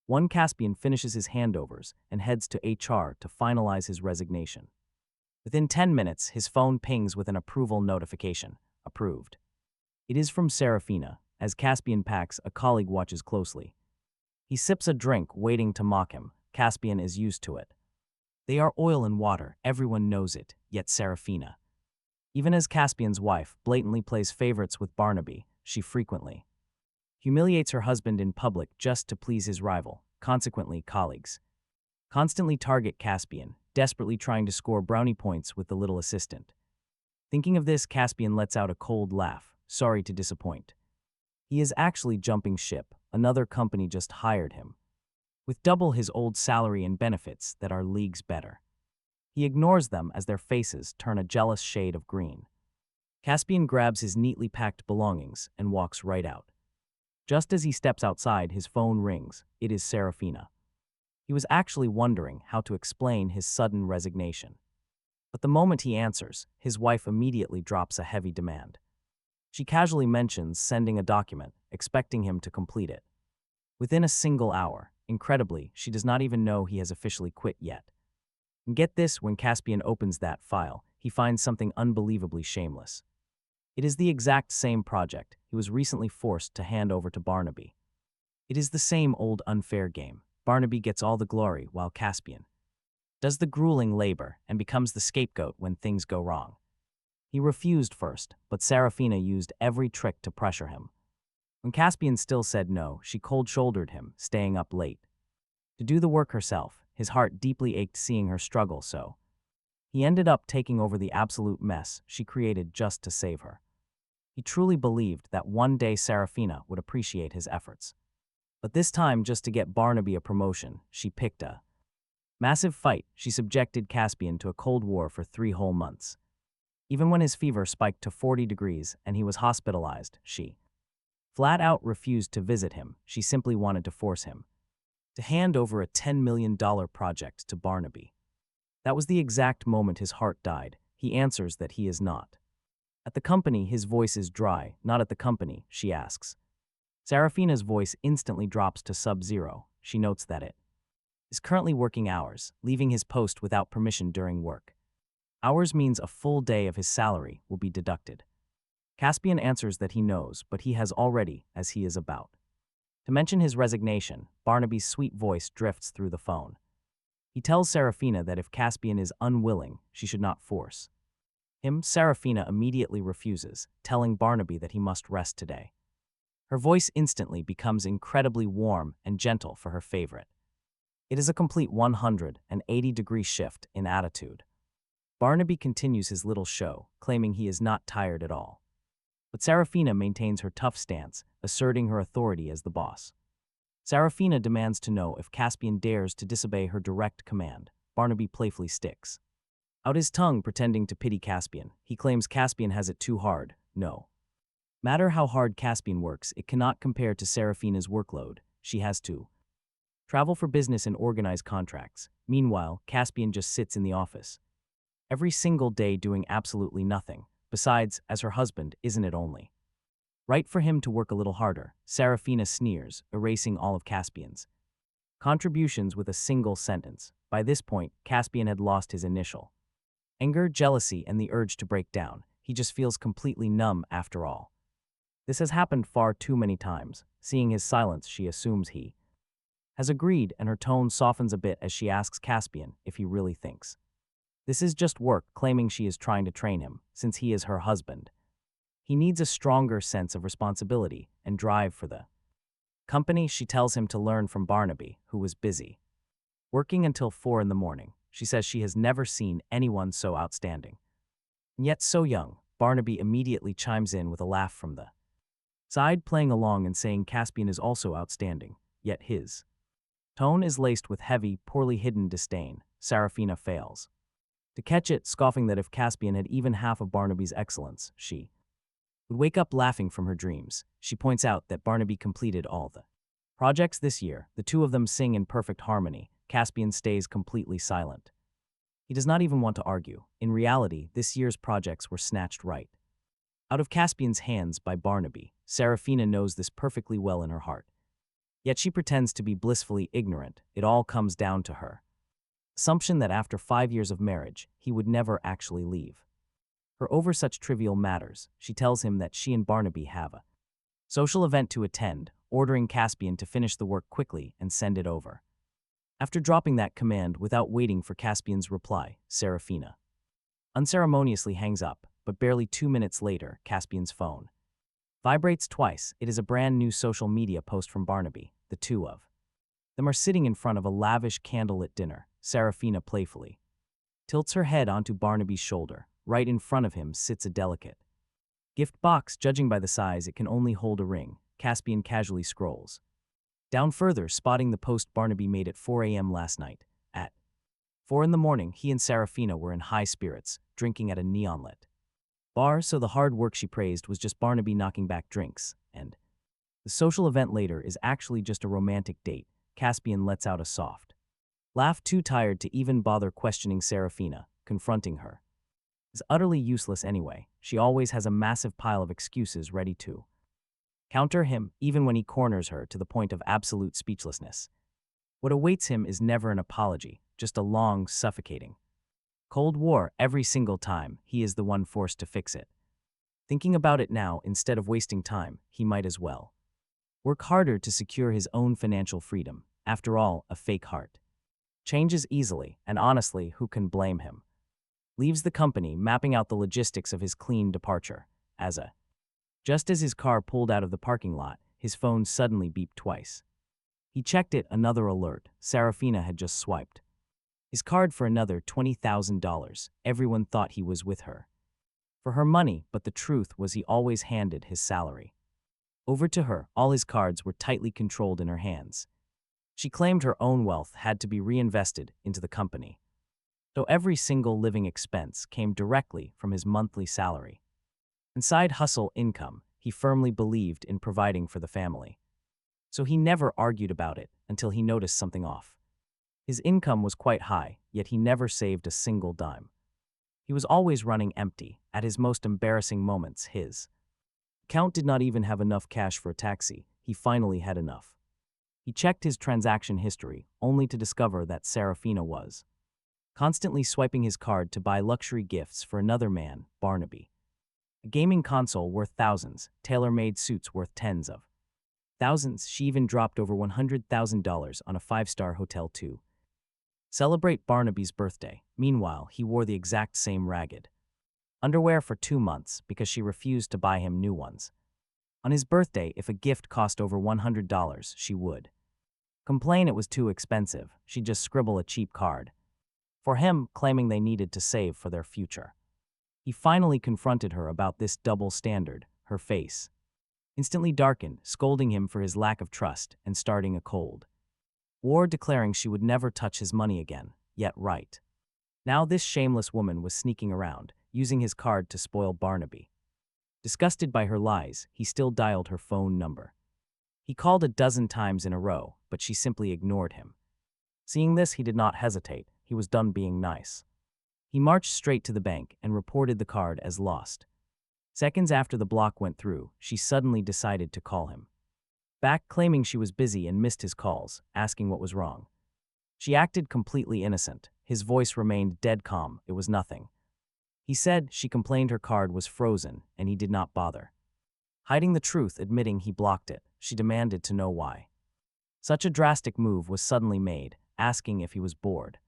One Caspian finishes his handovers and heads to HR to finalize his resignation. Within 10 minutes, his phone pings with an approval notification. Approved. It is from Saraphina. As Caspian packs, a colleague watches closely. He sips a drink, waiting to mock him. Caspian is used to it. They are oil and water, everyone knows it, yet Saraphina. Even as Caspian's wife blatantly plays favorites with Barnaby, she frequently humiliates her husband in public just to please his rival. Consequently, colleagues constantly target Caspian, desperately trying to score brownie points with the little assistant. Thinking of this, Caspian lets out a cold laugh, sorry to disappoint. He is actually jumping ship. Another company just hired him, with double his old salary and benefits that are leagues better. He ignores them as their faces turn a jealous shade of green. Caspian grabs his neatly packed belongings and walks right out. Just as he steps outside, his phone rings. It is Saraphina. He was actually wondering how to explain his sudden resignation. But the moment he answers, his wife immediately drops a heavy demand. She casually mentions sending a document, expecting him to complete it. Within a single hour, incredibly, she does not even know he has officially quit yet. And get this, when Caspian opens that file, he finds something unbelievably shameless. It is the exact same project he was recently forced to hand over to Barnaby. It is the same old unfair game. Barnaby gets all the glory while Caspian does the grueling labor and becomes the scapegoat when things go wrong. He refused first, but Saraphina used every trick to pressure him. When Caspian still said no, she cold-shouldered him, staying up late to do the work herself. His heart deeply ached seeing her struggle, so he ended up taking over the absolute mess she created just to save her. He truly believed that one day Saraphina would appreciate his efforts. But this time, just to get Barnaby a promotion, she picked a massive fight. She subjected Caspian to a cold war for 3 whole months. Even when his fever spiked to 40 degrees and he was hospitalized, she flat out refused to visit him. She simply wanted to force him to hand over a $10 million project to Barnaby. That was the exact moment his heart died. He answers that he is not at the company. His voice is dry. Not at the company, she asks. Saraphina's voice instantly drops to sub-zero. She notes that it is currently working hours, leaving his post without permission during work. Hours means a full day of his salary will be deducted. Caspian answers that he knows, but he has already, as he is about to mention his resignation. Barnaby's sweet voice drifts through the phone. He tells Saraphina that if Caspian is unwilling, she should not force him. Saraphina immediately refuses, telling Barnaby that he must rest today. Her voice instantly becomes incredibly warm and gentle for her favorite. It is a complete 180-degree shift in attitude. Barnaby continues his little show, claiming he is not tired at all. But Saraphina maintains her tough stance, asserting her authority as the boss. Saraphina demands to know if Caspian dares to disobey her direct command. Barnaby playfully sticks out his tongue, pretending to pity Caspian. He claims Caspian has it too hard. No matter how hard Caspian works, it cannot compare to Saraphina's workload. She has to travel for business and organize contracts. Meanwhile, Caspian just sits in the office every single day doing absolutely nothing. Besides, as her husband, isn't it only right for him to work a little harder? Saraphina sneers, erasing all of Caspian's contributions with a single sentence. By this point, Caspian had lost his initial anger, jealousy, and the urge to break down. He just feels completely numb after all. This has happened far too many times. Seeing his silence, she assumes he has agreed, and her tone softens a bit as she asks Caspian if he really thinks this is just work, claiming she is trying to train him, since he is her husband. He needs a stronger sense of responsibility and drive for the company. She tells him to learn from Barnaby, who was busy working until 4 in the morning. She says she has never seen anyone so outstanding, and yet so young. Barnaby immediately chimes in with a laugh from the side, playing along and saying Caspian is also outstanding, yet his tone is laced with heavy, poorly hidden disdain. Saraphina fails to catch it, scoffing that if Caspian had even half of Barnaby's excellence, she would wake up laughing from her dreams. She points out that Barnaby completed all the projects this year. The two of them sing in perfect harmony. Caspian stays completely silent. He does not even want to argue. In reality, this year's projects were snatched right out of Caspian's hands by Barnaby. Saraphina knows this perfectly well in her heart. Yet she pretends to be blissfully ignorant. It all comes down to her assumption that after 5 years of marriage, he would never actually leave her over such trivial matters. She tells him that she and Barnaby have a social event to attend, ordering Caspian to finish the work quickly and send it over. After dropping that command without waiting for Caspian's reply, Saraphina unceremoniously hangs up, but barely 2 minutes later, Caspian's phone vibrates twice. It is a brand new social media post from Barnaby. The two of them are sitting in front of a lavish candlelit dinner. Saraphina playfully tilts her head onto Barnaby's shoulder. Right in front of him sits a delicate gift box. Judging by the size, it can only hold a ring. Caspian casually scrolls down further, spotting the post Barnaby made at 4 a.m. last night. At 4 in the morning, he and Saraphina were in high spirits, drinking at a neon-lit bar, so the hard work she praised was just Barnaby knocking back drinks, and the social event later is actually just a romantic date. Caspian lets out a soft laugh, too tired to even bother questioning Saraphina. Confronting her is utterly useless anyway. She always has a massive pile of excuses ready to counter him, even when he corners her to the point of absolute speechlessness. What awaits him is never an apology, just a long, suffocating Cold War. Every single time, he is the one forced to fix it. Thinking about it now, instead of wasting time, he might as well work harder to secure his own financial freedom. After all, a fake heart changes easily, and honestly, who can blame him? Leaves the company, mapping out the logistics of his clean departure. Just as his car pulled out of the parking lot, his phone suddenly beeped twice. He checked it. Another alert. Saraphina had just swiped his card for another $20,000. Everyone thought he was with her for her money, but the truth was he always handed his salary over to her. All his cards were tightly controlled in her hands. She claimed her own wealth had to be reinvested into the company, so every single living expense came directly from his monthly salary and side hustle income. He firmly believed in providing for the family, so he never argued about it until he noticed something off. His income was quite high, yet he never saved a single dime. He was always running empty. At his most embarrassing moments, his account did not even have enough cash for a taxi. He finally had enough. He checked his transaction history, only to discover that Saraphina was constantly swiping his card to buy luxury gifts for another man, Barnaby. A gaming console worth thousands, tailor-made suits worth tens of thousands. She even dropped over $100,000 on a 5-star hotel to celebrate Barnaby's birthday. Meanwhile, he wore the exact same ragged underwear for 2 months because she refused to buy him new ones. On his birthday, if a gift cost over $100, she would complain it was too expensive. She'd just scribble a cheap card for him, claiming they needed to save for their future. He finally confronted her about this double standard. Her face instantly darkened, scolding him for his lack of trust and starting a cold war, declaring she would never touch his money again. Yet right now, this shameless woman was sneaking around, using his card to spoil Barnaby. Disgusted by her lies, he still dialed her phone number. He called a dozen times in a row, but she simply ignored him. Seeing this, he did not hesitate. He was done being nice. He marched straight to the bank and reported the card as lost. Seconds after the block went through, she suddenly decided to call him back, claiming she was busy and missed his calls, asking what was wrong. She acted completely innocent. His voice remained dead calm. It was nothing. He said she complained her card was frozen, and he did not bother hiding the truth, admitting he blocked it. She demanded to know why such a drastic move was suddenly made, asking if he was bored.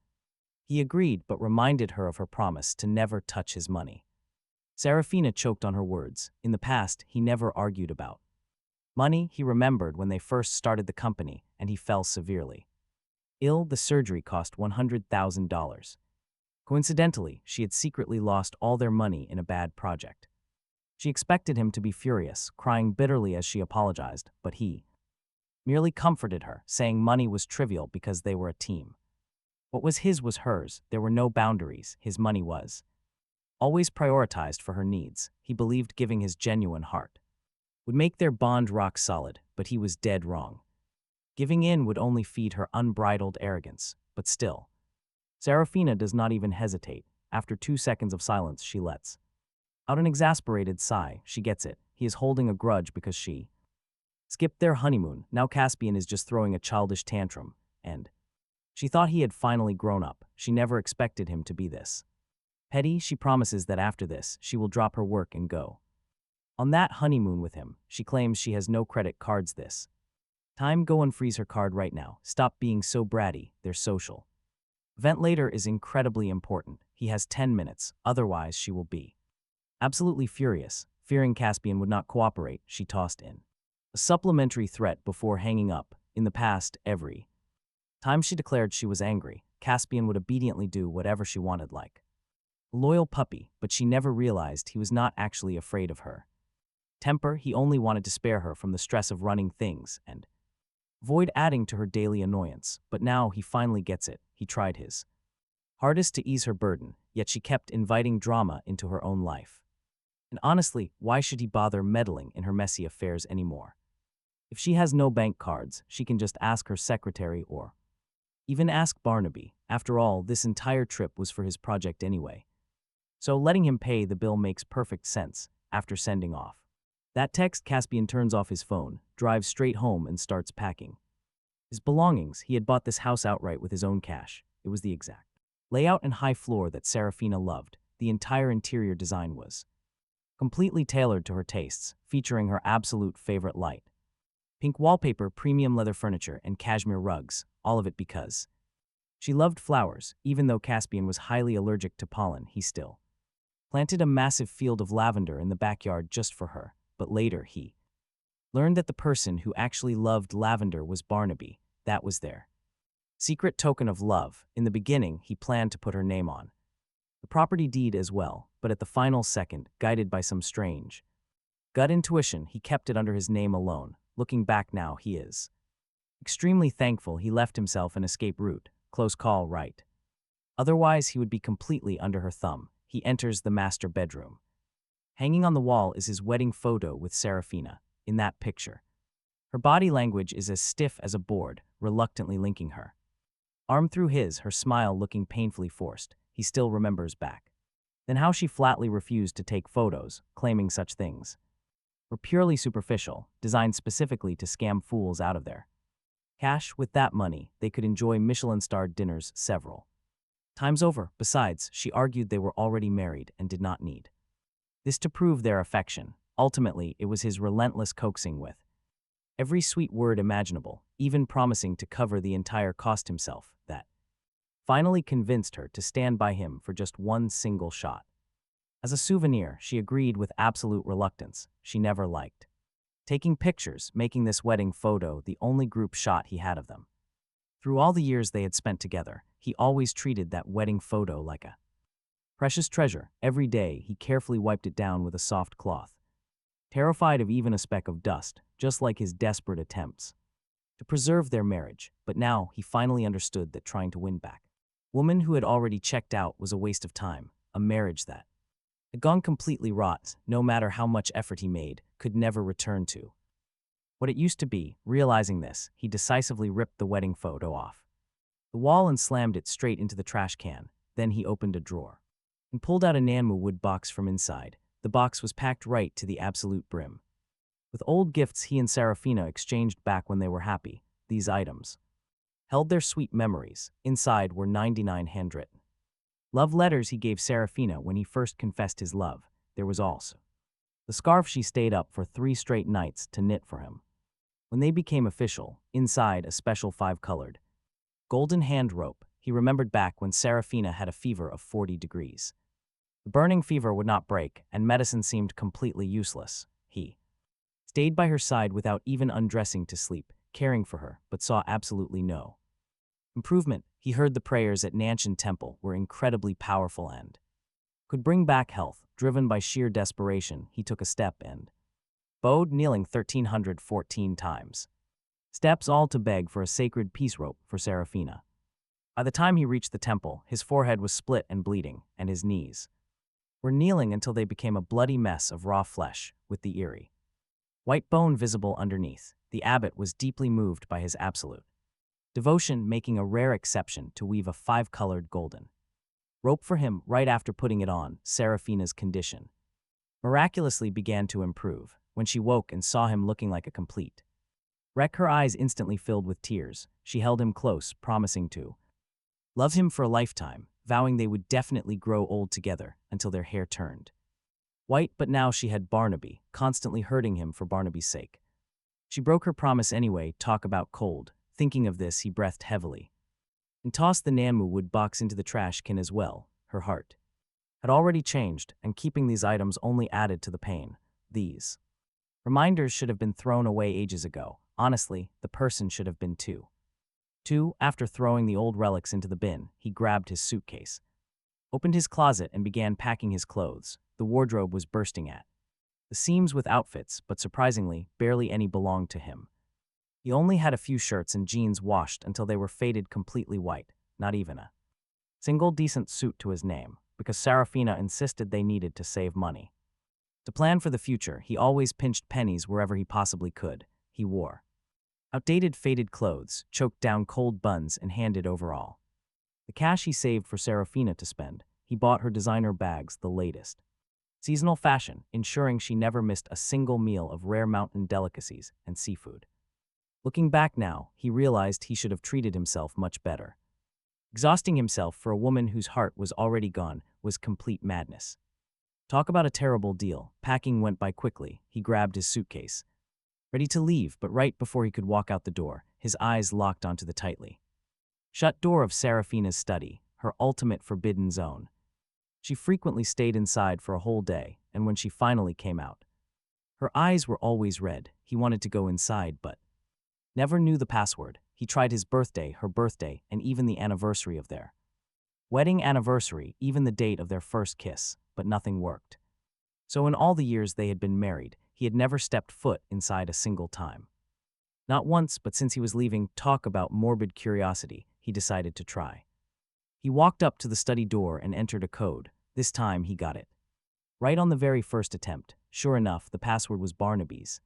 He agreed, but reminded her of her promise to never touch his money. Saraphina choked on her words. In the past, he never argued about money. He remembered when they first started the company, and he fell severely ill. The surgery cost $100,000. Coincidentally, she had secretly lost all their money in a bad project. She expected him to be furious, crying bitterly as she apologized, but he merely comforted her, saying money was trivial because they were a team. What was his was hers. There were no boundaries. His money was always prioritized for her needs. He believed giving his genuine heart would make their bond rock solid, but he was dead wrong. Giving in would only feed her unbridled arrogance, but still. Saraphina does not even hesitate. After 2 seconds of silence, she lets out an exasperated sigh. She gets it. He is holding a grudge because she Skipped their honeymoon, now Caspian is just throwing a childish tantrum, and she thought he had finally grown up. She never expected him to be this petty. She promises that after this, she will drop her work and go on that honeymoon with him. She claims she has no credit cards this time. Go unfreeze her card right now. Stop being so bratty, they're social. Event later is incredibly important. He has 10 minutes, otherwise she will be absolutely furious. Fearing Caspian would not cooperate, she tossed in a supplementary threat before hanging up. In the past, every time she declared she was angry, Caspian would obediently do whatever she wanted, like a loyal puppy, but she never realized he was not actually afraid of her temper. He only wanted to spare her from the stress of running things and avoid adding to her daily annoyance. But now he finally gets it. He tried his hardest to ease her burden, yet she kept inviting drama into her own life. And honestly, why should he bother meddling in her messy affairs anymore? If she has no bank cards, she can just ask her secretary or even ask Barnaby. After all, this entire trip was for his project anyway. So letting him pay the bill makes perfect sense. After sending off that text, Caspian turns off his phone, drives straight home and starts packing his belongings. He had bought this house outright with his own cash. It was the exact layout and high floor that Saraphina loved. The entire interior design was completely tailored to her tastes, featuring her absolute favorite light pink wallpaper, premium leather furniture, and cashmere rugs, all of it because she loved flowers. Even though Caspian was highly allergic to pollen, he still planted a massive field of lavender in the backyard just for her. But later he learned that the person who actually loved lavender was Barnaby. That was their secret token of love. In the beginning, he planned to put her name on the property deed as well, but at the final second, guided by some strange gut intuition, he kept it under his name alone. Looking back now, he is extremely thankful he left himself an escape route. Close call, right? Otherwise, he would be completely under her thumb. He enters the master bedroom. Hanging on the wall is his wedding photo with Saraphina. In that picture, her body language is as stiff as a board, reluctantly linking her arm through his, her smile looking painfully forced. He still remembers back then how she flatly refused to take photos, claiming such things were purely superficial, designed specifically to scam fools out of their cash. With that money, they could enjoy Michelin-starred dinners several times over. Besides, she argued they were already married and did not need this to prove their affection. Ultimately, it was his relentless coaxing with every sweet word imaginable, even promising to cover the entire cost himself, that finally convinced her to stand by him for just one single shot. As a souvenir, she agreed with absolute reluctance. She never liked taking pictures, making this wedding photo the only group shot he had of them. Through all the years they had spent together, he always treated that wedding photo like a precious treasure. Every day, he carefully wiped it down with a soft cloth, terrified of even a speck of dust, just like his desperate attempts to preserve their marriage. But now, he finally understood that trying to win back a woman who had already checked out was a waste of time. A marriage that had gone completely rot, no matter how much effort he made, could never return to what it used to be. Realizing this, he decisively ripped the wedding photo off the wall and slammed it straight into the trash can. Then he opened a drawer and pulled out a Nanmu wood box from inside. The box was packed right to the absolute brim with old gifts he and Saraphina exchanged back when they were happy. These items held their sweet memories. Inside were 99 handwritten love letters he gave Saraphina when he first confessed his love. There was also the scarf she stayed up for 3 straight nights to knit for him. When they became official, inside a special 5-colored golden hand rope. He remembered back when Saraphina had a fever of 40 degrees. The burning fever would not break, and medicine seemed completely useless. He stayed by her side without even undressing to sleep, caring for her, but saw absolutely no improvement. He heard the prayers at Nanshan Temple were incredibly powerful and could bring back health. Driven by sheer desperation, he took a step and bowed, kneeling 1,314 times. Steps all to beg for a sacred peace rope for Saraphina. By the time he reached the temple, his forehead was split and bleeding, and his knees were kneeling until they became a bloody mess of raw flesh, with the eerie white bone visible underneath. The abbot was deeply moved by his absolute devotion, making a rare exception to weave a 5-colored golden rope for him. Right after putting it on, Seraphina's condition miraculously began to improve. When she woke and saw him looking like a complete Her eyes instantly filled with tears. She held him close, promising to love him for a lifetime, vowing they would definitely grow old together until their hair turned white. But now she had Barnaby, constantly hurting him for Barnaby's sake. She broke her promise anyway. Talk about cold. Thinking of this, he breathed heavily and tossed the Nanmu wood box into the trash can as well. Her heart had already changed, and keeping these items only added to the pain. These reminders should have been thrown away ages ago. Honestly, the person should have been too. After throwing the old relics into the bin, he grabbed his suitcase, opened his closet, and began packing his clothes. The wardrobe was bursting at the seams with outfits, but surprisingly, barely any belonged to him. He only had a few shirts and jeans washed until they were faded completely white, not even a single decent suit to his name, because Saraphina insisted they needed to save money. To plan for the future, he always pinched pennies wherever he possibly could. He wore outdated faded clothes, choked down cold buns, and handed over all the cash he saved for Seraphina to spend. He bought her designer bags, the latest seasonal fashion, ensuring she never missed a single meal of rare mountain delicacies and seafood. Looking back now, he realized he should have treated himself much better. Exhausting himself for a woman whose heart was already gone was complete madness. Talk about a terrible deal. Packing went by quickly. He grabbed his suitcase, ready to leave, but right before he could walk out the door, his eyes locked onto the tightly shut door of Seraphina's study, her ultimate forbidden zone. She frequently stayed inside for a whole day, and when she finally came out, her eyes were always red. He wanted to go inside, but never knew the password. He tried his birthday, her birthday, and even the anniversary of their wedding anniversary, even the date of their first kiss, but nothing worked. So in all the years they had been married, he had never stepped foot inside a single time. Not once, but since he was leaving, talk about morbid curiosity, he decided to try. He walked up to the study door and entered a code. This time he got it right on the very first attempt. Sure enough, the password was Barnaby's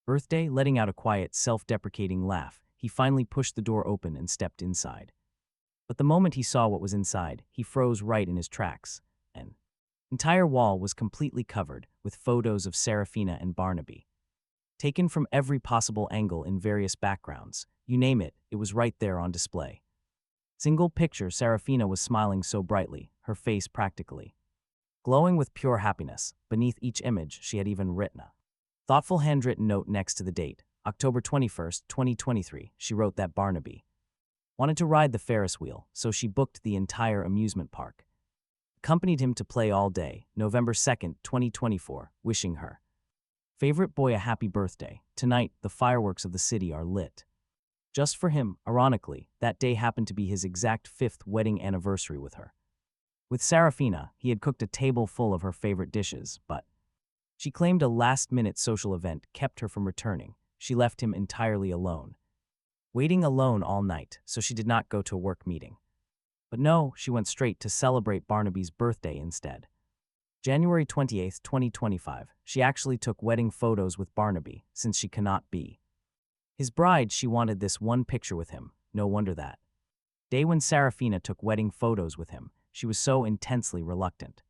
birthday. Letting out a quiet, self-deprecating laugh, he finally pushed the door open and stepped inside. But the moment he saw what was inside, he froze right in his tracks. An entire wall was completely covered with photos of Seraphina and Barnaby, taken from every possible angle in various backgrounds. You name it, it was right there on display. Single picture, Seraphina was smiling so brightly, her face practically glowing with pure happiness. Beneath each image, she had even written a thoughtful handwritten note next to the date, October 21st, 2023. She wrote that Barnaby wanted to ride the Ferris wheel, so she booked the entire amusement park. Accompanied him to play all day, November 2nd, 2024, wishing her favorite boy a happy birthday. Tonight, the fireworks of the city are lit just for him. Ironically, that day happened to be his exact 5th wedding anniversary with her. With Seraphina, he had cooked a table full of her favorite dishes, but she claimed a last-minute social event kept her from returning. She left him entirely alone, waiting alone all night, so she did not go to a work meeting. But no, she went straight to celebrate Barnaby's birthday instead. January 28th, 2025, she actually took wedding photos with Barnaby, since she cannot be his bride. She wanted this one picture with him. No wonder that day when Seraphina took wedding photos with him, she was so intensely reluctant.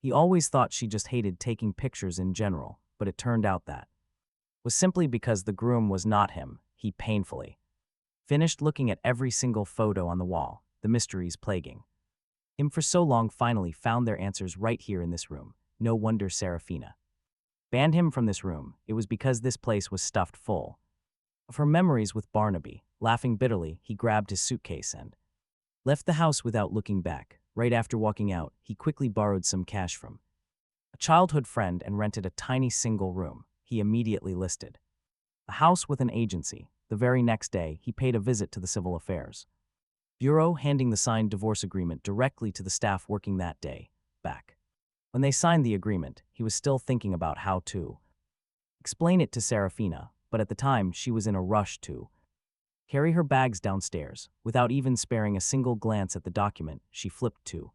He always thought she just hated taking pictures in general, but it turned out that was simply because the groom was not him. He painfully finished looking at every single photo on the wall. The mysteries plaguing him for so long finally found their answers right here in this room. No wonder Seraphina banned him from this room. It was because this place was stuffed full of her memories with Barnaby. Laughing bitterly, he grabbed his suitcase and left the house without looking back. Right after walking out, he quickly borrowed some cash from a childhood friend and rented a tiny single room. He immediately listed a house with an agency. The very next day, he paid a visit to the Civil Affairs Bureau, handing the signed divorce agreement directly to the staff working that day. Back when they signed the agreement, he was still thinking about how to explain it to Seraphina, but at the time she was in a rush to carry her bags downstairs. Without even sparing a single glance at the document, she flipped to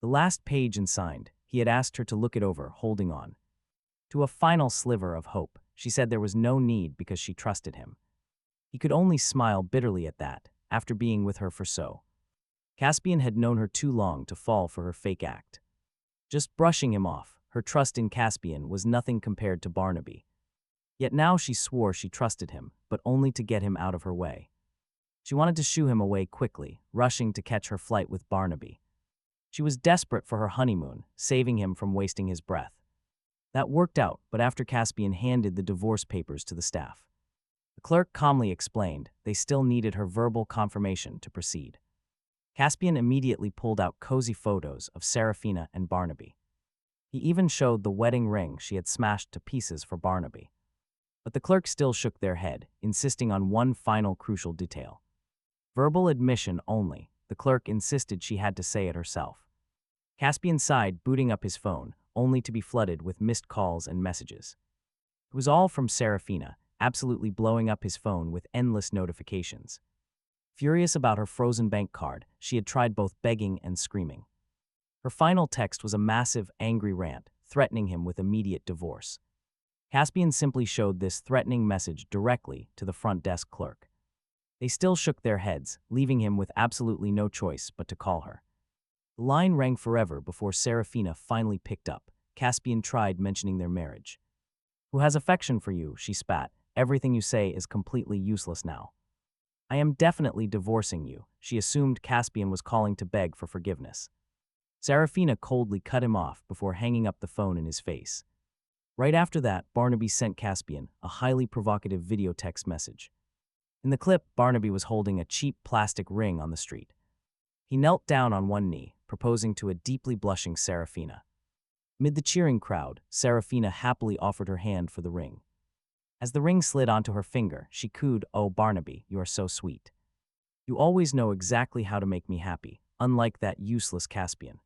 the last page and signed. He had asked her to look it over, holding on to a final sliver of hope. She said there was no need because she trusted him. He could only smile bitterly at that. After being with her for so, Caspian had known her too long to fall for her fake act. Just brushing him off, her trust in Caspian was nothing compared to Barnaby. Yet now she swore she trusted him, but only to get him out of her way. She wanted to shoo him away quickly, rushing to catch her flight with Barnaby. She was desperate for her honeymoon, saving him from wasting his breath. That worked out, but after Caspian handed the divorce papers to the staff, the clerk calmly explained they still needed her verbal confirmation to proceed. Caspian immediately pulled out cozy photos of Saraphina and Barnaby. He even showed the wedding ring she had smashed to pieces for Barnaby. But the clerk still shook their head, insisting on one final crucial detail. Verbal admission only. The clerk insisted she had to say it herself. Caspian sighed, booting up his phone, only to be flooded with missed calls and messages. It was all from Saraphina, absolutely blowing up his phone with endless notifications. Furious about her frozen bank card, she had tried both begging and screaming. Her final text was a massive, angry rant, threatening him with immediate divorce. Caspian simply showed this threatening message directly to the front desk clerk. They still shook their heads, leaving him with absolutely no choice but to call her. The line rang forever before Saraphina finally picked up. Caspian tried mentioning their marriage. "Who has affection for you?" she spat. "Everything you say is completely useless now." "I am definitely divorcing you." She assumed Caspian was calling to beg for forgiveness. Saraphina coldly cut him off before hanging up the phone in his face. Right after that, Barnaby sent Caspian a highly provocative video text message. In the clip, Barnaby was holding a cheap plastic ring on the street. He knelt down on one knee, proposing to a deeply blushing Saraphina. Mid the cheering crowd, Saraphina happily offered her hand for the ring. As the ring slid onto her finger, she cooed, "Oh, Barnaby, you are so sweet. You always know exactly how to make me happy, unlike that useless Caspian.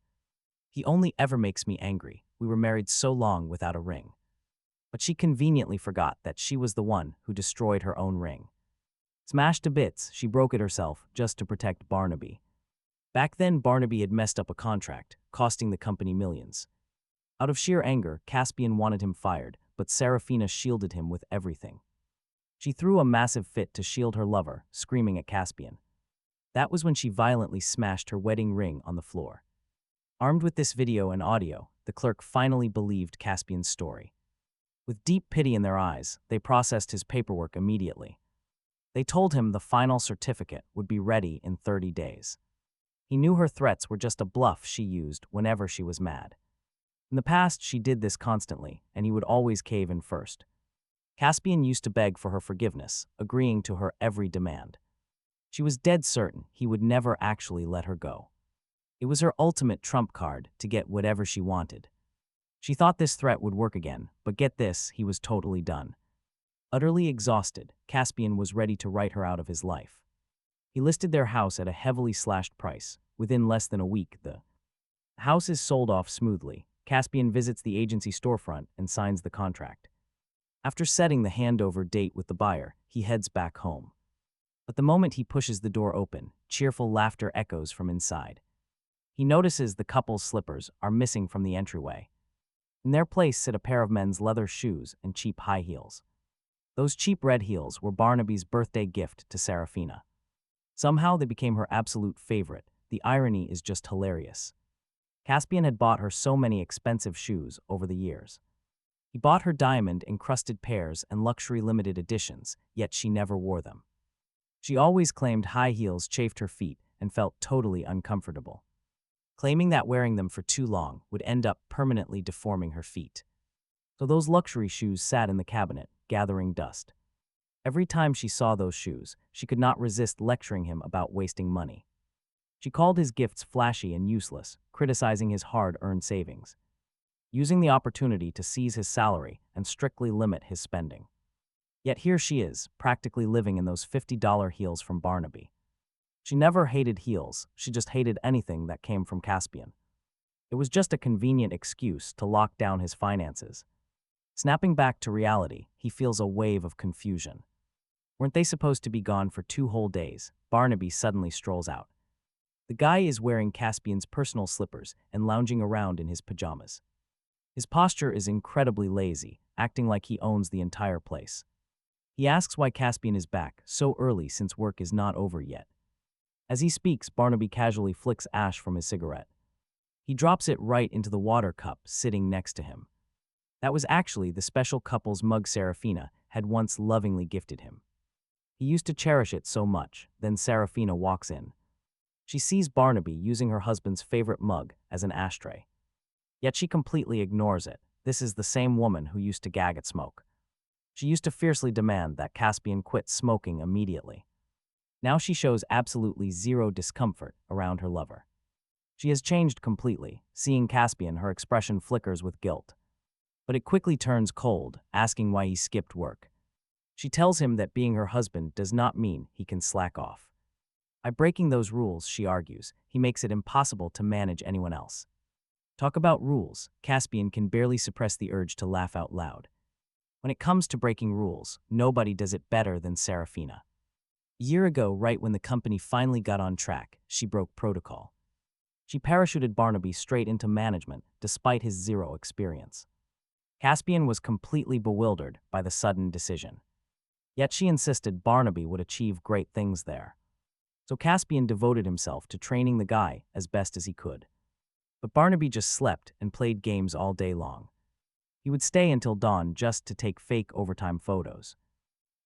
He only ever makes me angry. We were married so long without a ring." But she conveniently forgot that she was the one who destroyed her own ring. Smashed to bits, she broke it herself just to protect Barnaby. Back then, Barnaby had messed up a contract, costing the company millions. Out of sheer anger, Caspian wanted him fired, but Saraphina shielded him with everything. She threw a massive fit to shield her lover, screaming at Caspian. That was when she violently smashed her wedding ring on the floor. Armed with this video and audio, the clerk finally believed Caspian's story. With deep pity in their eyes, they processed his paperwork immediately. They told him the final certificate would be ready in 30 days. He knew her threats were just a bluff she used whenever she was mad. In the past, she did this constantly, and he would always cave in first. Caspian used to beg for her forgiveness, agreeing to her every demand. She was dead certain he would never actually let her go. It was her ultimate trump card to get whatever she wanted. She thought this threat would work again, but get this, he was totally done. Utterly exhausted, Caspian was ready to write her out of his life. He listed their house at a heavily slashed price. Within less than a week, the house is sold off smoothly. Caspian visits the agency storefront and signs the contract. After setting the handover date with the buyer, he heads back home. But the moment he pushes the door open, cheerful laughter echoes from inside. He notices the couple's slippers are missing from the entryway. In their place sit a pair of men's leather shoes and cheap high heels. Those cheap red heels were Barnaby's birthday gift to Saraphina. Somehow they became her absolute favorite. The irony is just hilarious. Caspian had bought her so many expensive shoes over the years. He bought her diamond-encrusted pairs and luxury limited editions, yet she never wore them. She always claimed high heels chafed her feet and felt totally uncomfortable, claiming that wearing them for too long would end up permanently deforming her feet. So those luxury shoes sat in the cabinet, gathering dust. Every time she saw those shoes, she could not resist lecturing him about wasting money. She called his gifts flashy and useless, criticizing his hard-earned savings, using the opportunity to seize his salary and strictly limit his spending. Yet here she is, practically living in those $50 heels from Barnaby. She never hated heels, she just hated anything that came from Caspian. It was just a convenient excuse to lock down his finances. Snapping back to reality, he feels a wave of confusion. Weren't they supposed to be gone for 2 whole days? Barnaby suddenly strolls out. The guy is wearing Caspian's personal slippers and lounging around in his pajamas. His posture is incredibly lazy, acting like he owns the entire place. He asks why Caspian is back so early since work is not over yet. As he speaks, Barnaby casually flicks ash from his cigarette. He drops it right into the water cup sitting next to him. That was actually the special couple's mug Saraphina had once lovingly gifted him. He used to cherish it so much. Then Saraphina walks in. She sees Barnaby using her husband's favorite mug as an ashtray. Yet she completely ignores it. This is the same woman who used to gag at smoke. She used to fiercely demand that Caspian quit smoking immediately. Now she shows absolutely zero discomfort around her lover. She has changed completely. Seeing Caspian, her expression flickers with guilt. But it quickly turns cold, asking why he skipped work. She tells him that being her husband does not mean he can slack off. By breaking those rules, she argues, he makes it impossible to manage anyone else. Talk about rules, Caspian can barely suppress the urge to laugh out loud. When it comes to breaking rules, nobody does it better than Saraphina. A year ago, right when the company finally got on track, she broke protocol. She parachuted Barnaby straight into management, despite his zero experience. Caspian was completely bewildered by the sudden decision. Yet she insisted Barnaby would achieve great things there. So Caspian devoted himself to training the guy as best as he could. But Barnaby just slept and played games all day long. He would stay until dawn just to take fake overtime photos.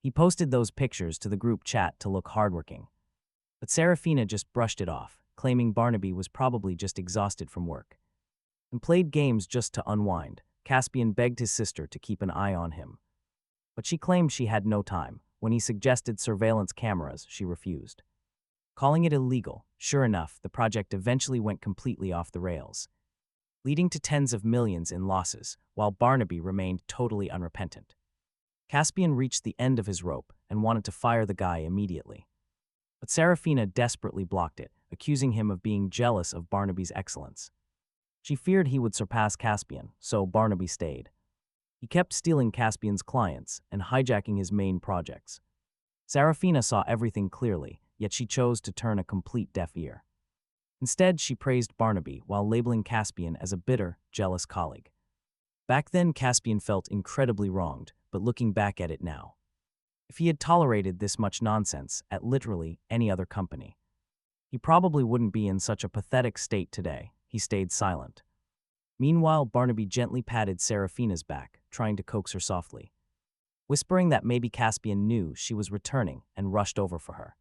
He posted those pictures to the group chat to look hardworking. But Saraphina just brushed it off, claiming Barnaby was probably just exhausted from work. And played games just to unwind. Caspian begged his sister to keep an eye on him. But she claimed she had no time. When he suggested surveillance cameras, she refused. Calling it illegal, sure enough, the project eventually went completely off the rails, leading to tens of millions in losses, while Barnaby remained totally unrepentant. Caspian reached the end of his rope and wanted to fire the guy immediately. But Saraphina desperately blocked it, accusing him of being jealous of Barnaby's excellence. She feared he would surpass Caspian, so Barnaby stayed. He kept stealing Caspian's clients and hijacking his main projects. Saraphina saw everything clearly, yet she chose to turn a complete deaf ear. Instead, she praised Barnaby while labeling Caspian as a bitter, jealous colleague. Back then, Caspian felt incredibly wronged, but looking back at it now, if he had tolerated this much nonsense at literally any other company, he probably wouldn't be in such a pathetic state today. He stayed silent. Meanwhile, Barnaby gently patted Saraphina's back, trying to coax her softly, whispering that maybe Caspian knew she was returning and rushed over for her.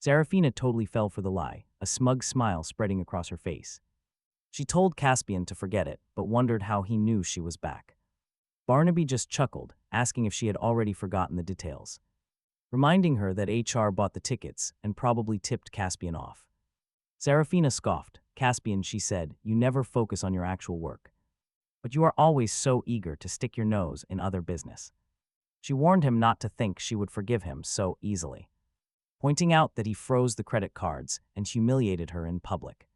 Saraphina totally fell for the lie, a smug smile spreading across her face. She told Caspian to forget it, but wondered how he knew she was back. Barnaby just chuckled, asking if she had already forgotten the details, reminding her that HR bought the tickets and probably tipped Caspian off. Saraphina scoffed. Caspian, she said, you never focus on your actual work. But you are always so eager to stick your nose in other business. She warned him not to think she would forgive him so easily, pointing out that he froze the credit cards and humiliated her in public.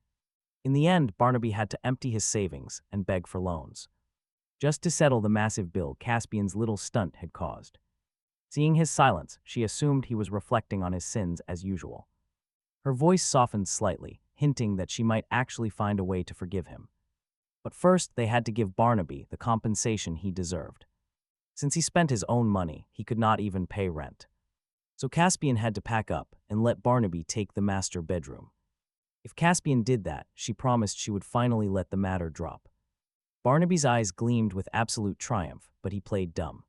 In the end, Barnaby had to empty his savings and beg for loans, just to settle the massive bill Caspian's little stunt had caused. Seeing his silence, she assumed he was reflecting on his sins as usual. Her voice softened slightly, hinting that she might actually find a way to forgive him. But first, they had to give Barnaby the compensation he deserved. Since he spent his own money, he could not even pay rent. So Caspian had to pack up and let Barnaby take the master bedroom. If Caspian did that, she promised she would finally let the matter drop. Barnaby's eyes gleamed with absolute triumph, but he played dumb,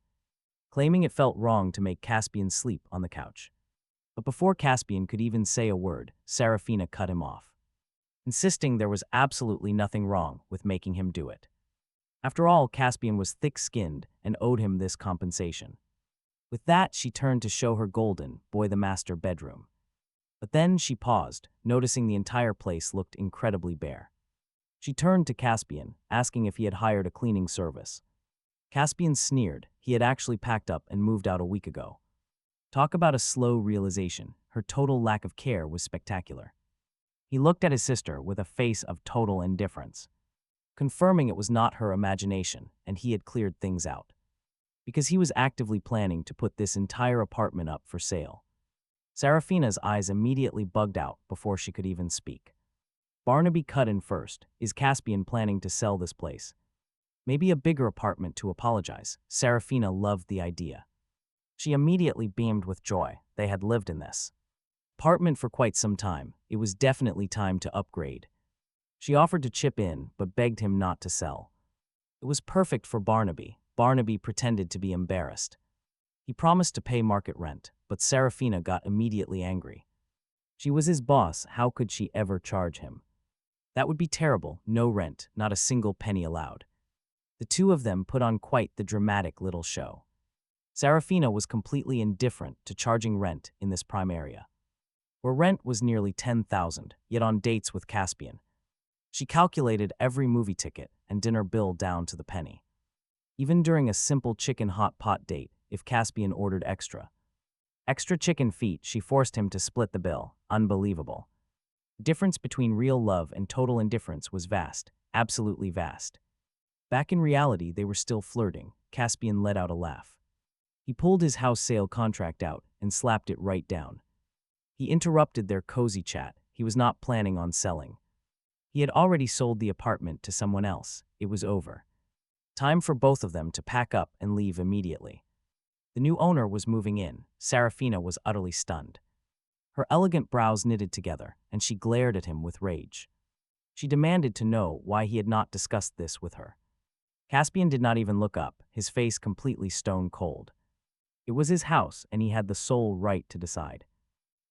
claiming it felt wrong to make Caspian sleep on the couch. But before Caspian could even say a word, Saraphina cut him off, insisting there was absolutely nothing wrong with making him do it. After all, Caspian was thick-skinned and owed him this compensation. With that, she turned to show her golden boy the master bedroom. But then she paused, noticing the entire place looked incredibly bare. She turned to Caspian, asking if he had hired a cleaning service. Caspian sneered. He had actually packed up and moved out a week ago. Talk about a slow realization. Her total lack of care was spectacular. He looked at his sister with a face of total indifference, confirming it was not her imagination and he had cleared things out, because he was actively planning to put this entire apartment up for sale. Saraphina's eyes immediately bugged out before she could even speak. Barnaby cut in first. Is Caspian planning to sell this place? Maybe a bigger apartment to apologize. Saraphina loved the idea. She immediately beamed with joy. They had lived in this apartment for quite some time. It was definitely time to upgrade. She offered to chip in, but begged him not to sell. It was perfect for Barnaby. Barnaby pretended to be embarrassed. He promised to pay market rent, but Seraphina got immediately angry. She was his boss, how could she ever charge him? That would be terrible, no rent, not a single penny allowed. The two of them put on quite the dramatic little show. Seraphina was completely indifferent to charging rent in this prime area, where rent was nearly 10,000, yet on dates with Caspian. She calculated every movie ticket and dinner bill down to the penny. Even during a simple chicken hot pot date, if Caspian ordered extra chicken feet, she forced him to split the bill. Unbelievable. The difference between real love and total indifference was vast, absolutely vast. Back in reality, they were still flirting. Caspian let out a laugh. He pulled his house sale contract out and slapped it right down. He interrupted their cozy chat. He was not planning on selling. He had already sold the apartment to someone else. It was over. Time for both of them to pack up and leave immediately. The new owner was moving in. Seraphina was utterly stunned. Her elegant brows knitted together, and she glared at him with rage. She demanded to know why he had not discussed this with her. Caspian did not even look up, his face completely stone cold. It was his house, and he had the sole right to decide.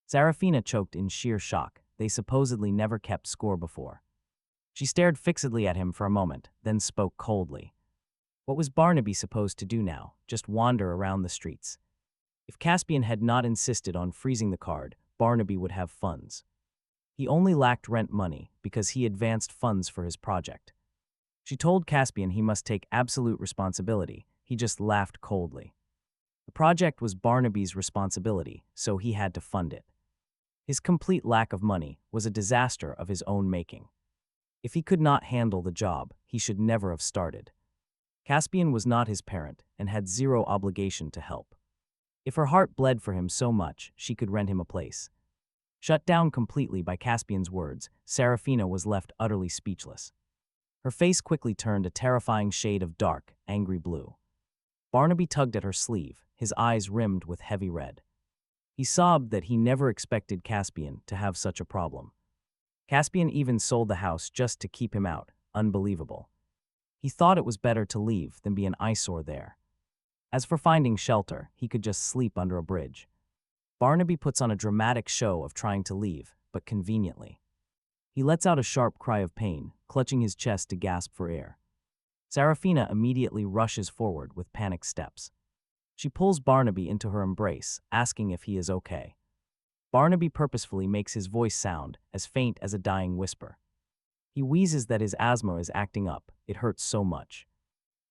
Seraphina choked in sheer shock. They supposedly never kept score before. She stared fixedly at him for a moment, then spoke coldly. What was Barnaby supposed to do now? Just wander around the streets? If Caspian had not insisted on freezing the card, Barnaby would have funds. He only lacked rent money because he advanced funds for his project. She told Caspian he must take absolute responsibility. He just laughed coldly. The project was Barnaby's responsibility, so he had to fund it. His complete lack of money was a disaster of his own making. If he could not handle the job, he should never have started. Caspian was not his parent and had zero obligation to help. If her heart bled for him so much, she could rent him a place. Shut down completely by Caspian's words, Seraphina was left utterly speechless. Her face quickly turned a terrifying shade of dark, angry blue. Barnaby tugged at her sleeve, his eyes rimmed with heavy red. He sobbed that he never expected Caspian to have such a problem. Caspian even sold the house just to keep him out. Unbelievable. He thought it was better to leave than be an eyesore there. As for finding shelter, he could just sleep under a bridge. Barnaby puts on a dramatic show of trying to leave, but conveniently. He lets out a sharp cry of pain, clutching his chest to gasp for air. Seraphina immediately rushes forward with panicked steps. She pulls Barnaby into her embrace, asking if he is okay. Barnaby purposefully makes his voice sound as faint as a dying whisper. He wheezes that his asthma is acting up. It hurts so much.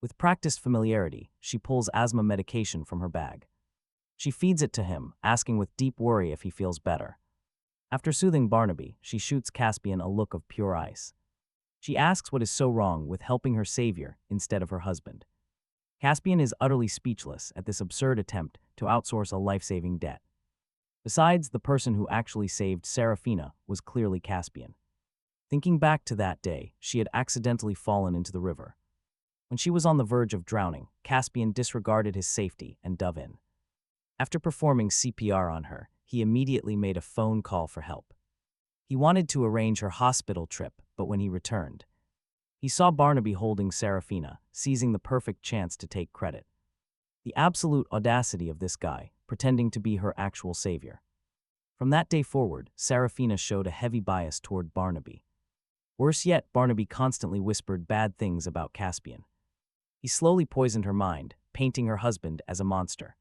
With practiced familiarity, she pulls asthma medication from her bag. She feeds it to him, asking with deep worry if he feels better. After soothing Barnaby, she shoots Caspian a look of pure ice. She asks what is so wrong with helping her savior instead of her husband. Caspian is utterly speechless at this absurd attempt to outsource a life-saving debt. Besides, the person who actually saved Seraphina was clearly Caspian. Thinking back to that day, she had accidentally fallen into the river. When she was on the verge of drowning, Caspian disregarded his safety and dove in. After performing CPR on her, he immediately made a phone call for help. He wanted to arrange her hospital trip, but when he returned, he saw Barnaby holding Seraphina, seizing the perfect chance to take credit. The absolute audacity of this guy, pretending to be her actual savior. From that day forward, Seraphina showed a heavy bias toward Barnaby. Worse yet, Barnaby constantly whispered bad things about Caspian. He slowly poisoned her mind, painting her husband as a monster.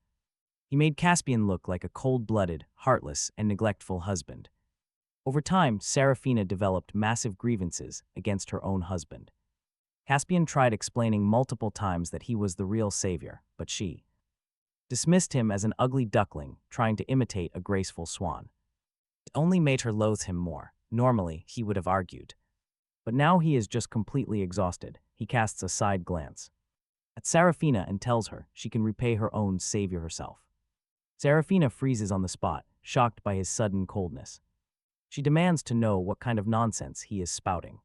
He made Caspian look like a cold-blooded, heartless, and neglectful husband. Over time, Seraphina developed massive grievances against her own husband. Caspian tried explaining multiple times that he was the real savior, but she dismissed him as an ugly duckling trying to imitate a graceful swan. It only made her loathe him more. Normally, he would have argued. But now he is just completely exhausted. He casts a side glance at Seraphina and tells her she can repay her own savior herself. Seraphina freezes on the spot, shocked by his sudden coldness. She demands to know what kind of nonsense he is spouting.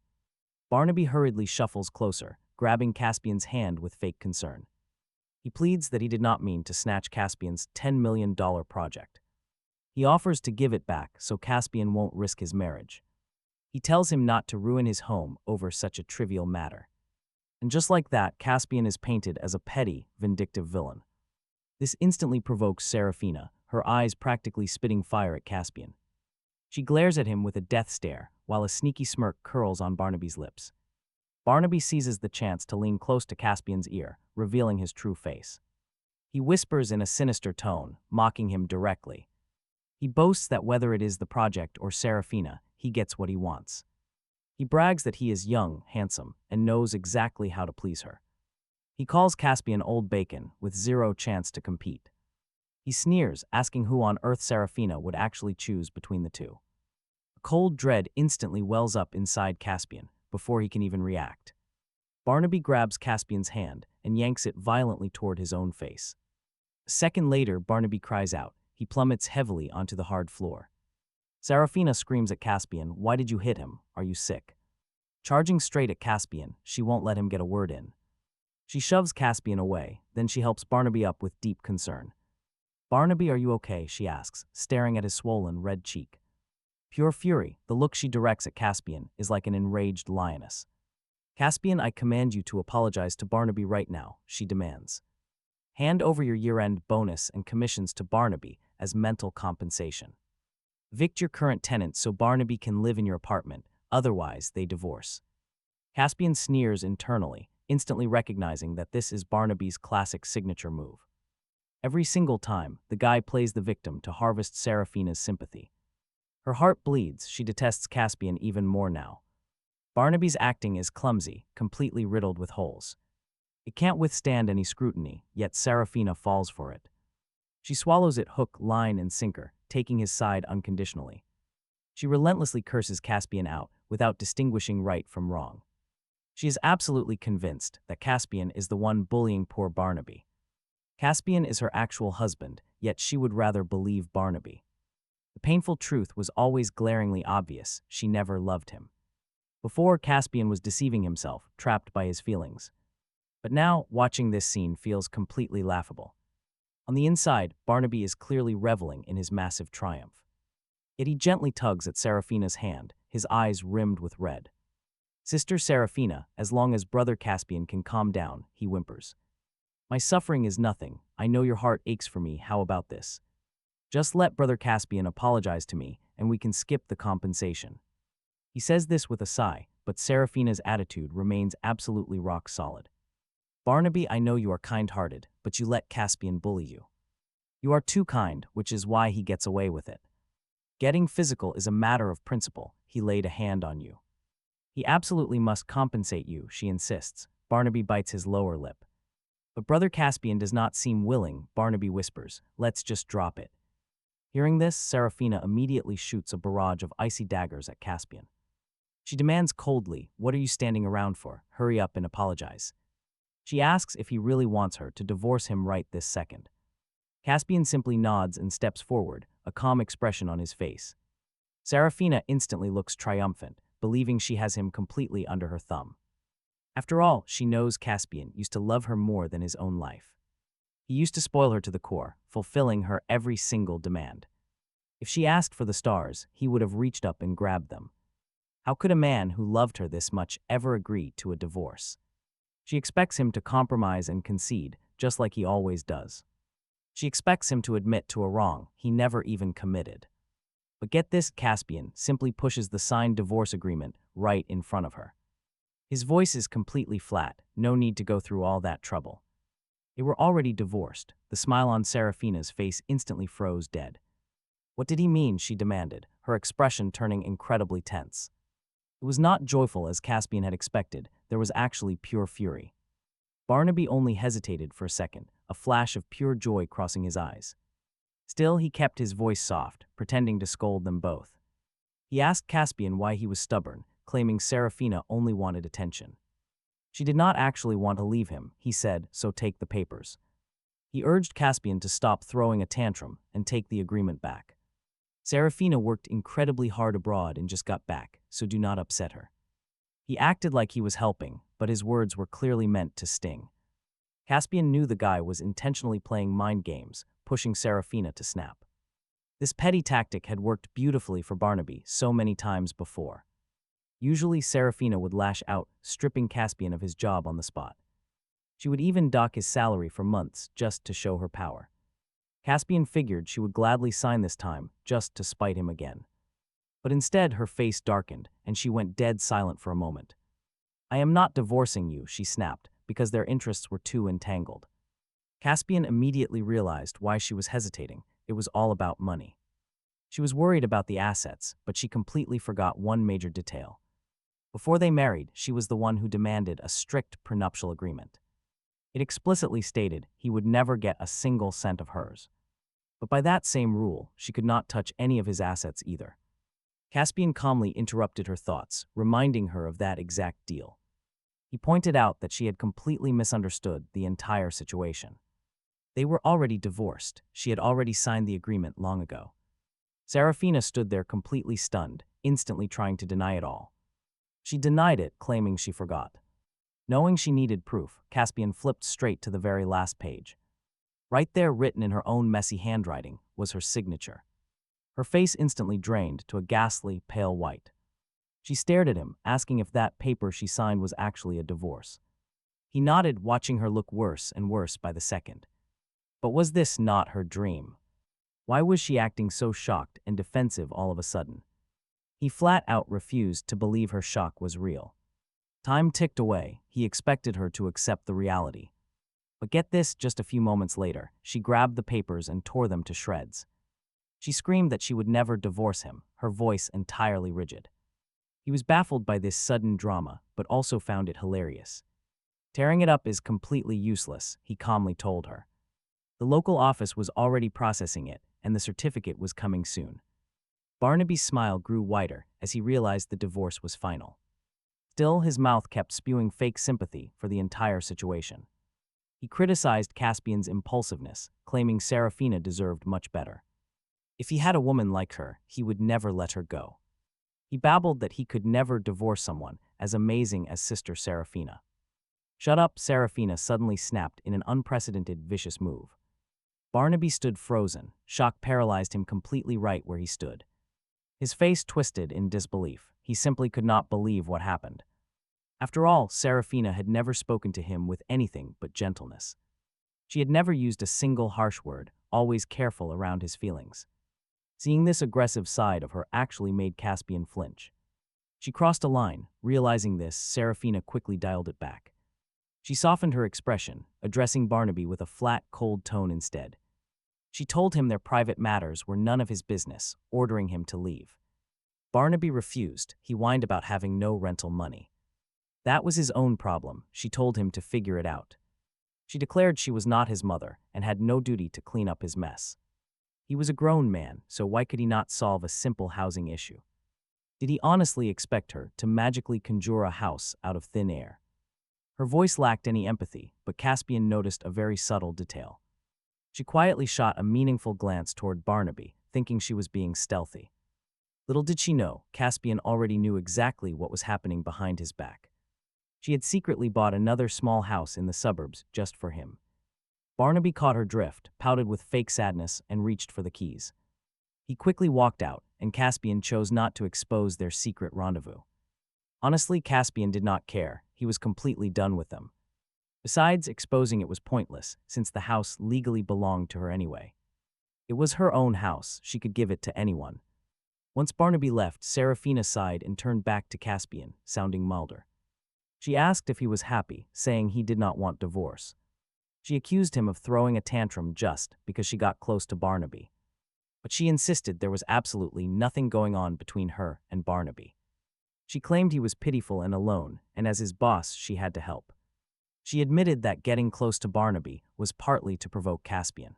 Barnaby hurriedly shuffles closer, grabbing Caspian's hand with fake concern. He pleads that he did not mean to snatch Caspian's $10 million project. He offers to give it back so Caspian won't risk his marriage. He tells him not to ruin his home over such a trivial matter. And just like that, Caspian is painted as a petty, vindictive villain. This instantly provokes Saraphina, her eyes practically spitting fire at Caspian. She glares at him with a death stare, while a sneaky smirk curls on Barnaby's lips. Barnaby seizes the chance to lean close to Caspian's ear, revealing his true face. He whispers in a sinister tone, mocking him directly. He boasts that whether it is the project or Saraphina, he gets what he wants. He brags that he is young, handsome, and knows exactly how to please her. He calls Caspian old bacon, with zero chance to compete. He sneers, asking who on earth Saraphina would actually choose between the two. A cold dread instantly wells up inside Caspian, before he can even react. Barnaby grabs Caspian's hand and yanks it violently toward his own face. A second later, Barnaby cries out. He plummets heavily onto the hard floor. Saraphina screams at Caspian, "Why did you hit him? Are you sick?" Charging straight at Caspian, she won't let him get a word in. She shoves Caspian away, then she helps Barnaby up with deep concern. "Barnaby, are you okay?" she asks, staring at his swollen, red cheek. Pure fury, the look she directs at Caspian is like an enraged lioness. "Caspian, I command you to apologize to Barnaby right now," she demands. "Hand over your year-end bonus and commissions to Barnaby as mental compensation. Evict your current tenant so Barnaby can live in your apartment, otherwise they divorce." Caspian sneers internally, instantly recognizing that this is Barnaby's classic signature move. Every single time, the guy plays the victim to harvest Saraphina's sympathy. Her heart bleeds, she detests Caspian even more now. Barnaby's acting is clumsy, completely riddled with holes. It can't withstand any scrutiny, yet Saraphina falls for it. She swallows it hook, line, and sinker, taking his side unconditionally. She relentlessly curses Caspian out, without distinguishing right from wrong. She is absolutely convinced that Caspian is the one bullying poor Barnaby. Caspian is her actual husband, yet she would rather believe Barnaby. The painful truth was always glaringly obvious: she never loved him. Before, Caspian was deceiving himself, trapped by his feelings. But now, watching this scene feels completely laughable. On the inside, Barnaby is clearly reveling in his massive triumph. Yet he gently tugs at Saraphina's hand, his eyes rimmed with red. "Sister Saraphina, as long as Brother Caspian can calm down," he whimpers. "My suffering is nothing. I know your heart aches for me. How about this? Just let Brother Caspian apologize to me, and we can skip the compensation." He says this with a sigh, but Saraphina's attitude remains absolutely rock solid. "Barnaby, I know you are kind-hearted, but you let Caspian bully you. You are too kind, which is why he gets away with it. Getting physical is a matter of principle. He laid a hand on you. He absolutely must compensate you," she insists. Barnaby bites his lower lip. But Brother Caspian does not seem willing. Barnaby whispers, "Let's just drop it." Hearing this, Saraphina immediately shoots a barrage of icy daggers at Caspian. She demands coldly, "What are you standing around for? Hurry up and apologize." She asks if he really wants her to divorce him right this second. Caspian simply nods and steps forward, a calm expression on his face. Saraphina instantly looks triumphant, believing she has him completely under her thumb. After all, she knows Caspian used to love her more than his own life. He used to spoil her to the core, fulfilling her every single demand. If she asked for the stars, he would have reached up and grabbed them. How could a man who loved her this much ever agree to a divorce? She expects him to compromise and concede, just like he always does. She expects him to admit to a wrong he never even committed. But get this, Caspian simply pushes the signed divorce agreement right in front of her. His voice is completely flat, no need to go through all that trouble. They were already divorced. The smile on Saraphina's face instantly froze dead. What did he mean, she demanded, her expression turning incredibly tense. It was not joyful as Caspian had expected, there was actually pure fury. Barnaby only hesitated for a second, a flash of pure joy crossing his eyes. Still, he kept his voice soft, pretending to scold them both. He asked Caspian why he was stubborn, claiming Saraphina only wanted attention. She did not actually want to leave him, he said, so take the papers. He urged Caspian to stop throwing a tantrum and take the agreement back. Saraphina worked incredibly hard abroad and just got back, so do not upset her. He acted like he was helping, but his words were clearly meant to sting. Caspian knew the guy was intentionally playing mind games, pushing Saraphina to snap. This petty tactic had worked beautifully for Barnaby so many times before. Usually, Saraphina would lash out, stripping Caspian of his job on the spot. She would even dock his salary for months just to show her power. Caspian figured she would gladly sign this time, just to spite him again. But instead, her face darkened, and she went dead silent for a moment. "I am not divorcing you," she snapped, because their interests were too entangled. Caspian immediately realized why she was hesitating. It was all about money. She was worried about the assets, but she completely forgot one major detail. Before they married, she was the one who demanded a strict prenuptial agreement. It explicitly stated he would never get a single cent of hers. But by that same rule, she could not touch any of his assets either. Caspian calmly interrupted her thoughts, reminding her of that exact deal. He pointed out that she had completely misunderstood the entire situation. They were already divorced. She had already signed the agreement long ago. Saraphina stood there completely stunned, instantly trying to deny it all. She denied it, claiming she forgot. Knowing she needed proof, Caspian flipped straight to the very last page. Right there, written in her own messy handwriting, was her signature. Her face instantly drained to a ghastly, pale white. She stared at him, asking if that paper she signed was actually a divorce. He nodded, watching her look worse and worse by the second. But was this not her dream? Why was she acting so shocked and defensive all of a sudden? He flat out refused to believe her shock was real. Time ticked away. He expected her to accept the reality. But get this, just a few moments later, she grabbed the papers and tore them to shreds. She screamed that she would never divorce him, her voice entirely rigid. He was baffled by this sudden drama, but also found it hilarious. "Tearing it up is completely useless," he calmly told her. The local office was already processing it, and the certificate was coming soon. Barnaby's smile grew wider as he realized the divorce was final. Still, his mouth kept spewing fake sympathy for the entire situation. He criticized Caspian's impulsiveness, claiming Saraphina deserved much better. If he had a woman like her, he would never let her go. He babbled that he could never divorce someone as amazing as Sister Saraphina. "Shut up," Saraphina suddenly snapped in an unprecedented, vicious move. Barnaby stood frozen. Shock paralyzed him completely right where he stood. His face twisted in disbelief. He simply could not believe what happened. After all, Saraphina had never spoken to him with anything but gentleness. She had never used a single harsh word, always careful around his feelings. Seeing this aggressive side of her actually made Caspian flinch. She crossed a line. Realizing this, Saraphina quickly dialed it back. She softened her expression, addressing Barnaby with a flat, cold tone instead. She told him their private matters were none of his business, ordering him to leave. Barnaby refused. He whined about having no rental money. That was his own problem. She told him to figure it out. She declared she was not his mother and had no duty to clean up his mess. He was a grown man, so why could he not solve a simple housing issue? Did he honestly expect her to magically conjure a house out of thin air? Her voice lacked any empathy, but Caspian noticed a very subtle detail. She quietly shot a meaningful glance toward Barnaby, thinking she was being stealthy. Little did she know, Caspian already knew exactly what was happening behind his back. She had secretly bought another small house in the suburbs just for him. Barnaby caught her drift, pouted with fake sadness, and reached for the keys. He quickly walked out, and Caspian chose not to expose their secret rendezvous. Honestly, Caspian did not care. He was completely done with them. Besides, exposing it was pointless, since the house legally belonged to her anyway. It was her own house. She could give it to anyone. Once Barnaby left, Saraphina sighed and turned back to Caspian, sounding milder. She asked if he was happy, saying he did not want divorce. She accused him of throwing a tantrum just because she got close to Barnaby. But she insisted there was absolutely nothing going on between her and Barnaby. She claimed he was pitiful and alone, and as his boss, she had to help. She admitted that getting close to Barnaby was partly to provoke Caspian.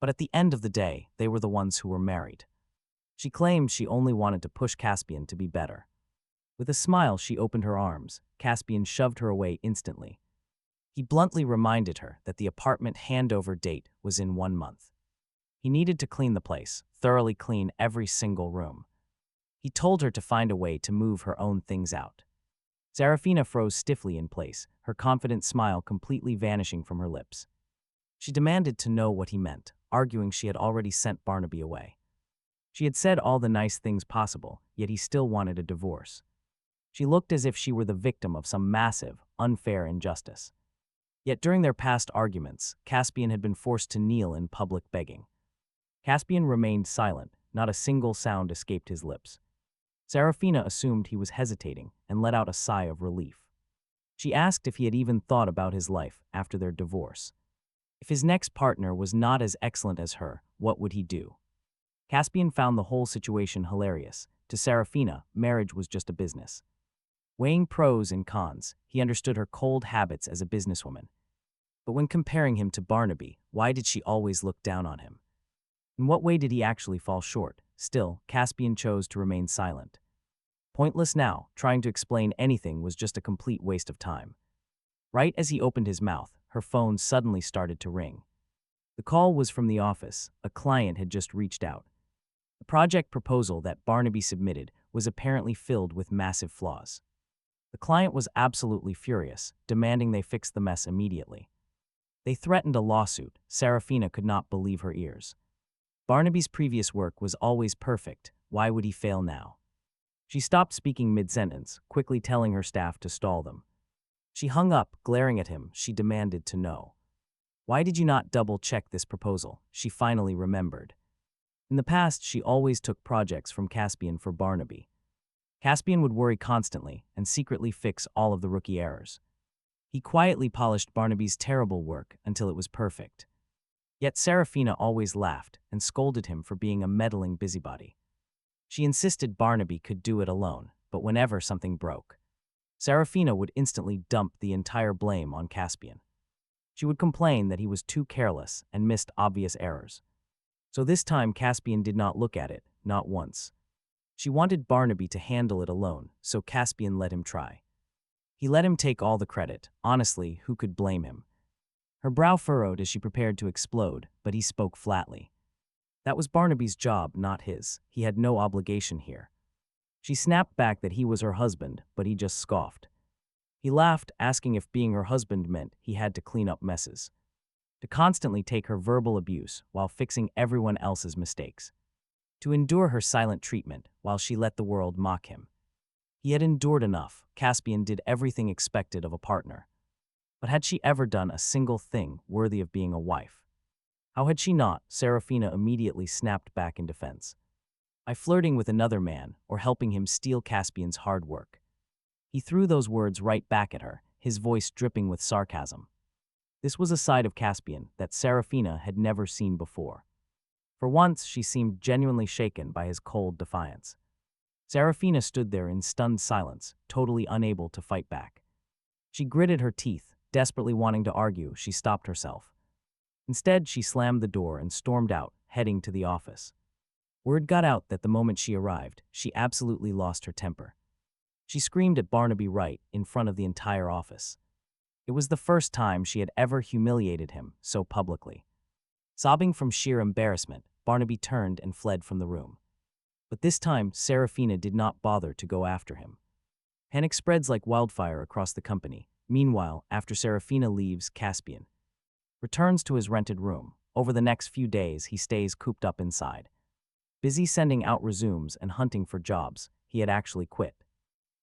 But at the end of the day, they were the ones who were married. She claimed she only wanted to push Caspian to be better. With a smile, she opened her arms. Caspian shoved her away instantly. He bluntly reminded her that the apartment handover date was in 1 month. He needed to clean the place, thoroughly clean every single room. He told her to find a way to move her own things out. Saraphina froze stiffly in place, her confident smile completely vanishing from her lips. She demanded to know what he meant, arguing she had already sent Barnaby away. She had said all the nice things possible, yet he still wanted a divorce. She looked as if she were the victim of some massive, unfair injustice. Yet during their past arguments, Caspian had been forced to kneel in public begging. Caspian remained silent, not a single sound escaped his lips. Saraphina assumed he was hesitating and let out a sigh of relief. She asked if he had even thought about his life after their divorce. If his next partner was not as excellent as her, what would he do? Caspian found the whole situation hilarious. To Saraphina, marriage was just a business. Weighing pros and cons, he understood her cold habits as a businesswoman. But when comparing him to Barnaby, why did she always look down on him? In what way did he actually fall short? Still, Caspian chose to remain silent. Pointless now, trying to explain anything was just a complete waste of time. Right as he opened his mouth, her phone suddenly started to ring. The call was from the office. A client had just reached out. The project proposal that Barnaby submitted was apparently filled with massive flaws. The client was absolutely furious, demanding they fix the mess immediately. They threatened a lawsuit. Saraphina could not believe her ears. Barnaby's previous work was always perfect. Why would he fail now? She stopped speaking mid-sentence, quickly telling her staff to stall them. She hung up, glaring at him. She demanded to know. Why did you not double-check this proposal? She finally remembered. In the past, she always took projects from Caspian for Barnaby. Caspian would worry constantly and secretly fix all of the rookie errors. He quietly polished Barnaby's terrible work until it was perfect. Yet Saraphina always laughed and scolded him for being a meddling busybody. She insisted Barnaby could do it alone, but whenever something broke, Saraphina would instantly dump the entire blame on Caspian. She would complain that he was too careless and missed obvious errors. So this time Caspian did not look at it, not once. She wanted Barnaby to handle it alone, so Caspian let him try. He let him take all the credit. Honestly, who could blame him? Her brow furrowed as she prepared to explode, but he spoke flatly. That was Barnaby's job, not his. He had no obligation here. She snapped back that he was her husband, but he just scoffed. He laughed, asking if being her husband meant he had to clean up messes, to constantly take her verbal abuse while fixing everyone else's mistakes, to endure her silent treatment while she let the world mock him. He had endured enough. Caspian did everything expected of a partner. But had she ever done a single thing worthy of being a wife? How had she not? Saraphina immediately snapped back in defense. By flirting with another man or helping him steal Caspian's hard work. He threw those words right back at her, his voice dripping with sarcasm. This was a side of Caspian that Saraphina had never seen before. For once, she seemed genuinely shaken by his cold defiance. Saraphina stood there in stunned silence, totally unable to fight back. She gritted her teeth, desperately wanting to argue. She stopped herself. Instead, she slammed the door and stormed out, heading to the office. Word got out that the moment she arrived, she absolutely lost her temper. She screamed at Barnaby right in front of the entire office. It was the first time she had ever humiliated him so publicly. Sobbing from sheer embarrassment, Barnaby turned and fled from the room. But this time, Saraphina did not bother to go after him. Panic spreads like wildfire across the company. Meanwhile, after Saraphina leaves, Caspian returns to his rented room. Over the next few days, he stays cooped up inside. Busy sending out resumes and hunting for jobs, he had actually quit.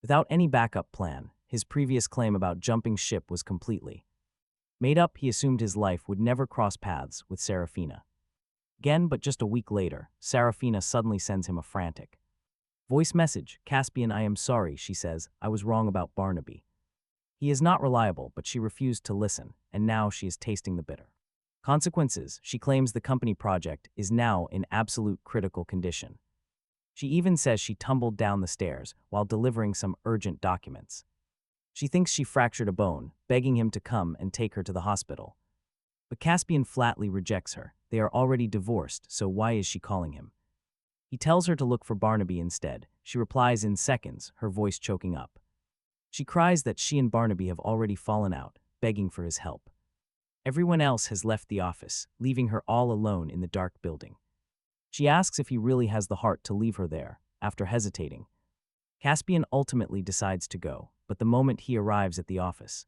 Without any backup plan, his previous claim about jumping ship was completely made up. He assumed his life would never cross paths with Saraphina again, but just a week later, Saraphina suddenly sends him a frantic voice message. Caspian, I am sorry, she says. I was wrong about Barnaby. He is not reliable, but she refused to listen, and now she is tasting the bitter consequences. She claims the company project is now in absolute critical condition. She even says she tumbled down the stairs while delivering some urgent documents. She thinks she fractured a bone, begging him to come and take her to the hospital. But Caspian flatly rejects her. They are already divorced, so why is she calling him? He tells her to look for Barnaby instead. She replies in seconds, her voice choking up. She cries that she and Barnaby have already fallen out, begging for his help. Everyone else has left the office, leaving her all alone in the dark building. She asks if he really has the heart to leave her there. After hesitating, Caspian ultimately decides to go, but the moment he arrives at the office,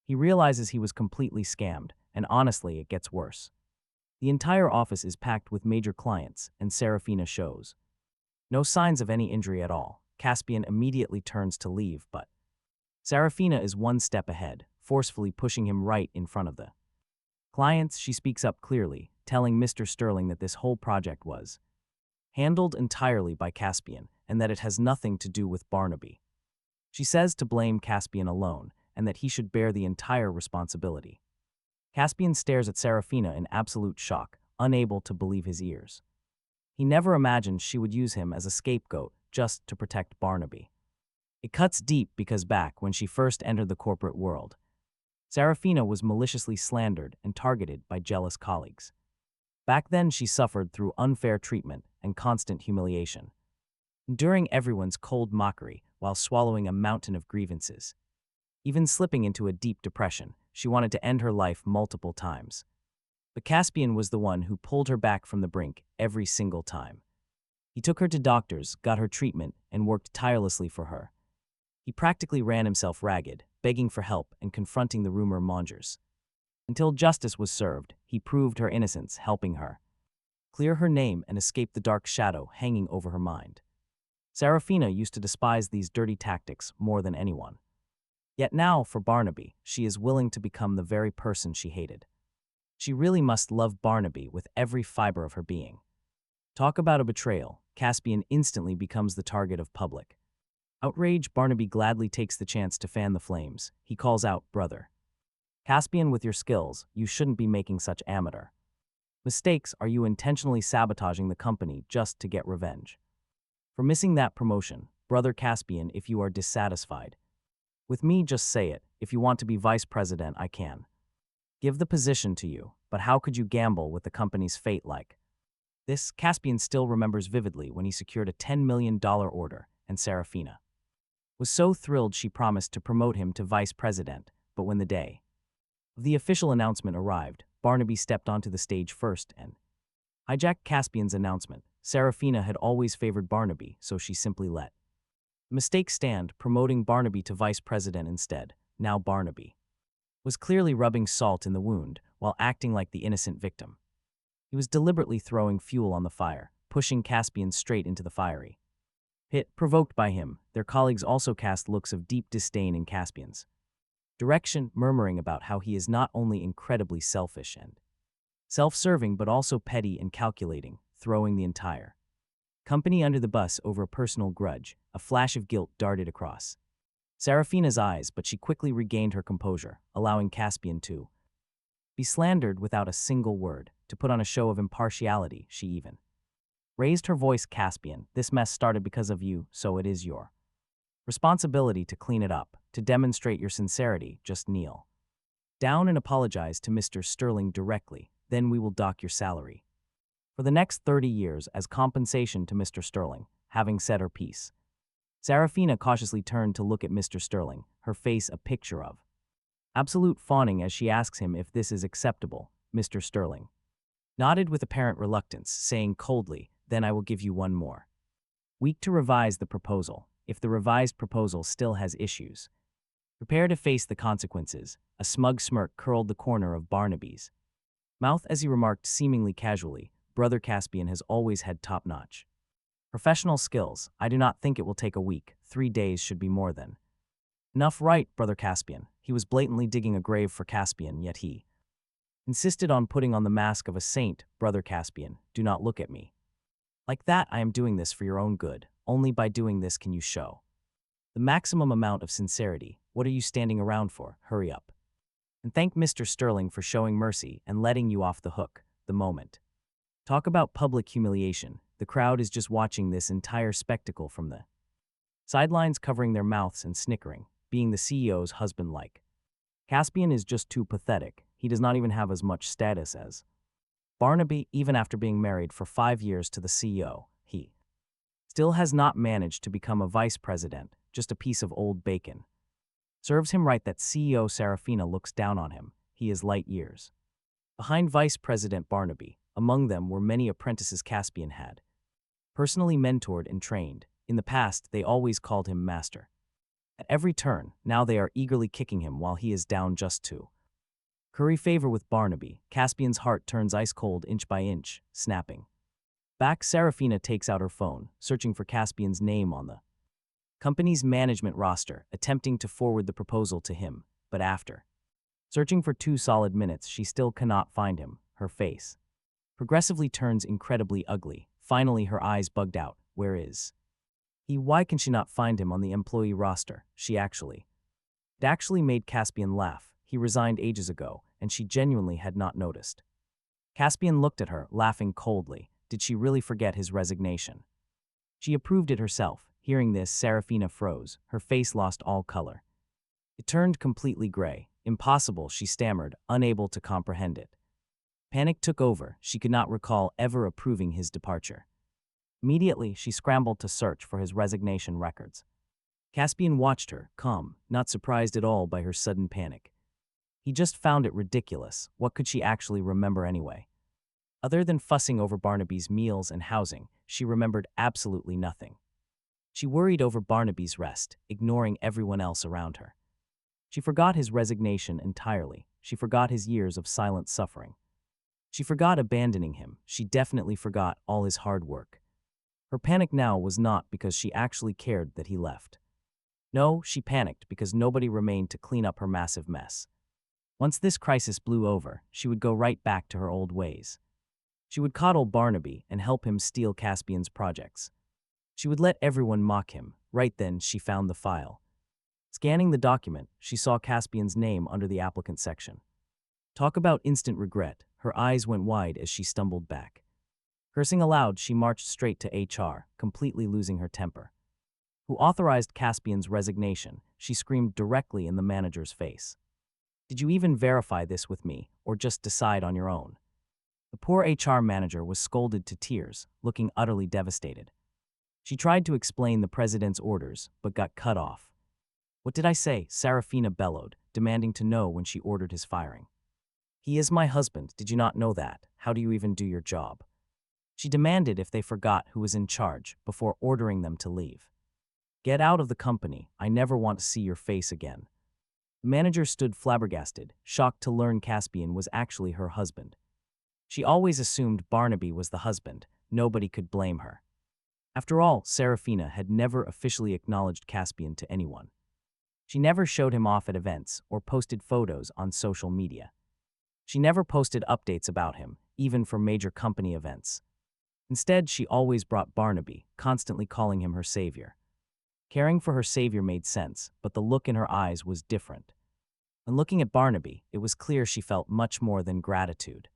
he realizes he was completely scammed, and honestly, it gets worse. The entire office is packed with major clients, and Saraphina shows no signs of any injury at all. Caspian immediately turns to leave, but Saraphina is one step ahead, forcefully pushing him right in front of the clients. She speaks up clearly, telling Mr. Sterling that this whole project was handled entirely by Caspian and that it has nothing to do with Barnaby. She says to blame Caspian alone and that he should bear the entire responsibility. Caspian stares at Saraphina in absolute shock, unable to believe his ears. He never imagined she would use him as a scapegoat just to protect Barnaby. It cuts deep because back when she first entered the corporate world, Saraphina was maliciously slandered and targeted by jealous colleagues. Back then she suffered through unfair treatment and constant humiliation, enduring everyone's cold mockery while swallowing a mountain of grievances. Even slipping into a deep depression, she wanted to end her life multiple times. But Caspian was the one who pulled her back from the brink every single time. He took her to doctors, got her treatment, and worked tirelessly for her. He practically ran himself ragged, begging for help and confronting the rumor mongers. Until justice was served, he proved her innocence, helping her clear her name and escape the dark shadow hanging over her mind. Saraphina used to despise these dirty tactics more than anyone. Yet now, for Barnaby, she is willing to become the very person she hated. She really must love Barnaby with every fiber of her being. Talk about a betrayal. Caspian instantly becomes the target of public outrage. Barnaby gladly takes the chance to fan the flames. He calls out, "Brother Caspian, with your skills, you shouldn't be making such amateur mistakes. Are you intentionally sabotaging the company just to get revenge for missing that promotion? Brother Caspian, if you are dissatisfied with me, just say it. If you want to be vice president, I can give the position to you, but how could you gamble with the company's fate like this?" Caspian still remembers vividly when he secured a $10 million order, and Saraphina was so thrilled she promised to promote him to vice president. But when the day of the official announcement arrived, Barnaby stepped onto the stage first and hijacked Caspian's announcement. Saraphina had always favored Barnaby, so she simply let the mistake stand, promoting Barnaby to vice president instead. Now Barnaby was clearly rubbing salt in the wound while acting like the innocent victim. He was deliberately throwing fuel on the fire, pushing Caspian straight into the fiery pit. Provoked by him, their colleagues also cast looks of deep disdain in Caspian's direction, murmuring about how he is not only incredibly selfish and self-serving but also petty and calculating, throwing the entire company under the bus over a personal grudge. A flash of guilt darted across Saraphina's eyes, but she quickly regained her composure, allowing Caspian to be slandered without a single word. To put on a show of impartiality, she even raised her voice. "Caspian, this mess started because of you, so it is your responsibility to clean it up. To demonstrate your sincerity, just kneel down and apologize to Mr. Sterling directly, then we will dock your salary for the next 30 years as compensation to Mr. Sterling." Having said her piece, Saraphina cautiously turned to look at Mr. Sterling, her face a picture of absolute fawning as she asks him if this is acceptable. Mr. Sterling nodded with apparent reluctance, saying coldly, "Then I will give you one more week to revise the proposal. If the revised proposal still has issues, prepare to face the consequences." A smug smirk curled the corner of Barnaby's mouth as he remarked seemingly casually, "Brother Caspian has always had top-notch professional skills. I do not think it will take a week. 3 days should be more than enough, right, Brother Caspian?" He was blatantly digging a grave for Caspian, yet he insisted on putting on the mask of a saint. "Brother Caspian, do not look at me like that. I am doing this for your own good. Only by doing this can you show the maximum amount of sincerity. What are you standing around for? Hurry up and thank Mr. Sterling for showing mercy and letting you off the hook the moment." Talk about public humiliation. The crowd is just watching this entire spectacle from the sidelines, covering their mouths and snickering, being the CEO's husband like Caspian is just too pathetic. He does not even have as much status as Barnaby. Even after being married for 5 years to the CEO, he still has not managed to become a vice president. Just a piece of old bacon. Serves him right that CEO Saraphina looks down on him. He is light years behind Vice President Barnaby. Among them were many apprentices Caspian had personally mentored and trained. In the past, they always called him master at every turn. Now they are eagerly kicking him while he is down just to curry favor with Barnaby. Caspian's heart turns ice cold inch by inch, snapping back. Saraphina takes out her phone, searching for Caspian's name on the company's management roster, attempting to forward the proposal to him. But after Searching for 2 solid minutes, she still cannot find him. Her face progressively turns incredibly ugly. Finally, her eyes bugged out. Where is he? Why can she not find him on the employee roster? It actually made Caspian laugh. He resigned ages ago, and she genuinely had not noticed. Caspian looked at her, laughing coldly. Did she really forget his resignation? She approved it herself. Hearing this, Saraphina froze. Her face lost all color. It turned completely gray. Impossible, she stammered, unable to comprehend it. Panic took over. She could not recall ever approving his departure. Immediately, she scrambled to search for his resignation records. Caspian watched her, calm, not surprised at all by her sudden panic. He just found it ridiculous. What could she actually remember anyway? Other than fussing over Barnaby's meals and housing, she remembered absolutely nothing. She worried over Barnaby's rest, ignoring everyone else around her. She forgot his resignation entirely. She forgot his years of silent suffering. She forgot abandoning him. She definitely forgot all his hard work. Her panic now was not because she actually cared that he left. No, she panicked because nobody remained to clean up her massive mess. Once this crisis blew over, she would go right back to her old ways. She would coddle Barnaby and help him steal Caspian's projects. She would let everyone mock him. Right then, she found the file. Scanning the document, she saw Caspian's name under the applicant section. Talk about instant regret. Her eyes went wide as she stumbled back. Cursing aloud, she marched straight to HR, completely losing her temper. Who authorized Caspian's resignation? She screamed directly in the manager's face. Did you even verify this with me, or just decide on your own? The poor HR manager was scolded to tears, looking utterly devastated. She tried to explain the president's orders, but got cut off. What did I say? Saraphina bellowed, demanding to know when she ordered his firing. He is my husband. Did you not know that? How do you even do your job? She demanded if they forgot who was in charge before ordering them to leave. Get out of the company. I never want to see your face again. The manager stood flabbergasted, shocked to learn Caspian was actually her husband. She always assumed Barnaby was the husband. Nobody could blame her. After all, Saraphina had never officially acknowledged Caspian to anyone. She never showed him off at events or posted photos on social media. She never posted updates about him, even for major company events. Instead, she always brought Barnaby, constantly calling him her savior. Caring for her savior made sense, but the look in her eyes was different. When looking at Barnaby, it was clear she felt much more than gratitude.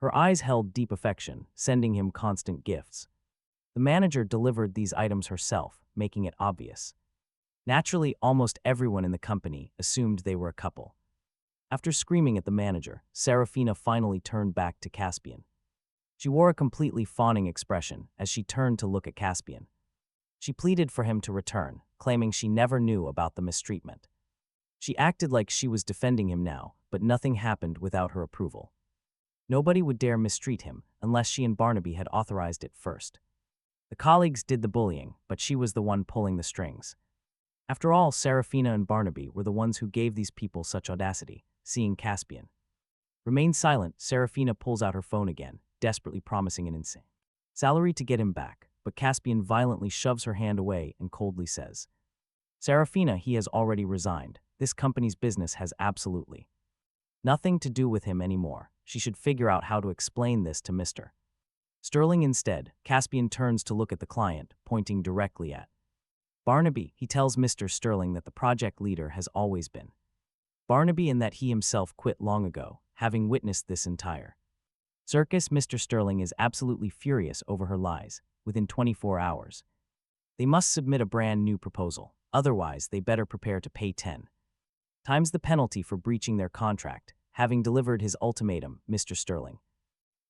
Her eyes held deep affection, sending him constant gifts. The manager delivered these items herself, making it obvious. Naturally, almost everyone in the company assumed they were a couple. After screaming at the manager, Saraphina finally turned back to Caspian. She wore a completely fawning expression as she turned to look at Caspian. She pleaded for him to return, claiming she never knew about the mistreatment. She acted like she was defending him now, but nothing happened without her approval. Nobody would dare mistreat him unless she and Barnaby had authorized it first. The colleagues did the bullying, but she was the one pulling the strings. After all, Saraphina and Barnaby were the ones who gave these people such audacity. Seeing Caspian remain silent, Saraphina pulls out her phone again, desperately promising an insane salary to get him back, but Caspian violently shoves her hand away and coldly says, Saraphina, he has already resigned. This company's business has absolutely nothing to do with him anymore. She should figure out how to explain this to Mr. Sterling instead. Caspian turns to look at the client, pointing directly at Barnaby. He tells Mr. Sterling that the project leader has always been Barnaby and that he himself quit long ago, having witnessed this entire circus. Mr. Sterling is absolutely furious over her lies. Within 24 hours, they must submit a brand new proposal. Otherwise, they better prepare to pay 10 times the penalty for breaching their contract. Having delivered his ultimatum, Mr. Sterling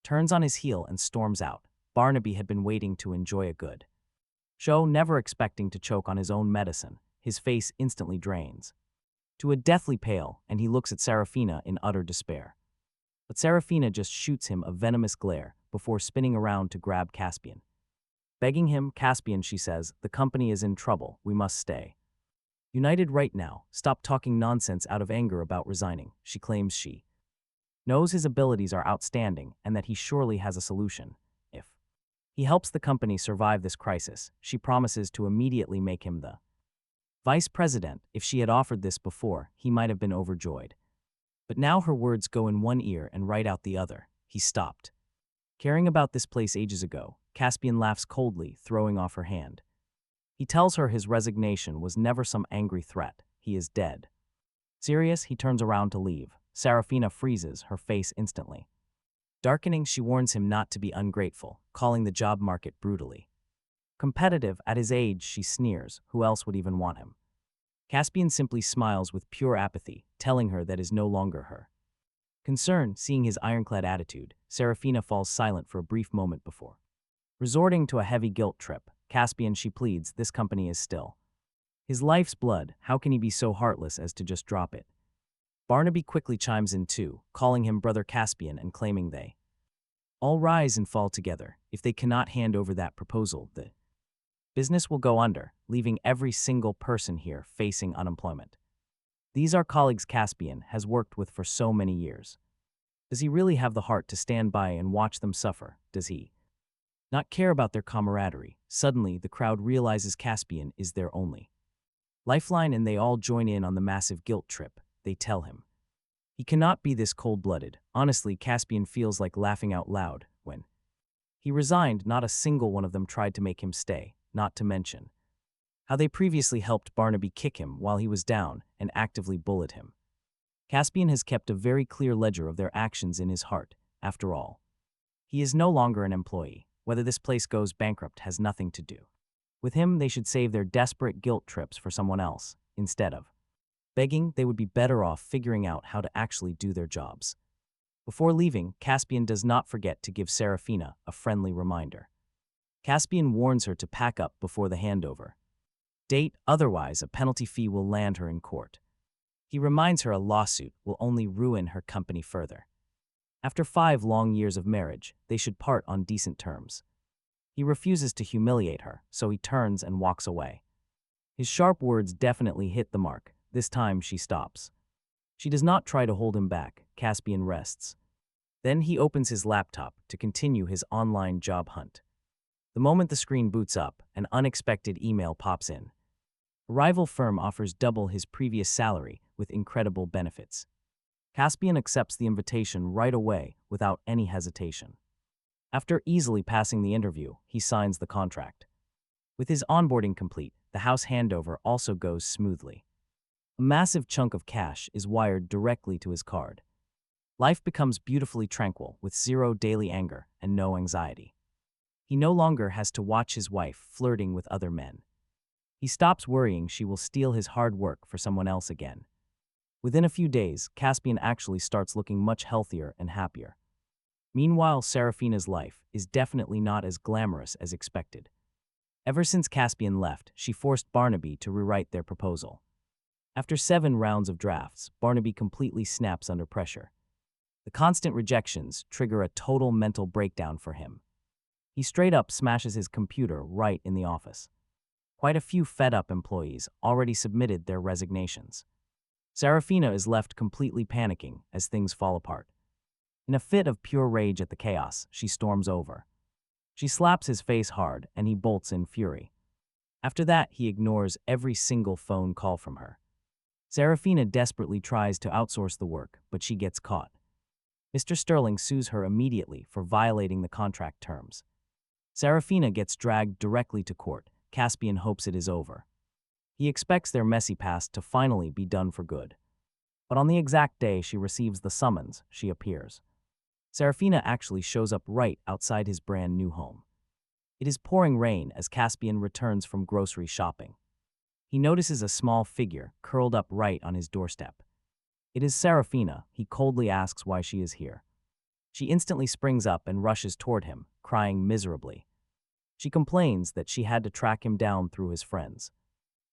turns on his heel and storms out. Barnaby had been waiting to enjoy a good show, never expecting to choke on his own medicine. His face instantly drains to a deathly pale, and he looks at Saraphina in utter despair. But Saraphina just shoots him a venomous glare before spinning around to grab Caspian. Begging him, Caspian, she says, the company is in trouble. We must stay united right now. Stop talking nonsense out of anger about resigning. She claims she knows his abilities are outstanding and that he surely has a solution. If he helps the company survive this crisis, she promises to immediately make him the vice president. If she had offered this before, he might have been overjoyed. But now her words go in one ear and right out the other. He stopped. Caring about this place ages ago, Caspian laughs coldly, throwing off her hand. He tells her his resignation was never some angry threat. He is dead. Serious, he turns around to leave. Saraphina freezes, her face instantly. Darkening, she warns him not to be ungrateful, calling the job market brutally competitive. At his age, she sneers. Who else would even want him? Caspian simply smiles with pure apathy, telling her that is no longer her concern. Seeing his ironclad attitude, Saraphina falls silent for a brief moment before resorting to a heavy guilt trip. Caspian, she pleads, this company is still his life's blood. How can he be so heartless as to just drop it? Barnaby quickly chimes in too, calling him Brother Caspian and claiming they all rise and fall together. If they cannot hand over that proposal, the business will go under, leaving every single person here facing unemployment. These are colleagues Caspian has worked with for so many years. Does he really have the heart to stand by and watch them suffer? Does he not care about their camaraderie? Suddenly, the crowd realizes Caspian is their only lifeline, and they all join in on the massive guilt trip. They tell him he cannot be this cold-blooded. Honestly, Caspian feels like laughing out loud. When he resigned, not a single one of them tried to make him stay, not to mention how they previously helped Barnaby kick him while he was down and actively bullied him. Caspian has kept a very clear ledger of their actions in his heart. After all, he is no longer an employee. Whether this place goes bankrupt has nothing to do with him. They should save their desperate guilt trips for someone else. Instead of begging, they would be better off figuring out how to actually do their jobs. Before leaving, Caspian does not forget to give Saraphina a friendly reminder. Caspian warns her to pack up before the handover date, otherwise a penalty fee will land her in court. He reminds her a lawsuit will only ruin her company further. After 5 long years of marriage, they should part on decent terms. He refuses to humiliate her, so he turns and walks away. His sharp words definitely hit the mark. This time she stops. She does not try to hold him back. Caspian rests. Then he opens his laptop to continue his online job hunt. The moment the screen boots up, an unexpected email pops in. A rival firm offers double his previous salary with incredible benefits. Caspian accepts the invitation right away without any hesitation. After easily passing the interview, he signs the contract. With his onboarding complete, the house handover also goes smoothly. A massive chunk of cash is wired directly to his card. Life becomes beautifully tranquil with 0 daily anger and no anxiety. He no longer has to watch his wife flirting with other men. He stops worrying she will steal his hard work for someone else again. Within a few days, Caspian actually starts looking much healthier and happier. Meanwhile, Saraphina's life is definitely not as glamorous as expected. Ever since Caspian left, she forced Barnaby to rewrite their proposal. After 7 rounds of drafts, Barnaby completely snaps under pressure. The constant rejections trigger a total mental breakdown for him. He straight up smashes his computer right in the office. Quite a few fed-up employees already submitted their resignations. Saraphina is left completely panicking as things fall apart. In a fit of pure rage at the chaos, she storms over. She slaps his face hard and he bolts in fury. After that, he ignores every single phone call from her. Saraphina desperately tries to outsource the work, but she gets caught. Mr. Sterling sues her immediately for violating the contract terms. Saraphina gets dragged directly to court. Caspian hopes it is over. He expects their messy past to finally be done for good. But on the exact day she receives the summons, she appears. Saraphina actually shows up right outside his brand new home. It is pouring rain as Caspian returns from grocery shopping. He notices a small figure curled up right on his doorstep. It is Saraphina. He coldly asks why she is here. She instantly springs up and rushes toward him, crying miserably. She complains that she had to track him down through his friends.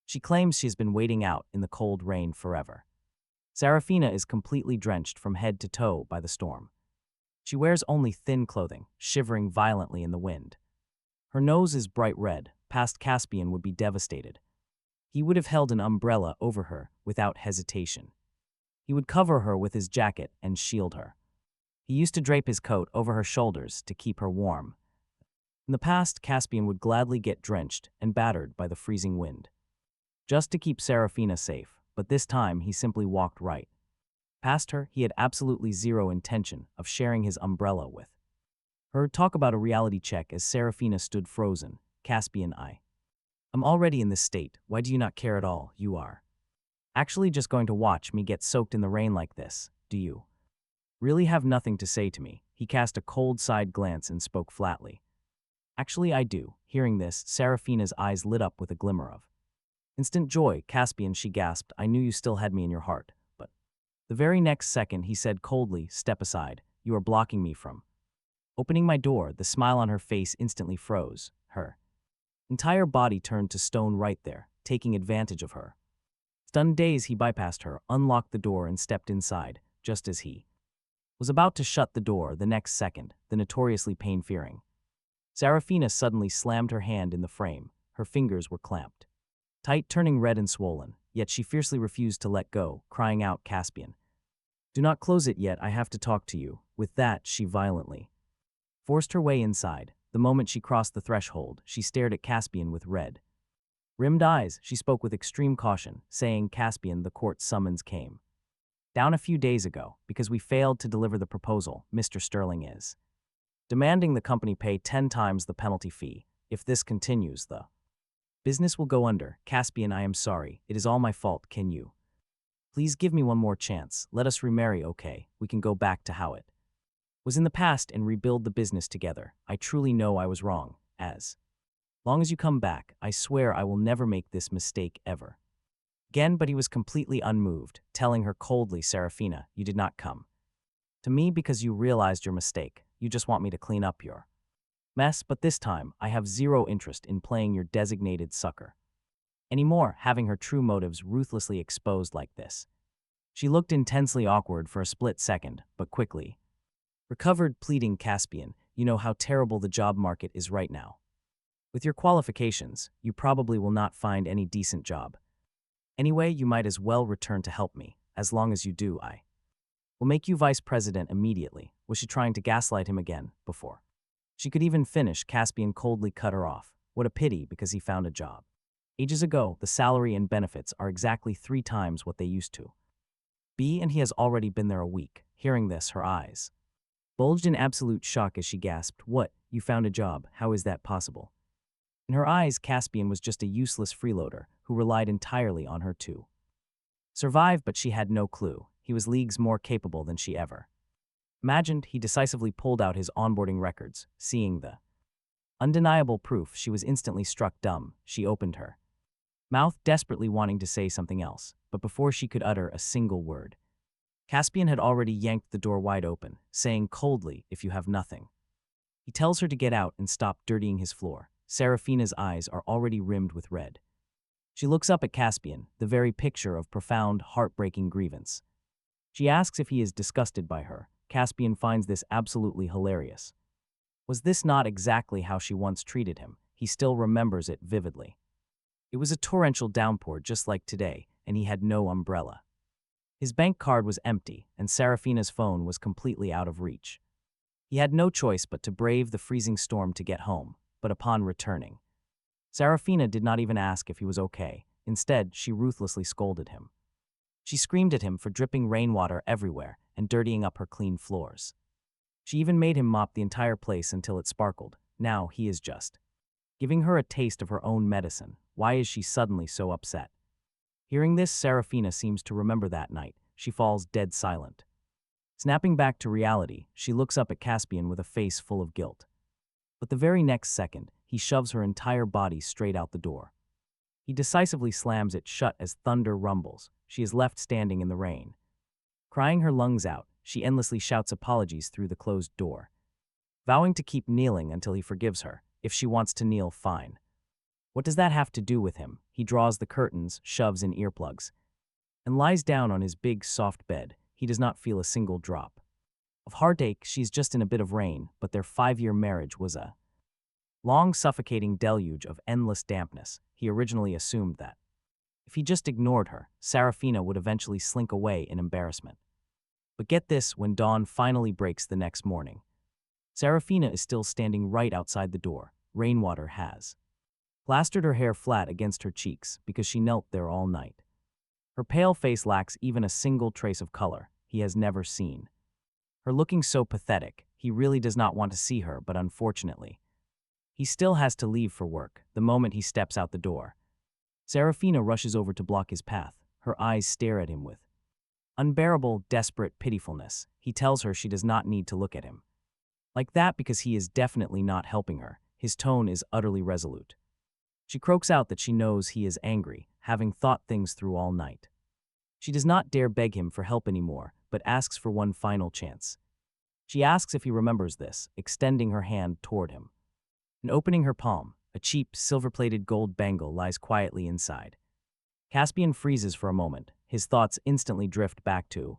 She claims she's been waiting out in the cold rain forever. Saraphina is completely drenched from head to toe by the storm. She wears only thin clothing, shivering violently in the wind. Her nose is bright red. Past Caspian would be devastated. He would have held an umbrella over her without hesitation. He would cover her with his jacket and shield her. He used to drape his coat over her shoulders to keep her warm. In the past, Caspian would gladly get drenched and battered by the freezing wind, just to keep Saraphina safe, but this time he simply walked right Past her, he had absolutely zero intention of sharing his umbrella with. Heard talk about a reality check as Saraphina stood frozen, Caspian eye. I'm already in this state, why do you not care at all, you are? Actually just going to watch me get soaked in the rain like this, do you? Really have nothing to say to me, he cast a cold side glance and spoke flatly. Actually I do. Hearing this, Saraphina's eyes lit up with a glimmer of instant joy. Caspian, she gasped, I knew you still had me in your heart, but the very next second he said coldly, step aside, you are blocking me from opening my door. The smile on her face instantly froze. Her entire body turned to stone right there, taking advantage of her. Stunned daze, he bypassed her, unlocked the door and stepped inside, just as he was about to shut the door. The next second, the notoriously pain-fearing Saraphina suddenly slammed her hand in the frame. Her fingers were clamped tight, turning red and swollen, yet she fiercely refused to let go, crying out, Caspian, do not close it yet, I have to talk to you. With that, she violently forced her way inside. The moment she crossed the threshold, she stared at Caspian with red-rimmed eyes. She spoke with extreme caution, saying, Caspian, the court summons came down a few days ago because we failed to deliver the proposal. Mr. Sterling is demanding the company pay 10 times the penalty fee. If this continues, the business will go under. Caspian, I am sorry. It is all my fault. Can you please give me one more chance? Let us remarry, okay? We can go back to how it was in the past and rebuild the business together. I truly know I was wrong. As long as you come back, I swear I will never make this mistake ever again. But he was completely unmoved, telling her coldly, Saraphina, you did not come to me because you realized your mistake. You just want me to clean up your mess, but this time, I have zero interest in playing your designated sucker anymore. Having her true motives ruthlessly exposed like this, she looked intensely awkward for a split second, but quickly recovered, pleading, Caspian, you know how terrible the job market is right now. With your qualifications, you probably will not find any decent job. Anyway, you might as well return to help me. As long as you do, I will make you vice president immediately. Was she trying to gaslight him again? Before she could even finish, Caspian coldly cut her off. What a pity, because he found a job ages ago. The salary and benefits are exactly 3 times what they used to be, and he has already been there a week. Hearing this, her eyes bulged in absolute shock as she gasped, what, you found a job? How is that possible? In her eyes, Caspian was just a useless freeloader who relied entirely on her to survive, but she had no clue. He was leagues more capable than she ever imagined. He decisively pulled out his onboarding records. Seeing the undeniable proof, she was instantly struck dumb. She opened her mouth, desperately wanting to say something else, but before she could utter a single word, Caspian had already yanked the door wide open, saying coldly, if you have nothing. He tells her to get out and stop dirtying his floor. Saraphina's eyes are already rimmed with red. She looks up at Caspian, the very picture of profound, heartbreaking grievance. She asks if he is disgusted by her. Caspian finds this absolutely hilarious. Was this not exactly how she once treated him? He still remembers it vividly. It was a torrential downpour just like today, and he had no umbrella. His bank card was empty, and Saraphina's phone was completely out of reach. He had no choice but to brave the freezing storm to get home, but upon returning, Saraphina did not even ask if he was okay. Instead, she ruthlessly scolded him. She screamed at him for dripping rainwater everywhere and dirtying up her clean floors. She even made him mop the entire place until it sparkled. Now he is just giving her a taste of her own medicine. Why is she suddenly so upset? Hearing this, Saraphina seems to remember that night. She falls dead silent. Snapping back to reality, she looks up at Caspian with a face full of guilt. But the very next second, he shoves her entire body straight out the door. He decisively slams it shut as thunder rumbles. She is left standing in the rain. Crying her lungs out, she endlessly shouts apologies through the closed door, vowing to keep kneeling until he forgives her. If she wants to kneel, fine. What does that have to do with him? He draws the curtains, shoves in earplugs, and lies down on his big, soft bed. He does not feel a single drop of heartache. She's just in a bit of rain, but their 5-year marriage was a long, suffocating deluge of endless dampness. He originally assumed that if he just ignored her, Saraphina would eventually slink away in embarrassment. But get this, when dawn finally breaks the next morning, Saraphina is still standing right outside the door. Rainwater has plastered her hair flat against her cheeks because she knelt there all night. Her pale face lacks even a single trace of color. he has never seen. Her looking so pathetic, he really does not want to see her, but unfortunately, he still has to leave for work the moment he steps out the door. Saraphina rushes over to block his path. Her eyes stare at him with unbearable, desperate pitifulness. He tells her she does not need to look at him like that because he is definitely not helping her. His tone is utterly resolute. She croaks out that she knows he is angry, having thought things through all night. She does not dare beg him for help anymore, but asks for one final chance. She asks if he remembers this, extending her hand toward him. And opening her palm, a cheap, silver-plated gold bangle lies quietly inside. Caspian freezes for a moment. His thoughts instantly drift back to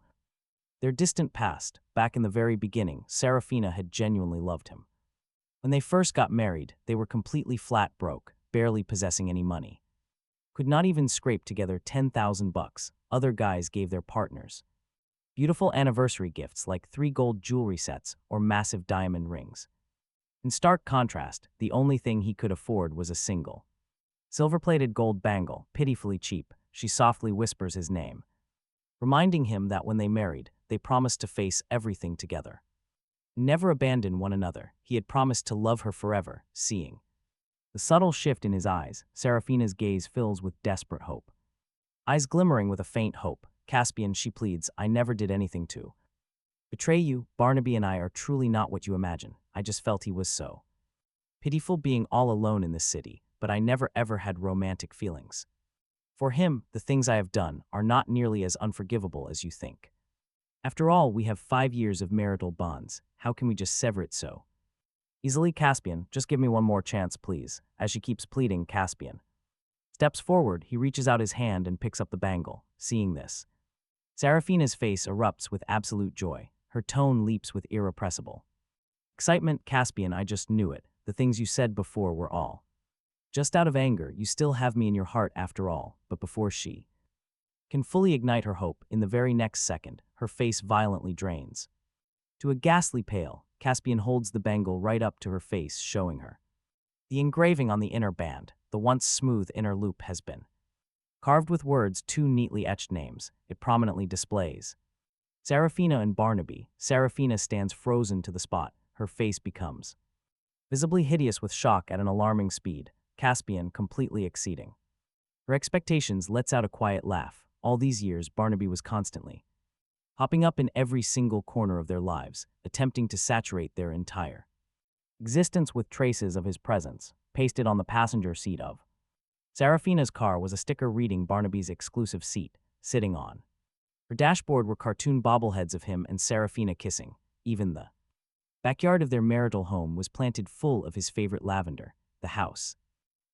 their distant past. Back in the very beginning, Saraphina had genuinely loved him. When they first got married, they were completely flat broke, barely possessing any money. Could not even scrape together $10,000 other guys gave their partners. Beautiful anniversary gifts like 3 gold jewelry sets or massive diamond rings. In stark contrast, the only thing he could afford was a single silver-plated gold bangle, pitifully cheap. She softly whispers his name, reminding him that when they married, they promised to face everything together. Never abandon one another. He had promised to love her forever. Seeing the subtle shift in his eyes, Saraphina's gaze fills with desperate hope. Eyes glimmering with a faint hope. Caspian, she pleads, I never did anything to betray you. Barnaby and I are truly not what you imagine. I just felt he was so pitiful being all alone in this city, but I never ever had romantic feelings. For him, the things I have done are not nearly as unforgivable as you think. After all, we have 5 years of marital bonds. How can we just sever it so easily? Caspian, just give me one more chance, please. As she keeps pleading, Caspian steps forward. He reaches out his hand and picks up the bangle. Seeing this, Saraphina's face erupts with absolute joy. Her tone leaps with irrepressible excitement. Caspian, I just knew it. The things you said before were all just out of anger. You still have me in your heart after all. But before she can fully ignite her hope, in the very next second, her face violently drains to a ghastly pale. Caspian holds the bangle right up to her face, showing her the engraving on the inner band. The once smooth inner loop has been carved with words, 2 neatly etched names. It prominently displays Saraphina and Barnaby. Saraphina stands frozen to the spot. Her face becomes visibly hideous with shock at an alarming speed. Caspian, completely exceeding her expectations, lets out a quiet laugh. All these years, Barnaby was constantly hopping up in every single corner of their lives, attempting to saturate their entire existence with traces of his presence. Pasted on the passenger seat of Saraphina's car was a sticker reading Barnaby's exclusive seat. Sitting on her dashboard were cartoon bobbleheads of him and Saraphina kissing. Even the backyard of their marital home was planted full of his favorite lavender. The house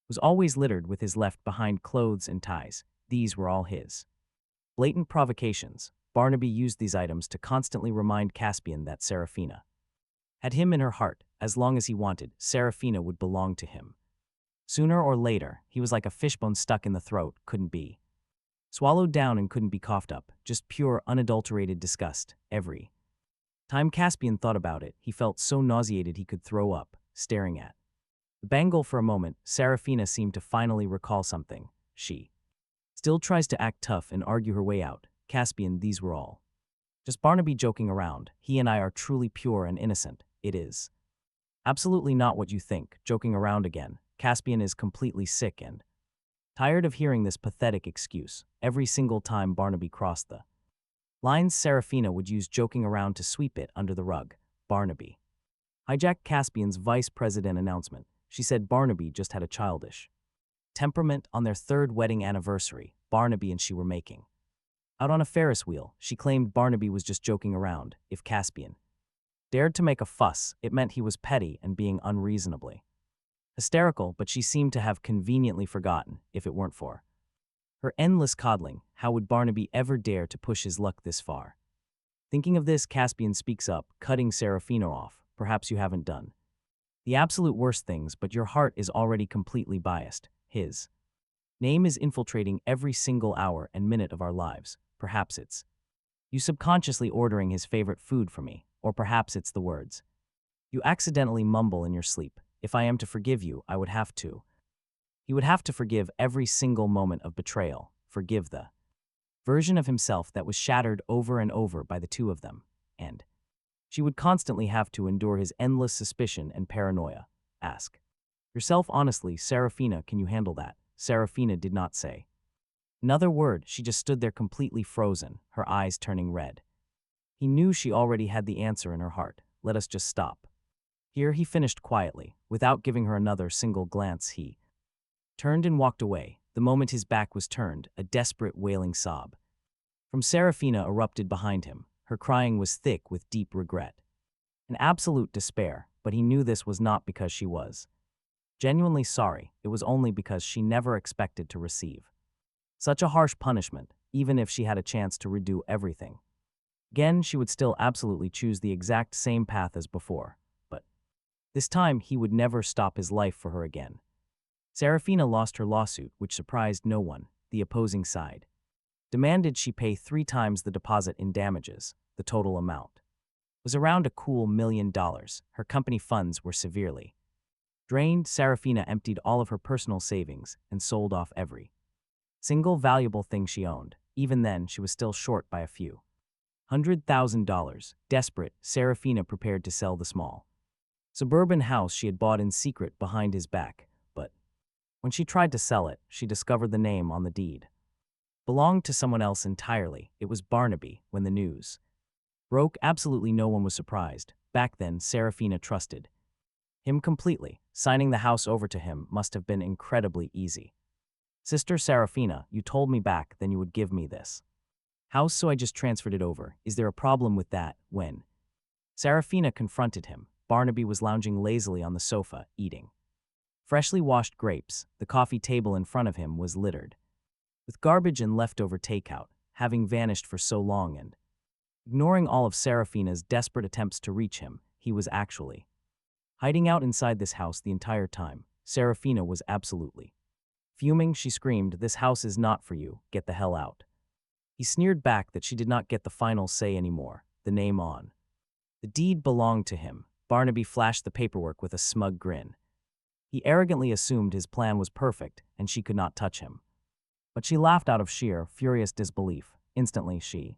was always littered with his left-behind clothes and ties. These were all his blatant provocations. Barnaby used these items to constantly remind Caspian that Saraphina had him in her heart. As long as he wanted, Saraphina would belong to him. Sooner or later, he was like a fishbone stuck in the throat, couldn't be swallowed down and couldn't be coughed up, just pure, unadulterated disgust. Every time Caspian thought about it, he felt so nauseated he could throw up. Staring at the bangle for a moment, Saraphina seemed to finally recall something. She still tries to act tough and argue her way out. Caspian, these were all just Barnaby joking around. He and I are truly pure and innocent. It is absolutely not what you think. Joking around again. Caspian is completely sick and tired of hearing this pathetic excuse. Every single time Barnaby crossed the lines, Saraphina would use joking around to sweep it under the rug. Barnaby hijacked Caspian's vice president announcement. She said Barnaby just had a childish temperament. On their 3rd wedding anniversary, Barnaby and she were making out on a Ferris wheel. She claimed Barnaby was just joking around. If Caspian dared to make a fuss, it meant he was petty and being unreasonably hysterical, but she seemed to have conveniently forgotten. If it weren't for her endless coddling, how would Barnaby ever dare to push his luck this far? Thinking of this, Caspian speaks up, cutting Saraphina off. Perhaps you haven't done the absolute worst things, but your heart is already completely biased. His name is infiltrating every single hour and minute of our lives. Perhaps it's you subconsciously ordering his favorite food for me, or perhaps it's the words you accidentally mumble in your sleep. If I am to forgive you, I would have to. He would have to forgive every single moment of betrayal, forgive the version of himself that was shattered over and over by the two of them, and she would constantly have to endure his endless suspicion and paranoia. Ask yourself honestly, Saraphina, can you handle that? Saraphina did not say another word. She just stood there completely frozen, her eyes turning red. He knew she already had the answer in her heart. Let us just stop here, he finished quietly. Without giving her another single glance, he turned and walked away. The moment his back was turned, a desperate wailing sob from Saraphina erupted behind him. Her crying was thick with deep regret and absolute despair, but he knew this was not because she was genuinely sorry. It was only because she never expected to receive such a harsh punishment. Even if she had a chance to redo everything again, she would still absolutely choose the exact same path as before. But this time, he would never stop his life for her again. Saraphina lost her lawsuit, which surprised no one. The opposing side demanded she pay 3 times the deposit in damages. The total amount was around a cool $1 million. Her company funds were severely drained. Saraphina emptied all of her personal savings and sold off every single valuable thing she owned. Even then, she was still short by a few $100,000. Desperate, Saraphina prepared to sell the small suburban house she had bought in secret behind his back. But when she tried to sell it, she discovered the name on the deed belonged to someone else entirely. It was Barnaby. When the news broke, absolutely no one was surprised. Back then, Saraphina trusted him completely. Signing the house over to him must have been incredibly easy. Sister Saraphina, you told me back then you would give me this house, so I just transferred it over. Is there a problem with that? When Saraphina confronted him, Barnaby was lounging lazily on the sofa, eating freshly washed grapes. The coffee table in front of him was littered with garbage and leftover takeout, having vanished for so long, and ignoring all of Saraphina's desperate attempts to reach him, he was actually hiding out inside this house the entire time. Saraphina was absolutely fuming. She screamed, "This house is not for you. Get the hell out." He sneered back that she did not get the final say anymore. The name on the deed belonged to him. Barnaby flashed the paperwork with a smug grin. He arrogantly assumed his plan was perfect and she could not touch him. But she laughed out of sheer, furious disbelief. Instantly, she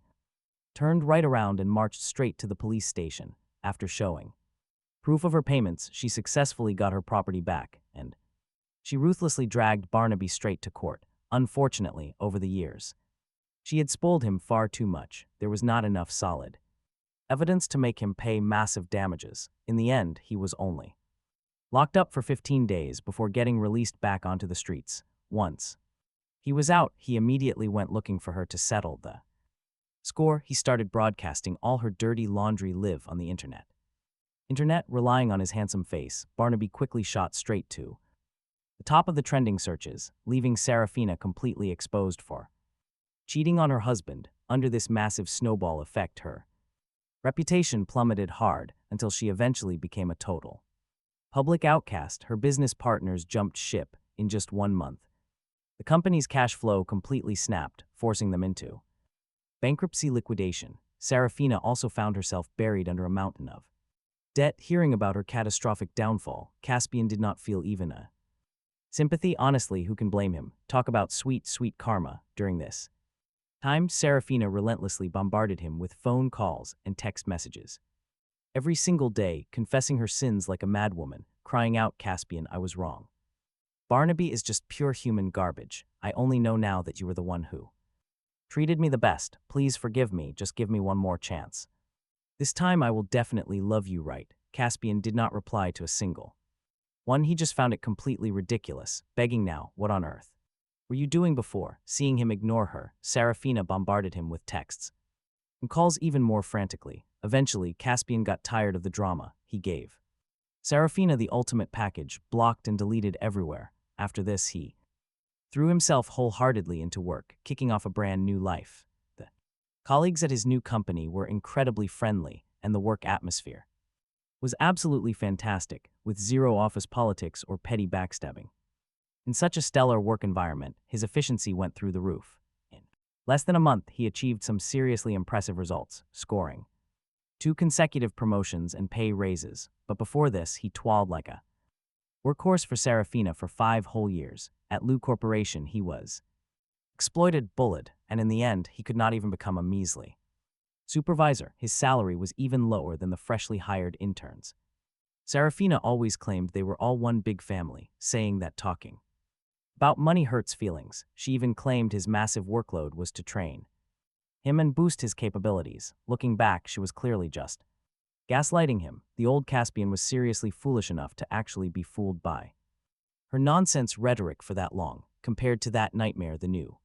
turned right around and marched straight to the police station. After showing proof of her payments, she successfully got her property back, and she ruthlessly dragged Barnaby straight to court. Unfortunately, over the years, she had spoiled him far too much. There was not enough solid evidence to make him pay massive damages. In the end, he was only locked up for 15 days before getting released back onto the streets. Once he was out, he immediately went looking for her to settle the score. He started broadcasting all her dirty laundry live on the internet. Relying on his handsome face, Barnaby quickly shot straight to the top of the trending searches, leaving Saraphina completely exposed for cheating on her husband. Under this massive snowball effect, her reputation plummeted hard until she eventually became a total public outcast. Her business partners jumped ship in just 1 month. The company's cash flow completely snapped, forcing them into bankruptcy liquidation. Saraphina also found herself buried under a mountain of debt. Hearing about her catastrophic downfall, Caspian did not feel even a sympathy. Honestly, who can blame him? Talk about sweet, sweet karma. During this time, Saraphina relentlessly bombarded him with phone calls and text messages every single day, confessing her sins like a madwoman, crying out, "Caspian, I was wrong. Barnaby is just pure human garbage. I only know now that you were the one who treated me the best. Please forgive me. Just give me one more chance. This time I will definitely love you right." Caspian did not reply to a single one. He just found it completely ridiculous, begging now, what on earth were you doing before? Seeing him ignore her, Saraphina bombarded him with texts and calls even more frantically. Eventually, Caspian got tired of the drama. He gave Saraphina the ultimate package, blocked and deleted everywhere. After this, he threw himself wholeheartedly into work, kicking off a brand new life. The colleagues at his new company were incredibly friendly, and the work atmosphere was absolutely fantastic, with zero office politics or petty backstabbing. In such a stellar work environment, his efficiency went through the roof. In less than a month, he achieved some seriously impressive results, scoring 2 consecutive promotions and pay raises. But before this, he toiled like a workhorse for Saraphina for 5 whole years. At Lu Corporation, he was exploited, bullied, and in the end, he could not even become a measly supervisor. His salary was even lower than the freshly hired interns. Saraphina always claimed they were all one big family, saying that talking about money hurts feelings. She even claimed his massive workload was to train him and boost his capabilities. Looking back, she was clearly just gaslighting him. The old Caspian was seriously foolish enough to actually be fooled by her nonsense rhetoric for that long. Compared to that nightmare, the new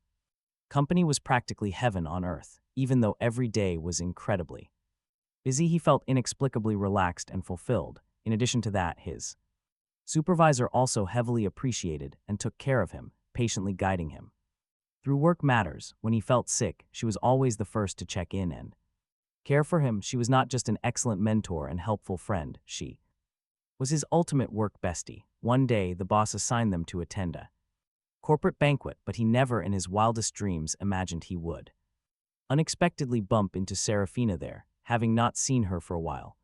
company was practically heaven on earth. Even though every day was incredibly busy, he felt inexplicably relaxed and fulfilled. In addition to that, his supervisor also heavily appreciated and took care of him, patiently guiding him through work matters. When he felt sick, she was always the first to check in and care for him. She was not just an excellent mentor and helpful friend, she was his ultimate work bestie. One day, the boss assigned them to attend a corporate banquet, but he never in his wildest dreams imagined he would unexpectedly bump into Saraphina there, having not seen her for a while.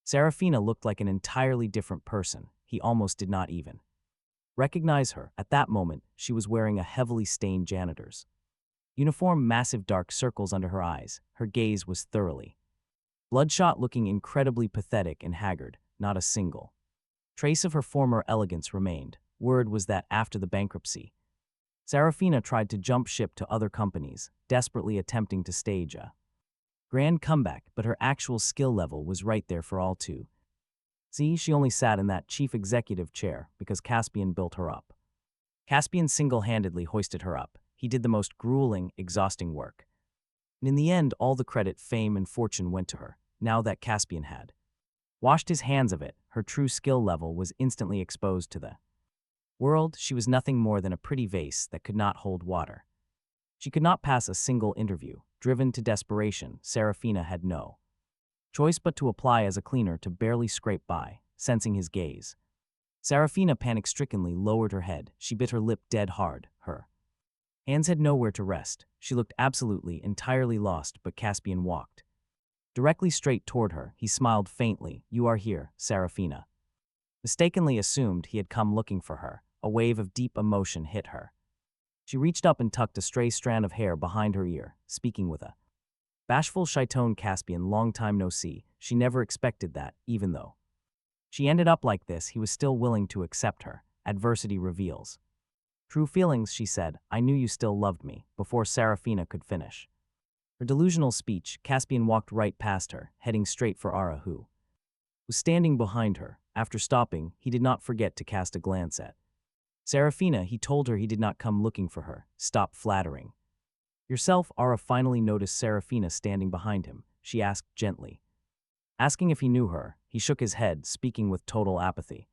Saraphina looked like an entirely different person. He almost did not even recognize her. At that moment, she was wearing a heavily stained janitor's uniform, massive dark circles under her eyes. Her gaze was thoroughly bloodshot, looking incredibly pathetic and haggard. Not a single trace of her former elegance remained. Word was that after the bankruptcy, Saraphina tried to jump ship to other companies, desperately attempting to stage a grand comeback, but her actual skill level was right there for all to see. She only sat in that chief executive chair because Caspian built her up. Caspian single-handedly hoisted her up. He did the most grueling, exhausting work. And in the end, all the credit, fame, and fortune went to her. Now that Caspian had washed his hands of it, her true skill level was instantly exposed to the world. She was nothing more than a pretty vase that could not hold water. She could not pass a single interview. Driven to desperation, Saraphina had no choice but to apply as a cleaner to barely scrape by. Sensing his gaze, Saraphina panic-strickenly lowered her head. She bit her lip dead hard. Her hands had nowhere to rest. She looked absolutely, entirely lost, but Caspian walked directly straight toward her. He smiled faintly. "You are here," Saraphina mistakenly assumed he had come looking for her. A wave of deep emotion hit her. She reached up and tucked a stray strand of hair behind her ear, speaking with a bashful, shy tone. "Caspian, long time no see." She never expected that, even though she ended up like this, he was still willing to accept her. Adversity reveals true feelings, she said. "I knew you still loved me." Before Saraphina could finish her delusional speech, Caspian walked right past her, heading straight for Ara, who was standing behind her. After stopping, he did not forget to cast a glance at Saraphina. He told her he did not come looking for her. "Stop flattering yourself." Ara finally noticed Saraphina standing behind him. She asked gently, asking if he knew her. He shook his head, speaking with total apathy.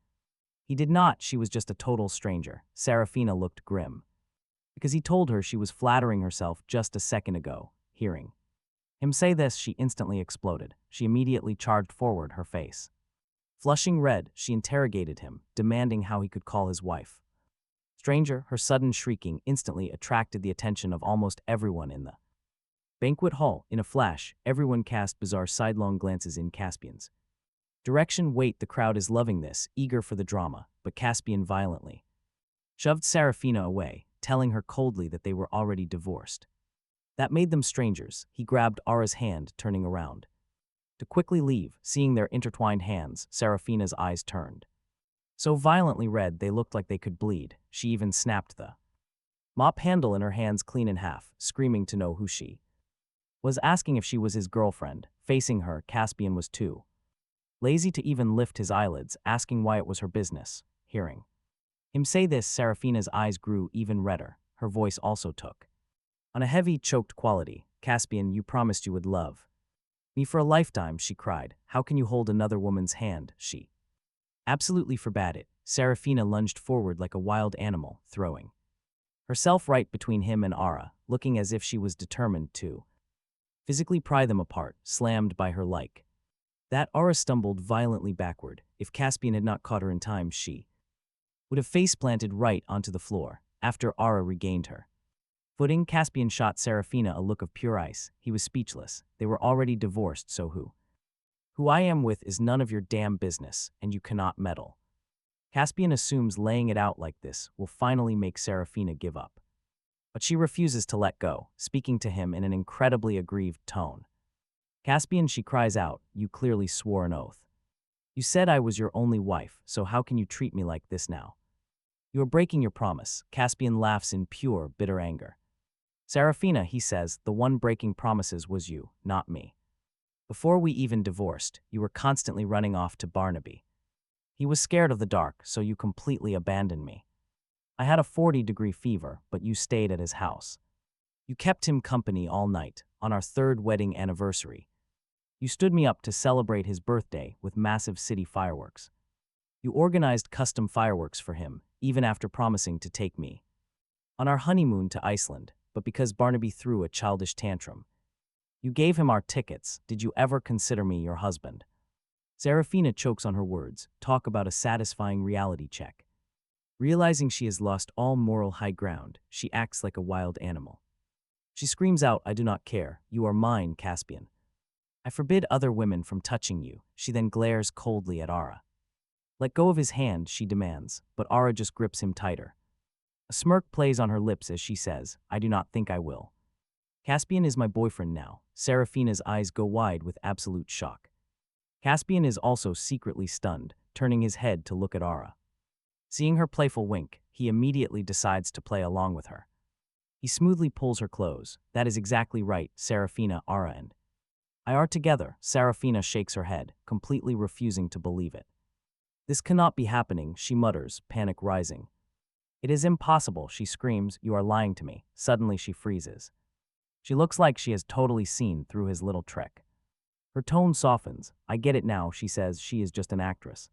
He did not. She was just a total stranger. Saraphina looked grim, because he told her she was flattering herself just a second ago. Hearing him say this, she instantly exploded. She immediately charged forward, her face flushing red. She interrogated him, demanding how he could call his wife stranger. Her sudden shrieking instantly attracted the attention of almost everyone in the banquet hall. In a flash, everyone cast bizarre sidelong glances in Caspian's direction. "Wait, the crowd is loving this, eager for the drama." But Caspian violently shoved Saraphina away, telling her coldly that they were already divorced. That made them strangers. He grabbed Ara's hand, turning around to quickly leave. Seeing their intertwined hands, Saraphina's eyes turned so violently red they looked like they could bleed. She even snapped the mop handle in her hands clean in half, screaming to know who she was, asking if she was his girlfriend. Facing her, Caspian was too lazy to even lift his eyelids, asking why it was her business. Hearing him say this, Saraphina's eyes grew even redder. Her voice also took on a heavy, choked quality. "Caspian, you promised you would love me for a lifetime," she cried. "How can you hold another woman's hand?" She absolutely forbade it. Saraphina lunged forward like a wild animal, throwing herself right between him and Ara, looking as if she was determined to physically pry them apart. Slammed by her like that, Ara stumbled violently backward. If Caspian had not caught her in time, she would have face-planted right onto the floor. After Ara regained her footing, Caspian shot Saraphina a look of pure ice. He was speechless. They were already divorced, so who I am with is none of your damn business, and you cannot meddle. Caspian assumes laying it out like this will finally make Saraphina give up. But she refuses to let go, speaking to him in an incredibly aggrieved tone. Caspian, she cries out, you clearly swore an oath. You said I was your only wife, so how can you treat me like this now? You are breaking your promise. Caspian laughs in pure, bitter anger. Saraphina, he says, the one breaking promises was you, not me. Before we even divorced, you were constantly running off to Barnaby. He was scared of the dark, so you completely abandoned me. I had a 40-degree fever, but you stayed at his house. You kept him company all night, on our 3rd wedding anniversary. You stood me up to celebrate his birthday with massive city fireworks. You organized custom fireworks for him, even after promising to take me on our honeymoon to Iceland, but because Barnaby threw a childish tantrum. You gave him our tickets. Did you ever consider me your husband? Saraphina chokes on her words. Talk about a satisfying reality check. Realizing she has lost all moral high ground, she acts like a wild animal. She screams out, I do not care. You are mine, Caspian. I forbid other women from touching you. She then glares coldly at Ara. Let go of his hand, she demands, but Ara just grips him tighter. A smirk plays on her lips as she says, I do not think I will. Caspian is my boyfriend now. Saraphina's eyes go wide with absolute shock. Caspian is also secretly stunned, turning his head to look at Ara. Seeing her playful wink, he immediately decides to play along with her. He smoothly pulls her close. That is exactly right, Saraphina, Ara and I are together. Saraphina shakes her head, completely refusing to believe it. This cannot be happening, she mutters, panic rising. It is impossible, she screams, you are lying to me. Suddenly she freezes. She looks like she has totally seen through his little trick. Her tone softens. I get it now, she says, she is just an actress.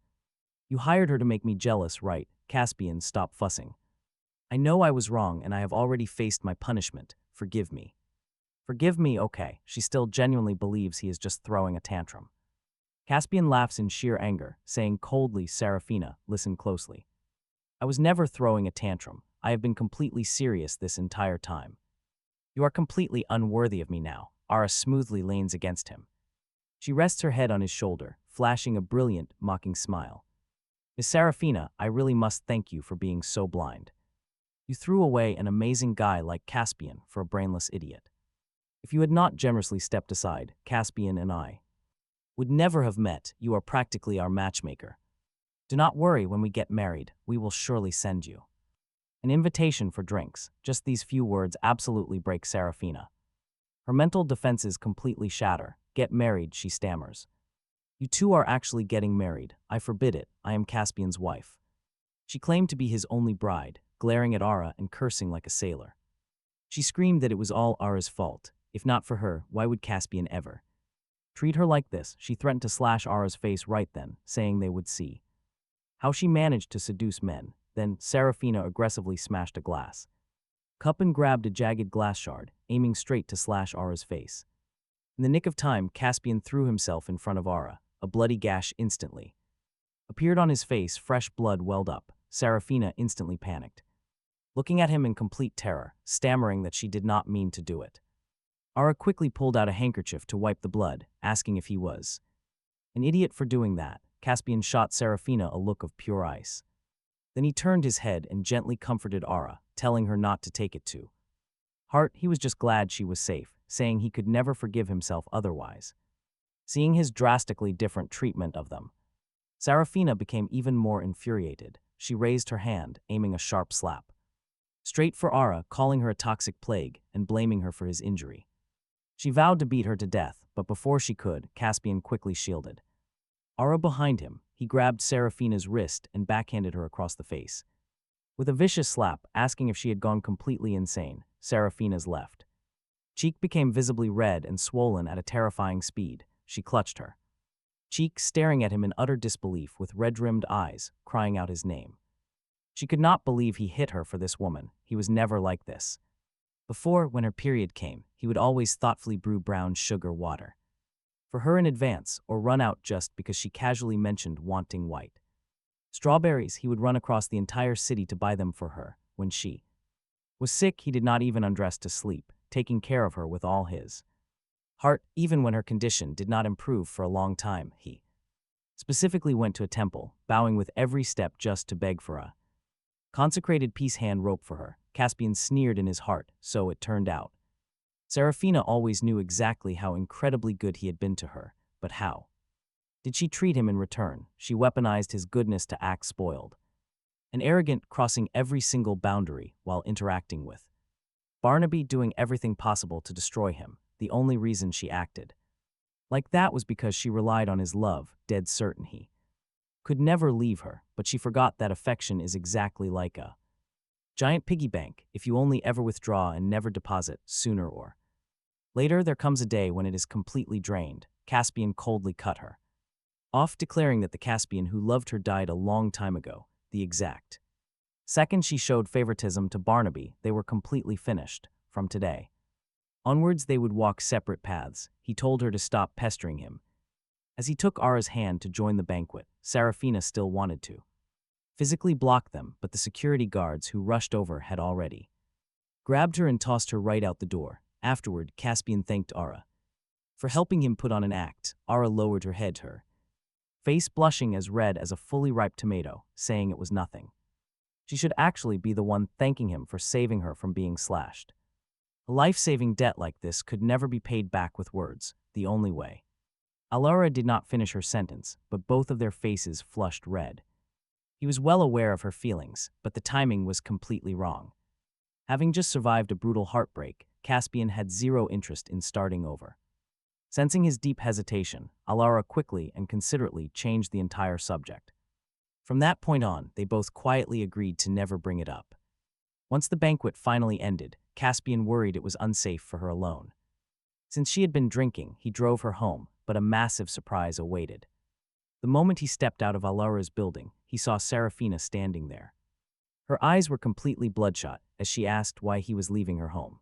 You hired her to make me jealous, right? Caspian, stop fussing. I know I was wrong and I have already faced my punishment. Forgive me. Forgive me, okay. She still genuinely believes he is just throwing a tantrum. Caspian laughs in sheer anger, saying coldly, Saraphina, listen closely. I was never throwing a tantrum. I have been completely serious this entire time. You are completely unworthy of me now. Ara smoothly leans against him. She rests her head on his shoulder, flashing a brilliant, mocking smile. Miss Saraphina, I really must thank you for being so blind. You threw away an amazing guy like Caspian for a brainless idiot. If you had not generously stepped aside, Caspian and I would never have met. You are practically our matchmaker. Do not worry, when we get married, we will surely send you an invitation for drinks. Just these few words absolutely break Saraphina. Her mental defenses completely shatter. Get married, she stammers. You two are actually getting married. I forbid it. I am Caspian's wife. She claimed to be his only bride, glaring at Ara and cursing like a sailor. She screamed that it was all Ara's fault. If not for her, why would Caspian ever treat her like this? She threatened to slash Ara's face right then, saying they would see how she managed to seduce men. Then Saraphina aggressively smashed a glass cup and grabbed a jagged glass shard, aiming straight to slash Ara's face. In the nick of time, Caspian threw himself in front of Ara. A bloody gash instantly appeared on his face. Fresh blood welled up. Saraphina instantly panicked, looking at him in complete terror, stammering that she did not mean to do it. Ara quickly pulled out a handkerchief to wipe the blood, asking if he was an idiot for doing that. Caspian shot Saraphina a look of pure ice. Then he turned his head and gently comforted Ara, telling her not to take it to heart. He was just glad she was safe, saying he could never forgive himself otherwise. Seeing his drastically different treatment of them, Saraphina became even more infuriated. She raised her hand, aiming a sharp slap straight for Ara, calling her a toxic plague and blaming her for his injury. She vowed to beat her to death, but before she could, Caspian quickly shielded Ara behind him. He grabbed Saraphina's wrist and backhanded her across the face with a vicious slap, asking if she had gone completely insane. Saraphina's left cheek became visibly red and swollen at a terrifying speed. She clutched her cheek, staring at him in utter disbelief with red-rimmed eyes, crying out his name. She could not believe he hit her for this woman. He was never like this. Before, when her period came, he would always thoughtfully brew brown sugar water for her in advance, or run out just because she casually mentioned wanting white strawberries. He would run across the entire city to buy them for her. When she was sick, he did not even undress to sleep, taking care of her with all his heart. Even when her condition did not improve for a long time, he specifically went to a temple, bowing with every step just to beg for a Consecrated peace hand rope for her. Caspian sneered in his heart, so it turned out. Saraphina always knew exactly how incredibly good he had been to her, but how? Did she treat him in return? She weaponized his goodness to act spoiled. An arrogant, crossing every single boundary while interacting with. Barnaby doing everything possible to destroy him, the only reason she acted. Like that was because she relied on his love, dead certain he could never leave her, but she forgot that affection is exactly like a giant piggy bank if you only ever withdraw and never deposit, sooner or later there comes a day when it is completely drained. Caspian coldly cut her off, declaring that the Caspian who loved her died a long time ago, the exact second she showed favoritism to Barnaby, they were completely finished. From today onwards they would walk separate paths. He told her to stop pestering him. As he took Ara's hand to join the banquet, Saraphina still wanted to physically block them, but the security guards who rushed over had already grabbed her and tossed her right out the door. Afterward, Caspian thanked Ara for helping him put on an act. Ara lowered her head, her face blushing as red as a fully ripe tomato, saying it was nothing. She should actually be the one thanking him for saving her from being slashed. A life-saving debt like this could never be paid back with words, the only way. Alara did not finish her sentence, but both of their faces flushed red. He was well aware of her feelings, but the timing was completely wrong. Having just survived a brutal heartbreak, Caspian had zero interest in starting over. Sensing his deep hesitation, Alara quickly and considerately changed the entire subject. From that point on, they both quietly agreed to never bring it up. Once the banquet finally ended, Caspian worried it was unsafe for her alone. Since she had been drinking, he drove her home, but a massive surprise awaited. The moment he stepped out of Alara's building, he saw Saraphina standing there. Her eyes were completely bloodshot as she asked why he was leaving her home.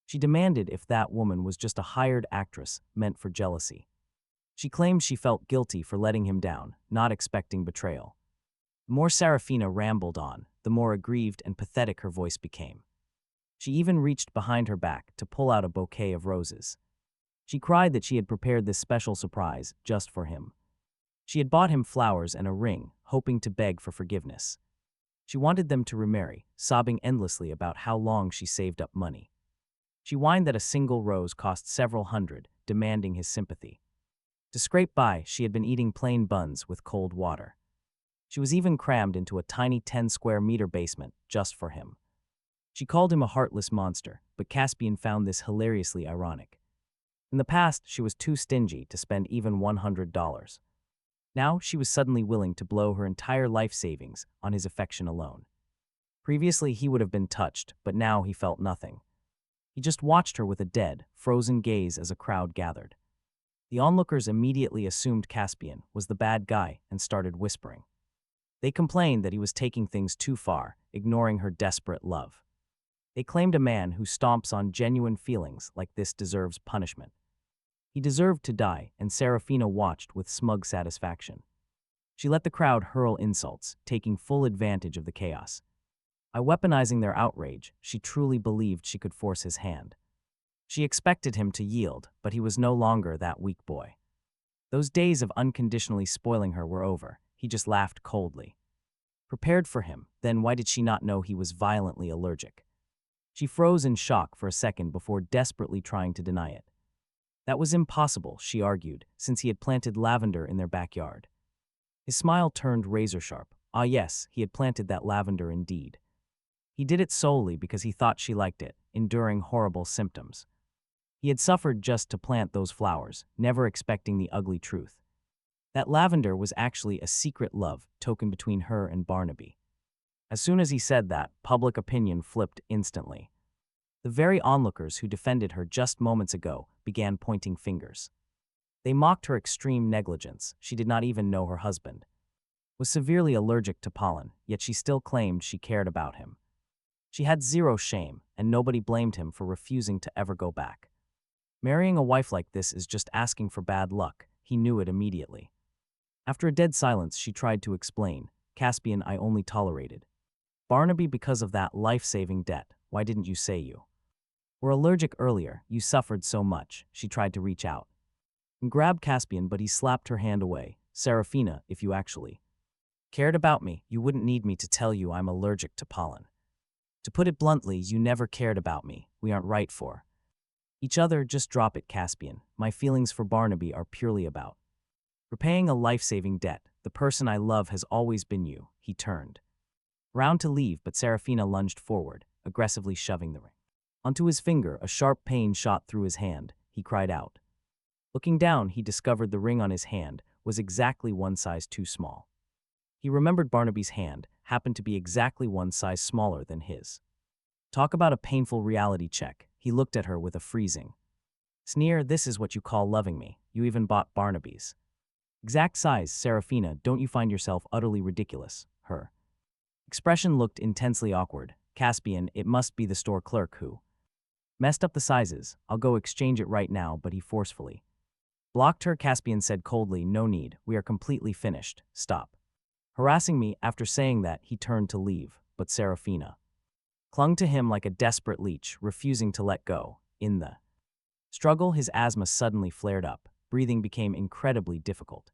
She demanded if that woman was just a hired actress meant for jealousy. She claimed she felt guilty for letting him down, not expecting betrayal. The more Saraphina rambled on, the more aggrieved and pathetic her voice became. She even reached behind her back to pull out a bouquet of roses. She cried that she had prepared this special surprise just for him. She had bought him flowers and a ring, hoping to beg for forgiveness. She wanted them to remarry, sobbing endlessly about how long she saved up money. She whined that a single rose cost several hundred, demanding his sympathy. To scrape by, she had been eating plain buns with cold water. She was even crammed into a tiny 10-square-meter basement just for him. She called him a heartless monster, but Caspian found this hilariously ironic. In the past, she was too stingy to spend even $100. Now, she was suddenly willing to blow her entire life savings on his affection alone. Previously, he would have been touched, but now he felt nothing. He just watched her with a dead, frozen gaze as a crowd gathered. The onlookers immediately assumed Caspian was the bad guy and started whispering. They complained that he was taking things too far, ignoring her desperate love. They claimed a man who stomps on genuine feelings like this deserves punishment. He deserved to die, and Saraphina watched with smug satisfaction. She let the crowd hurl insults, taking full advantage of the chaos. By weaponizing their outrage, she truly believed she could force his hand. She expected him to yield, but he was no longer that weak boy. Those days of unconditionally spoiling her were over. He just laughed coldly. Prepared for him, then why did she not know he was violently allergic? She froze in shock for a second before desperately trying to deny it. That was impossible, she argued, since he had planted lavender in their backyard. His smile turned razor-sharp. Ah yes, he had planted that lavender indeed. He did it solely because he thought she liked it, enduring horrible symptoms. He had suffered just to plant those flowers, never expecting the ugly truth. That lavender was actually a secret love token between her and Barnaby. As soon as he said that, public opinion flipped instantly. The very onlookers who defended her just moments ago began pointing fingers. They mocked her extreme negligence. She did not even know her husband was severely allergic to pollen, yet she still claimed she cared about him. She had zero shame, and nobody blamed him for refusing to ever go back. Marrying a wife like this is just asking for bad luck. He knew it immediately. After a dead silence, she tried to explain. Caspian, I only tolerated Barnaby because of that life-saving debt. Why didn't you say you were allergic earlier? You suffered so much. She tried to reach out and grab Caspian, but he slapped her hand away. Saraphina, if you actually Cared about me, you wouldn't need me to tell you I'm allergic to pollen. To put it bluntly, you never cared about me. We aren't right for each other. Just drop it, Caspian. My feelings for Barnaby are purely about repaying a life-saving debt. The person I love has always been you. He turned round to leave, but Saraphina lunged forward, aggressively shoving the ring onto his finger. A sharp pain shot through his hand. He cried out. Looking down, he discovered the ring on his hand was exactly one size too small. He remembered Barnaby's hand happened to be exactly one size smaller than his. Talk about a painful reality check. He looked at her with a freezing sneer. This is what you call loving me. You even bought Barnaby's exact size. Saraphina, don't you find yourself utterly ridiculous? Her expression looked intensely awkward. Caspian, it must be the store clerk who messed up the sizes. I'll go exchange it right now, but he forcefully blocked her. Caspian said coldly, no need. We are completely finished. Stop harassing me. After saying that, he turned to leave, but Saraphina clung to him like a desperate leech, refusing to let go. In the struggle, his asthma suddenly flared up. Breathing became incredibly difficult.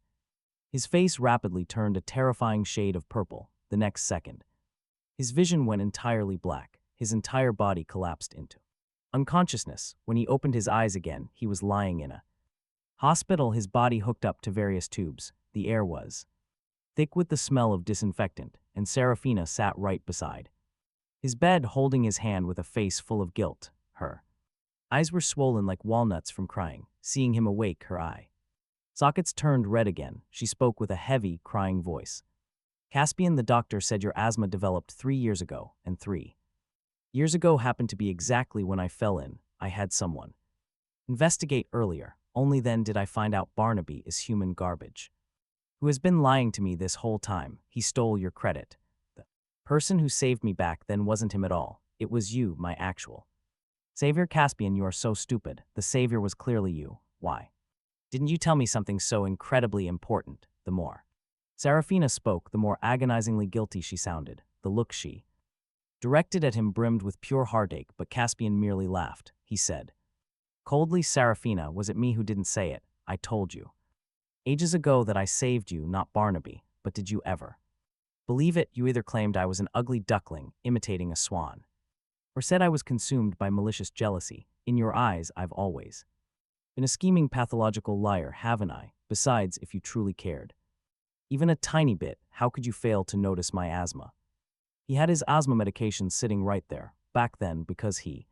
His face rapidly turned a terrifying shade of purple. The next second, his vision went entirely black. His entire body collapsed into unconsciousness. When he opened his eyes again, he was lying in a hospital, his body hooked up to various tubes. The air was thick with the smell of disinfectant, and Saraphina sat right beside his bed, holding his hand with a face full of guilt. Her eyes were swollen like walnuts from crying. Seeing him awake, her eye sockets turned red again. She spoke with a heavy, crying voice. Caspian, the doctor said your asthma developed 3 years ago, and 3 years ago happened to be exactly when I fell in. I had someone investigate earlier. Only then did I find out Barnaby is human garbage, who has been lying to me this whole time. He stole your credit. The person who saved me back then wasn't him at all. It was you, my actual savior. Caspian, you are so stupid. The savior was clearly you. Why didn't you tell me something so incredibly important? The more Saraphina spoke, the more agonizingly guilty she sounded. The look she directed at him brimmed with pure heartache, but Caspian merely laughed. He said coldly, Saraphina, was it me who didn't say it? I told you ages ago that I saved you, not Barnaby. But did you ever believe it? You either claimed I was an ugly duckling imitating a swan, or said I was consumed by malicious jealousy. In your eyes, I've always been a scheming pathological liar, haven't I? Besides, if you truly cared even a tiny bit, how could you fail to notice my asthma? He had his asthma medication sitting right there. Back then, because he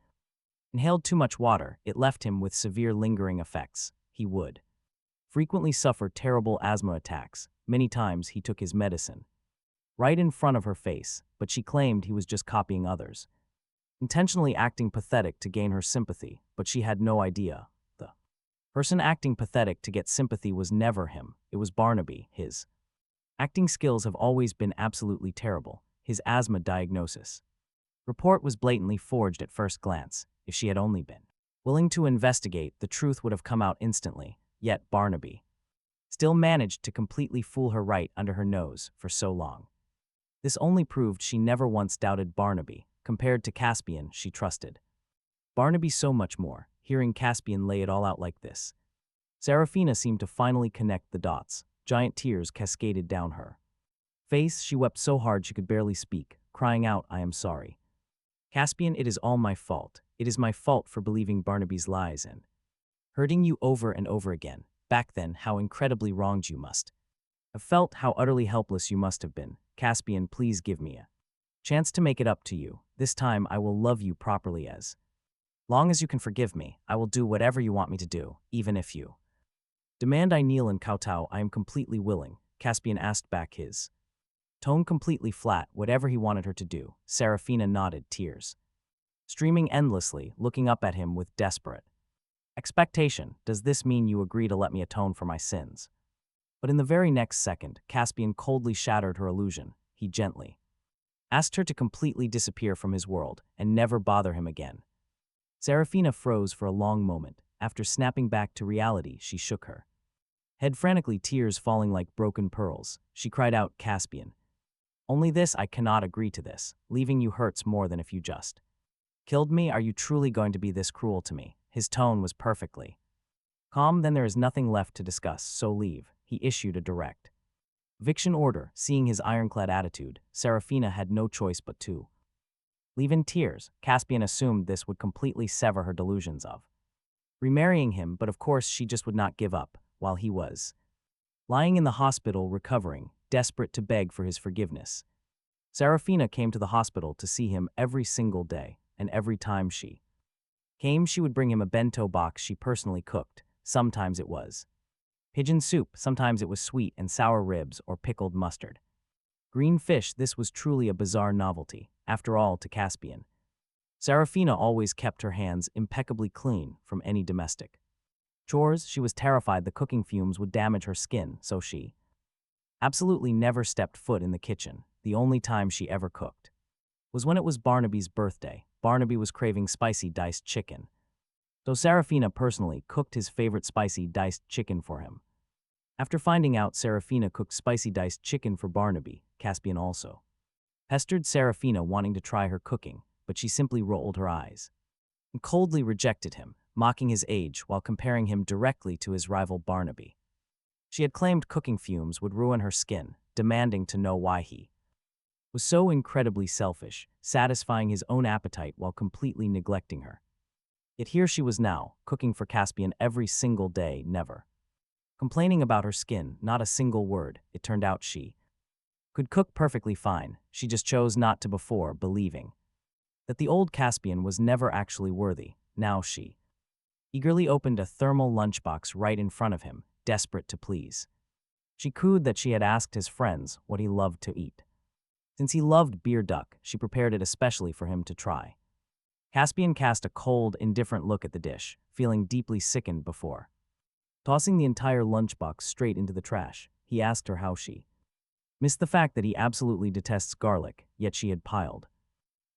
inhaled too much water, it left him with severe lingering effects. He would frequently suffer terrible asthma attacks. Many times he took his medicine right in front of her face, but she claimed he was just copying others, intentionally acting pathetic to gain her sympathy. But she had no idea. The person acting pathetic to get sympathy was never him. It was Barnaby. His acting skills have always been absolutely terrible. His asthma diagnosis report was blatantly forged at first glance. If she had only been willing to investigate, the truth would have come out instantly. Yet Barnaby still managed to completely fool her right under her nose for so long. This only proved she never once doubted Barnaby. Compared to Caspian, she trusted Barnaby so much more. Hearing Caspian lay it all out like this, Saraphina seemed to finally connect the dots. Giant tears cascaded down her face. She wept so hard she could barely speak, crying out, I am sorry. Caspian, it is all my fault. It is my fault for believing Barnaby's lies and hurting you over and over again. Back then, how incredibly wronged you must have felt, how utterly helpless you must have been. Caspian, please give me a chance to make it up to you. This time I will love you properly. As long as you can forgive me, I will do whatever you want me to do, even if you demand I kneel and kowtow. I am completely willing. Caspian asked back, his tone completely flat. Whatever he wanted her to do. Saraphina nodded, tears streaming endlessly, looking up at him with desperate expectation. Does this mean you agree to let me atone for my sins? But in the very next second, Caspian coldly shattered her illusion. He gently asked her to completely disappear from his world and never bother him again. Saraphina froze for a long moment. After snapping back to reality, she shook her head frantically, tears falling like broken pearls. She cried out, Caspian, only this, I cannot agree to this. Leaving you hurts more than if you just killed me. Are you truly going to be this cruel to me? His tone was perfectly calm. Then there is nothing left to discuss, so leave. He issued a direct Eviction order. Seeing his ironclad attitude, Seraphina had no choice but to leave in tears. Caspian assumed this would completely sever her delusions of remarrying him, but of course she just would not give up, while he was lying in the hospital recovering, desperate to beg for his forgiveness. Seraphina came to the hospital to see him every single day, and every time she came, she would bring him a bento box she personally cooked. Sometimes it was pigeon soup, sometimes it was sweet and sour ribs or pickled mustard. Green fish. This was truly a bizarre novelty. After all, to Caspian, Seraphina always kept her hands impeccably clean from any domestic chores. She was terrified the cooking fumes would damage her skin, so she absolutely never stepped foot in the kitchen. The only time she ever cooked was when it was Barnaby's birthday. Barnaby was craving spicy diced chicken, so Seraphina personally cooked his favorite spicy diced chicken for him. After finding out Seraphina cooked spicy diced chicken for Barnaby, Caspian also pestered Seraphina wanting to try her cooking, but she simply rolled her eyes and coldly rejected him, mocking his age while comparing him directly to his rival Barnaby. She had claimed cooking fumes would ruin her skin, demanding to know why he was so incredibly selfish, satisfying his own appetite while completely neglecting her. Yet here she was now, cooking for Caspian every single day, never complaining about her skin, not a single word. It turned out she could cook perfectly fine, she just chose not to before believing that the old Caspian was never actually worthy. Now she eagerly opened a thermal lunchbox right in front of him, desperate to please. She cooed that she had asked his friends what he loved to eat. Since he loved beer duck, she prepared it especially for him to try. Caspian cast a cold, indifferent look at the dish, feeling deeply sickened before tossing the entire lunchbox straight into the trash. He asked her how she missed the fact that he absolutely detests garlic, yet she had piled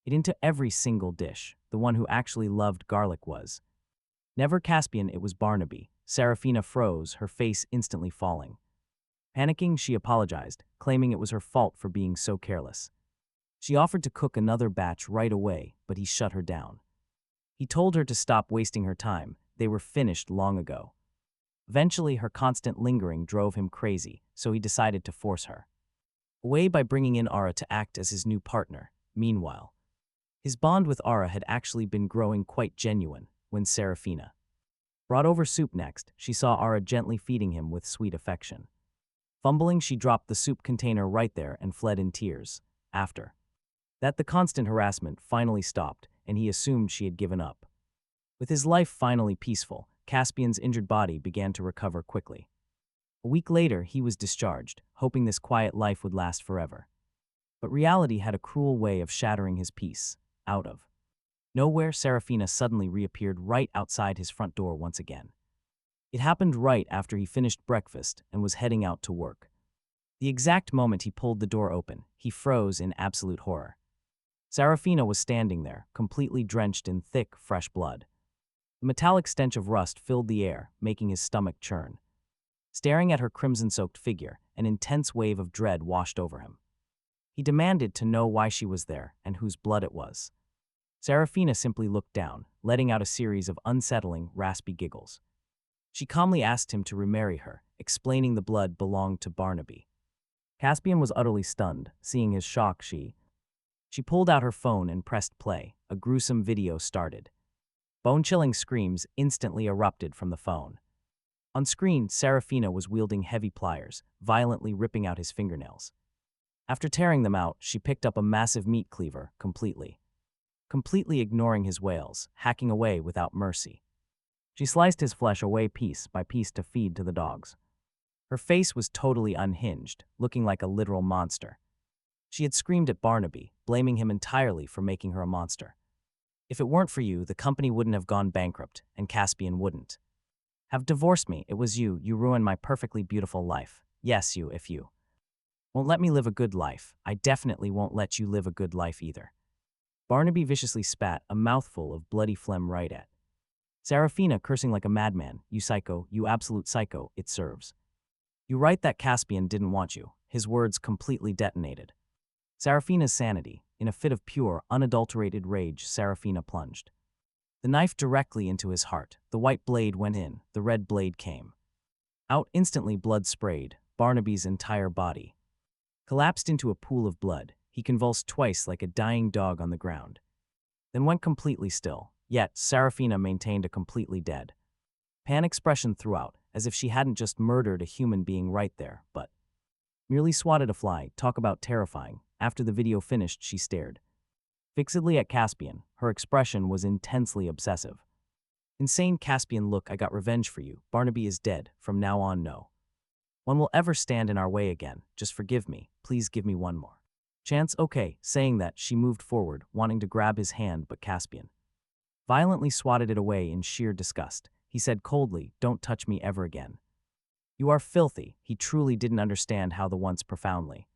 it into every single dish. The one who actually loved garlic was never Caspian, it was Barnaby. Seraphina froze, her face instantly falling. Panicking, she apologized, claiming it was her fault for being so careless. She offered to cook another batch right away, but he shut her down. He told her to stop wasting her time. They were finished long ago. Eventually, her constant lingering drove him crazy, so he decided to force her away by bringing in Ara to act as his new partner. Meanwhile, his bond with Ara had actually been growing quite genuine. When Seraphina brought over soup next, she saw Ara gently feeding him with sweet affection. Fumbling, she dropped the soup container right there and fled in tears. After that, the constant harassment finally stopped, and he assumed she had given up. With his life finally peaceful, Caspian's injured body began to recover quickly. A week later, he was discharged, hoping this quiet life would last forever. But reality had a cruel way of shattering his peace. Out of nowhere, Seraphina suddenly reappeared right outside his front door once again. It happened right after he finished breakfast and was heading out to work. The exact moment he pulled the door open, he froze in absolute horror. Seraphina was standing there, completely drenched in thick, fresh blood. The metallic stench of rust filled the air, making his stomach churn. Staring at her crimson-soaked figure, an intense wave of dread washed over him. He demanded to know why she was there and whose blood it was. Seraphina simply looked down, letting out a series of unsettling, raspy giggles. She calmly asked him to remarry her, explaining the blood belonged to Barnaby. Caspian was utterly stunned. Seeing his shock, she pulled out her phone and pressed play. A gruesome video started. Bone-chilling screams instantly erupted from the phone. On screen, Seraphina was wielding heavy pliers, violently ripping out his fingernails. After tearing them out, she picked up a massive meat cleaver, completely ignoring his wails, hacking away without mercy. She sliced his flesh away piece by piece to feed to the dogs. Her face was totally unhinged, looking like a literal monster. She had screamed at Barnaby, blaming him entirely for making her a monster. If it weren't for you, the company wouldn't have gone bankrupt, and Caspian wouldn't have divorced me. It was you ruined my perfectly beautiful life. Yes, if you won't let me live a good life, I definitely won't let you live a good life either. Barnaby viciously spat a mouthful of bloody phlegm right at Seraphina, cursing like a madman. You psycho, you absolute psycho, it serves you right that Caspian didn't want you. His words completely detonated Seraphina's sanity. In a fit of pure, unadulterated rage, Seraphina plunged the knife directly into his heart. The white blade went in, the red blade came out instantly. Blood sprayed Barnaby's entire body collapsed into a pool of blood. He convulsed twice like a dying dog on the ground, then went completely still. Yet, Saraphina maintained a completely dead pan expression throughout, as if she hadn't just murdered a human being right there, but merely swatted a fly. Talk about terrifying. After the video finished, she stared fixedly at Caspian. Her expression was intensely obsessive. Insane. Caspian, look, I got revenge for you. Barnaby is dead. From now on, no one will ever stand in our way again. Just forgive me. Please give me one more chance. Okay. Saying that, she moved forward, wanting to grab his hand, but Caspian violently swatted it away in sheer disgust. He said coldly, don't touch me ever again. You are filthy. He truly didn't understand how the once profoundly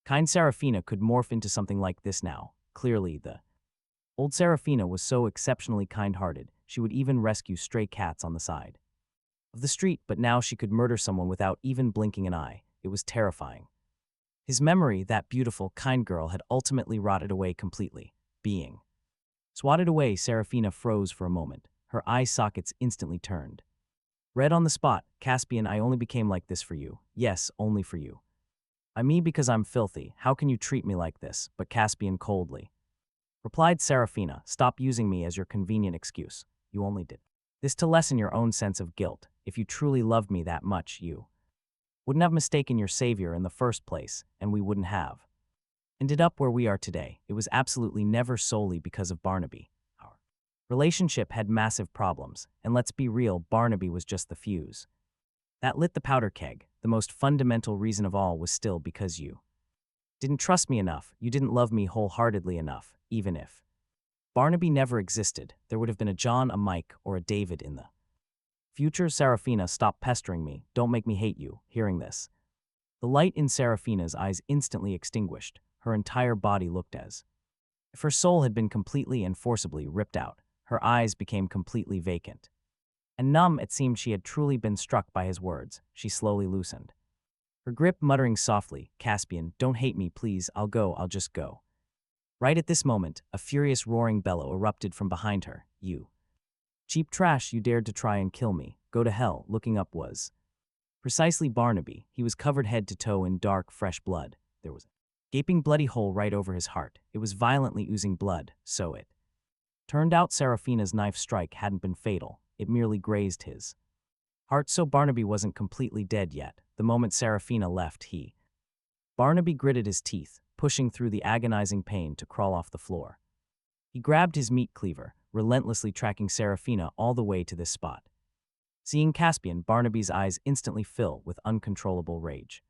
kind Saraphina could morph into something like this now. Clearly, the old Saraphina was so exceptionally kind-hearted, she would even rescue stray cats on the side of the street, but now she could murder someone without even blinking an eye. It was terrifying. His memory, that beautiful, kind girl, had ultimately rotted away completely. Being swatted away, Saraphina froze for a moment. Her eye sockets instantly turned red on the spot. Caspian, I only became like this for you. Yes, only for you. I mean, because I'm filthy. How can you treat me like this? But Caspian coldly replied, Saraphina, stop using me as your convenient excuse. You only did this to lessen your own sense of guilt. If you truly loved me that much, you wouldn't have mistaken your savior in the first place, and we wouldn't have ended up where we are today. It was absolutely never solely because of Barnaby. Our relationship had massive problems, and let's be real, Barnaby was just the fuse that lit the powder keg. The most fundamental reason of all was still because you didn't trust me enough. You didn't love me wholeheartedly enough. Even if Barnaby never existed, there would have been a John, a Mike, or a David in the future. Saraphina, stop pestering me. Don't make me hate you. Hearing this, the light in Saraphina's eyes instantly extinguished. Her entire body looked as if her soul had been completely and forcibly ripped out. Her eyes became completely vacant and numb. It seemed she had truly been struck by his words. She slowly loosened her grip, muttering softly, Caspian, don't hate me, please. I'll go. I'll just go. Right at this moment, a furious roaring bellow erupted from behind her. You cheap trash, you dared to try and kill me. Go to hell. Looking up was precisely Barnaby. He was covered head to toe in dark, fresh blood. There was a gaping bloody hole right over his heart. It was violently oozing blood, so it turned out Saraphina's knife strike hadn't been fatal. It merely grazed his heart, so Barnaby wasn't completely dead yet. The moment Saraphina left, Barnaby gritted his teeth, pushing through the agonizing pain to crawl off the floor. He grabbed his meat cleaver, relentlessly tracking Saraphina all the way to this spot. Seeing Caspian, Barnaby's eyes instantly fill with uncontrollable rage.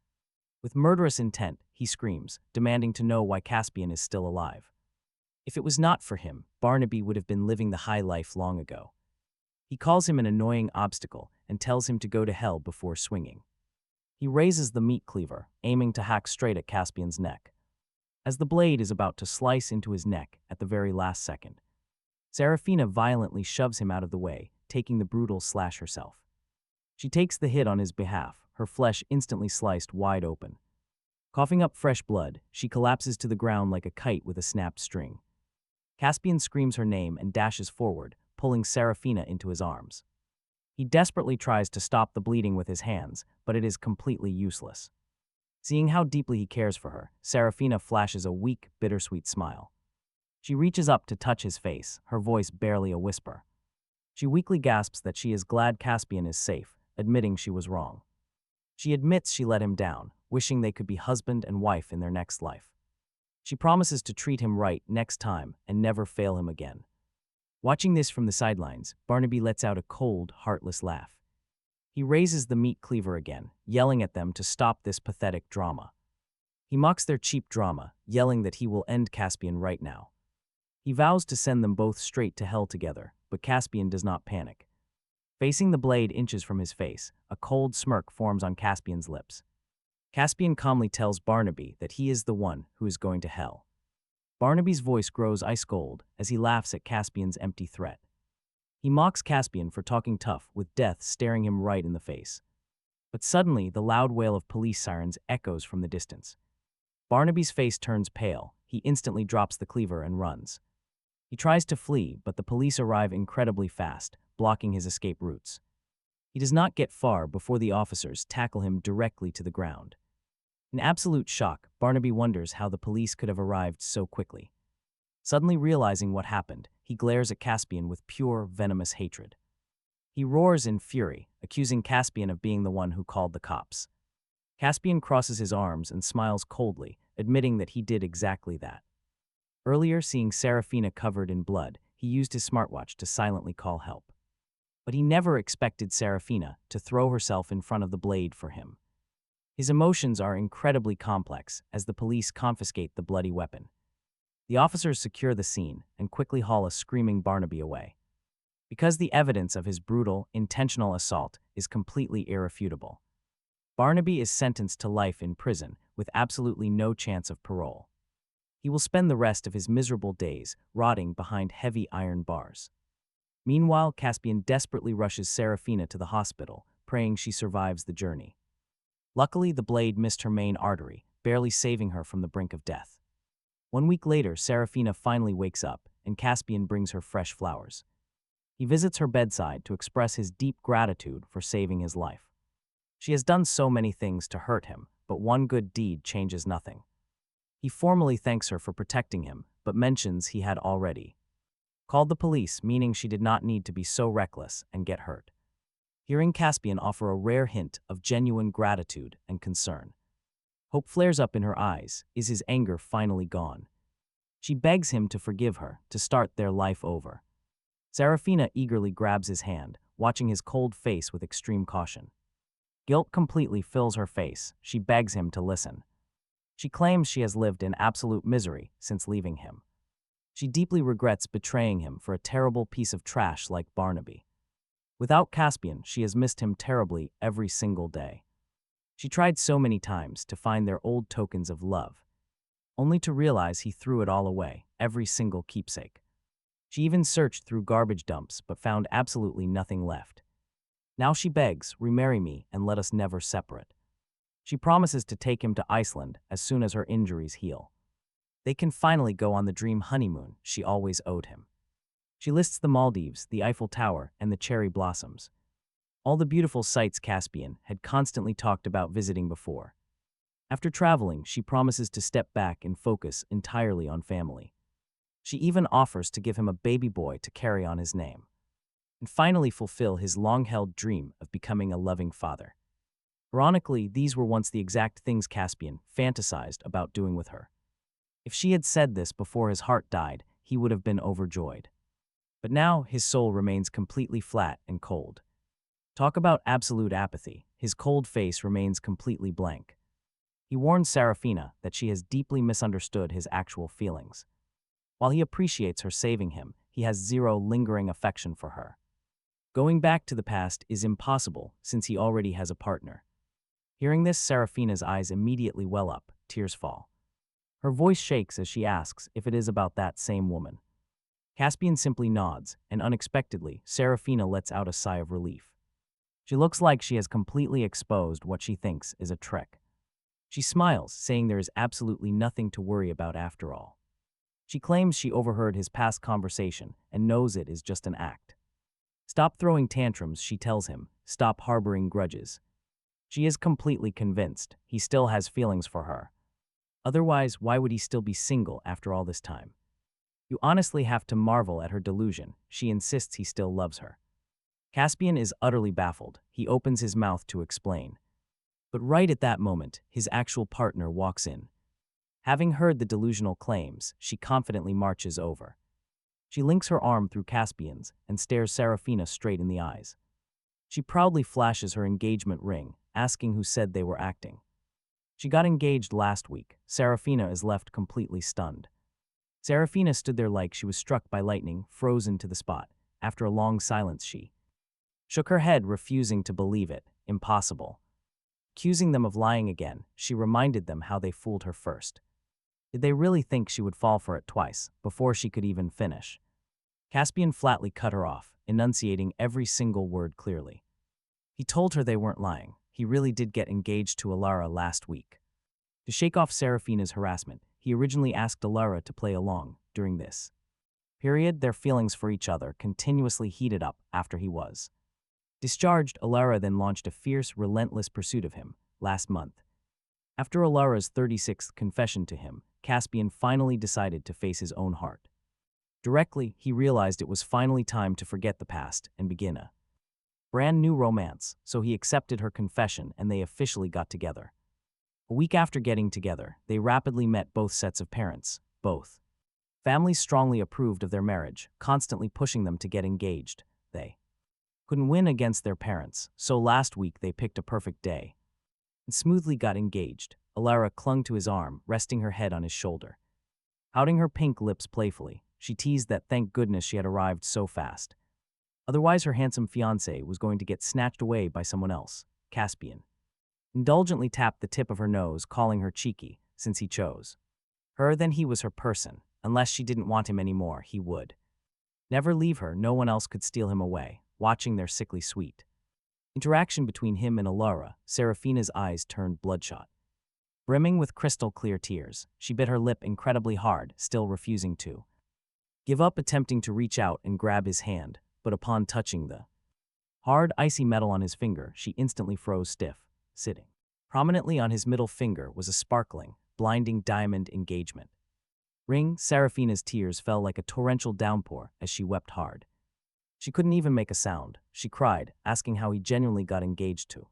With murderous intent, he screams, demanding to know why Caspian is still alive. If it was not for him, Barnaby would have been living the high life long ago. He calls him an annoying obstacle and tells him to go to hell before swinging. He raises the meat cleaver, aiming to hack straight at Caspian's neck. As the blade is about to slice into his neck at the very last second, Saraphina violently shoves him out of the way, taking the brutal slash herself. She takes the hit on his behalf, her flesh instantly sliced wide open. Coughing up fresh blood, she collapses to the ground like a kite with a snapped string. Caspian screams her name and dashes forward, pulling Saraphina into his arms. He desperately tries to stop the bleeding with his hands, but it is completely useless. Seeing how deeply he cares for her, Saraphina flashes a weak, bittersweet smile. She reaches up to touch his face, her voice barely a whisper. She weakly gasps that she is glad Caspian is safe, admitting she was wrong. She admits she let him down, wishing they could be husband and wife in their next life. She promises to treat him right next time and never fail him again. Watching this from the sidelines, Barnaby lets out a cold, heartless laugh. He raises the meat cleaver again, yelling at them to stop this pathetic drama. He mocks their cheap drama, yelling that he will end Caspian right now. He vows to send them both straight to hell together, but Caspian does not panic. Facing the blade inches from his face, a cold smirk forms on Caspian's lips. Caspian calmly tells Barnaby that he is the one who is going to hell. Barnaby's voice grows ice cold as he laughs at Caspian's empty threat. He mocks Caspian for talking tough, with death staring him right in the face. But suddenly, the loud wail of police sirens echoes from the distance. Barnaby's face turns pale. He instantly drops the cleaver and runs. He tries to flee, but the police arrive incredibly fast, blocking his escape routes. He does not get far before the officers tackle him directly to the ground. In absolute shock, Barnaby wonders how the police could have arrived so quickly. Suddenly realizing what happened, he glares at Caspian with pure, venomous hatred. He roars in fury, accusing Caspian of being the one who called the cops. Caspian crosses his arms and smiles coldly, admitting that he did exactly that. Earlier, seeing Saraphina covered in blood, he used his smartwatch to silently call help. But he never expected Saraphina to throw herself in front of the blade for him. His emotions are incredibly complex as the police confiscate the bloody weapon. The officers secure the scene and quickly haul a screaming Barnaby away. Because the evidence of his brutal, intentional assault is completely irrefutable, Barnaby is sentenced to life in prison with absolutely no chance of parole. He will spend the rest of his miserable days rotting behind heavy iron bars. Meanwhile, Caspian desperately rushes Saraphina to the hospital, praying she survives the journey. Luckily, the blade missed her main artery, barely saving her from the brink of death. 1 week later, Saraphina finally wakes up, and Caspian brings her fresh flowers. He visits her bedside to express his deep gratitude for saving his life. She has done so many things to hurt him, but one good deed changes nothing. He formally thanks her for protecting him, but mentions he had already called the police, meaning she did not need to be so reckless and get hurt. Hearing Caspian offer a rare hint of genuine gratitude and concern, hope flares up in her eyes. Is his anger finally gone? She begs him to forgive her, to start their life over. Saraphina eagerly grabs his hand, watching his cold face with extreme caution. Guilt completely fills her face. She begs him to listen. She claims she has lived in absolute misery since leaving him. She deeply regrets betraying him for a terrible piece of trash like Barnaby. Without Caspian, she has missed him terribly every single day. She tried so many times to find their old tokens of love, only to realize he threw it all away, every single keepsake. She even searched through garbage dumps but found absolutely nothing left. Now she begs, remarry me and let us never separate. She promises to take him to Iceland as soon as her injuries heal. They can finally go on the dream honeymoon she always owed him. She lists the Maldives, the Eiffel Tower, and the cherry blossoms. All the beautiful sights Caspian had constantly talked about visiting before. After traveling, she promises to step back and focus entirely on family. She even offers to give him a baby boy to carry on his name, and finally fulfill his long-held dream of becoming a loving father. Ironically, these were once the exact things Caspian fantasized about doing with her. If she had said this before his heart died, he would have been overjoyed. But now, his soul remains completely flat and cold. Talk about absolute apathy. His cold face remains completely blank. He warns Saraphina that she has deeply misunderstood his actual feelings. While he appreciates her saving him, he has zero lingering affection for her. Going back to the past is impossible since he already has a partner. Hearing this, Saraphina's eyes immediately well up, tears fall. Her voice shakes as she asks if it is about that same woman. Caspian simply nods, and unexpectedly, Saraphina lets out a sigh of relief. She looks like she has completely exposed what she thinks is a trick. She smiles, saying there is absolutely nothing to worry about after all. She claims she overheard his past conversation and knows it is just an act. Stop throwing tantrums, she tells him. Stop harboring grudges. She is completely convinced he still has feelings for her. Otherwise, why would he still be single after all this time? You honestly have to marvel at her delusion. She insists he still loves her. Caspian is utterly baffled. He opens his mouth to explain. But right at that moment, his actual partner walks in. Having heard the delusional claims, she confidently marches over. She links her arm through Caspian's and stares Saraphina straight in the eyes. She proudly flashes her engagement ring, asking who said they were acting. She got engaged last week. Saraphina is left completely stunned. Saraphina stood there like she was struck by lightning, frozen to the spot. After a long silence, she shook her head, refusing to believe it. Impossible. Accusing them of lying again, she reminded them how they fooled her first. Did they really think she would fall for it twice, before she could even finish? Caspian flatly cut her off, enunciating every single word clearly. He told her they weren't lying. He really did get engaged to Alara last week. To shake off Saraphina's harassment, he originally asked Alara to play along. During this period, their feelings for each other continuously heated up after he was Discharged, Alara then launched a fierce, relentless pursuit of him last month. After Alara's 36th confession to him, Caspian finally decided to face his own heart. Directly, he realized it was finally time to forget the past and begin a brand new romance, so he accepted her confession and they officially got together. A week after getting together, they rapidly met both sets of parents. Both families strongly approved of their marriage, constantly pushing them to get engaged. They couldn't win against their parents, so last week they picked a perfect day and smoothly got engaged. Alara clung to his arm, resting her head on his shoulder. Pouting her pink lips playfully, she teased that thank goodness she had arrived so fast. Otherwise her handsome fiancé was going to get snatched away by someone else. Caspian indulgently tapped the tip of her nose, calling her cheeky, since he chose her, then he was her person. Unless she didn't want him anymore, he would never leave her. No one else could steal him away. Watching their sickly sweet interaction between him and Alara, Saraphina's eyes turned bloodshot. Brimming with crystal-clear tears, she bit her lip incredibly hard, still refusing to give up, attempting to reach out and grab his hand, but upon touching the hard, icy metal on his finger, she instantly froze stiff. Sitting prominently on his middle finger was a sparkling, blinding diamond engagement ring. Seraphina's tears fell like a torrential downpour as she wept hard. She couldn't even make a sound. She cried, asking how he genuinely got engaged to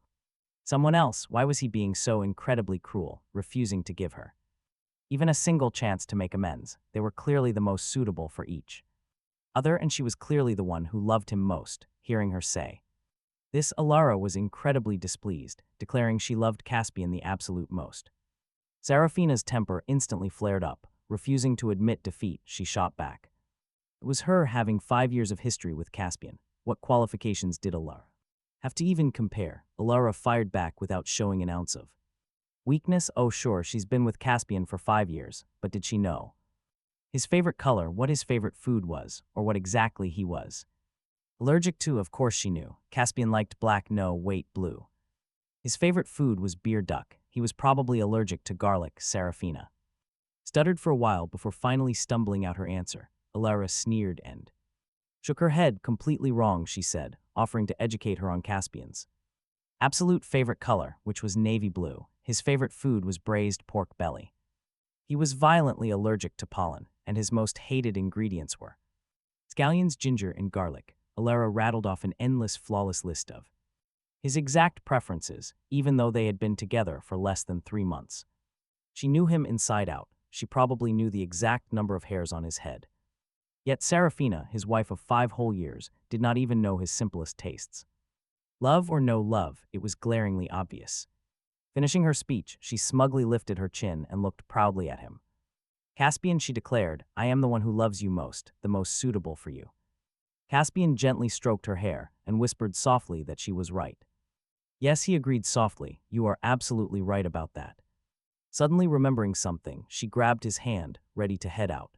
someone else. Why was he being so incredibly cruel, refusing to give her even a single chance to make amends? They were clearly the most suitable for each other, and she was clearly the one who loved him most. Hearing her say this, Alara was incredibly displeased, declaring she loved Caspian the absolute most. Seraphina's temper instantly flared up. Refusing to admit defeat, she shot back. It was her having 5 years of history with Caspian. What qualifications did Alara have to even compare? Alara fired back without showing an ounce of weakness. Oh sure, she's been with Caspian for 5 years, but did she know his favorite color, what his favorite food was, or what exactly he was allergic to? Of course she knew. Caspian liked black, no, wait, blue. His favorite food was beer duck. He was probably allergic to garlic. Seraphina stuttered for a while before finally stumbling out her answer. Alara sneered and shook her head. Completely wrong, she said, offering to educate her on Caspian's absolute favorite color, which was navy blue. His favorite food was braised pork belly. He was violently allergic to pollen, and his most hated ingredients were scallions, ginger, and garlic. Alara rattled off an endless, flawless list of his exact preferences, even though they had been together for less than 3 months. She knew him inside out. She probably knew the exact number of hairs on his head. Yet Seraphina, his wife of 5 whole years, did not even know his simplest tastes. Love or no love, it was glaringly obvious. Finishing her speech, she smugly lifted her chin and looked proudly at him. Caspian, she declared, I am the one who loves you most, the most suitable for you. Caspian gently stroked her hair and whispered softly that she was right. Yes, he agreed softly, you are absolutely right about that. Suddenly remembering something, she grabbed his hand, ready to head out.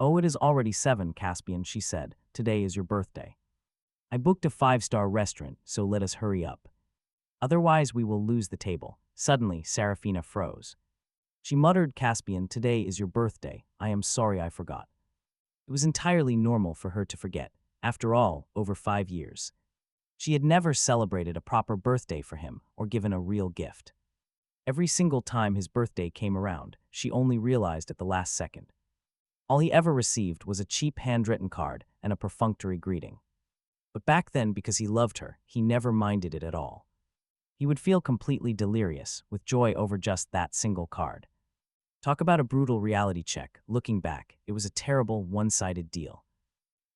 Oh, it is already 7, Caspian, she said. Today is your birthday. I booked a 5-star restaurant, so let us hurry up. Otherwise we will lose the table. Suddenly, Seraphina froze. She muttered, Caspian, today is your birthday. I am sorry I forgot. It was entirely normal for her to forget. After all, over 5 years, she had never celebrated a proper birthday for him or given a real gift. Every single time his birthday came around, she only realized at the last second. All he ever received was a cheap handwritten card and a perfunctory greeting. But back then, because he loved her, he never minded it at all. He would feel completely delirious with joy over just that single card. Talk about a brutal reality check. Looking back, it was a terrible, one-sided deal.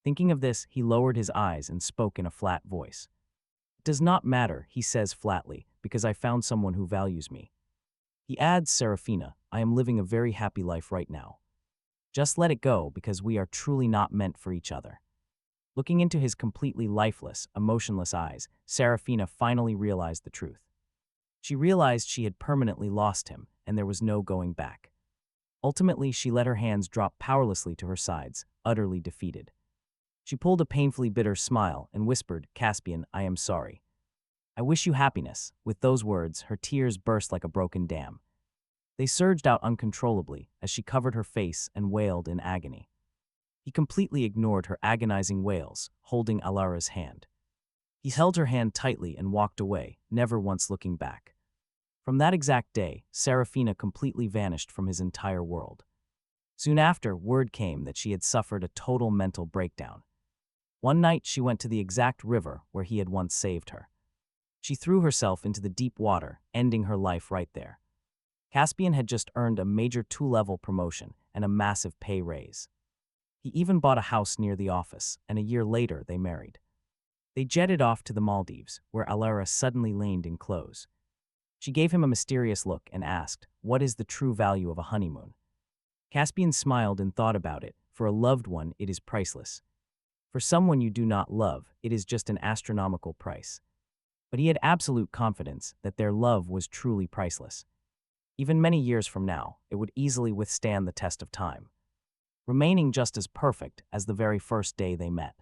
Thinking of this, he lowered his eyes and spoke in a flat voice. It does not matter, he says flatly, because I found someone who values me. He adds, Seraphina, I am living a very happy life right now. Just let it go, because we are truly not meant for each other. Looking into his completely lifeless, emotionless eyes, Seraphina finally realized the truth. She realized she had permanently lost him, and there was no going back. Ultimately, she let her hands drop powerlessly to her sides, utterly defeated. She pulled a painfully bitter smile and whispered, Caspian, I am sorry. I wish you happiness. With those words, her tears burst like a broken dam. They surged out uncontrollably as she covered her face and wailed in agony. He completely ignored her agonizing wails, holding Alara's hand. He held her hand tightly and walked away, never once looking back. From that exact day, Saraphina completely vanished from his entire world. Soon after, word came that she had suffered a total mental breakdown. One night, she went to the exact river where he had once saved her. She threw herself into the deep water, ending her life right there. Caspian had just earned a major 2-level promotion and a massive pay raise. He even bought a house near the office, and a year later they married. They jetted off to the Maldives, where Alara suddenly laned in clothes. She gave him a mysterious look and asked, "What is the true value of a honeymoon?" Caspian smiled and thought about it. For a loved one, it is priceless. For someone you do not love, it is just an astronomical price. But he had absolute confidence that their love was truly priceless. Even many years from now, it would easily withstand the test of time, remaining just as perfect as the very first day they met.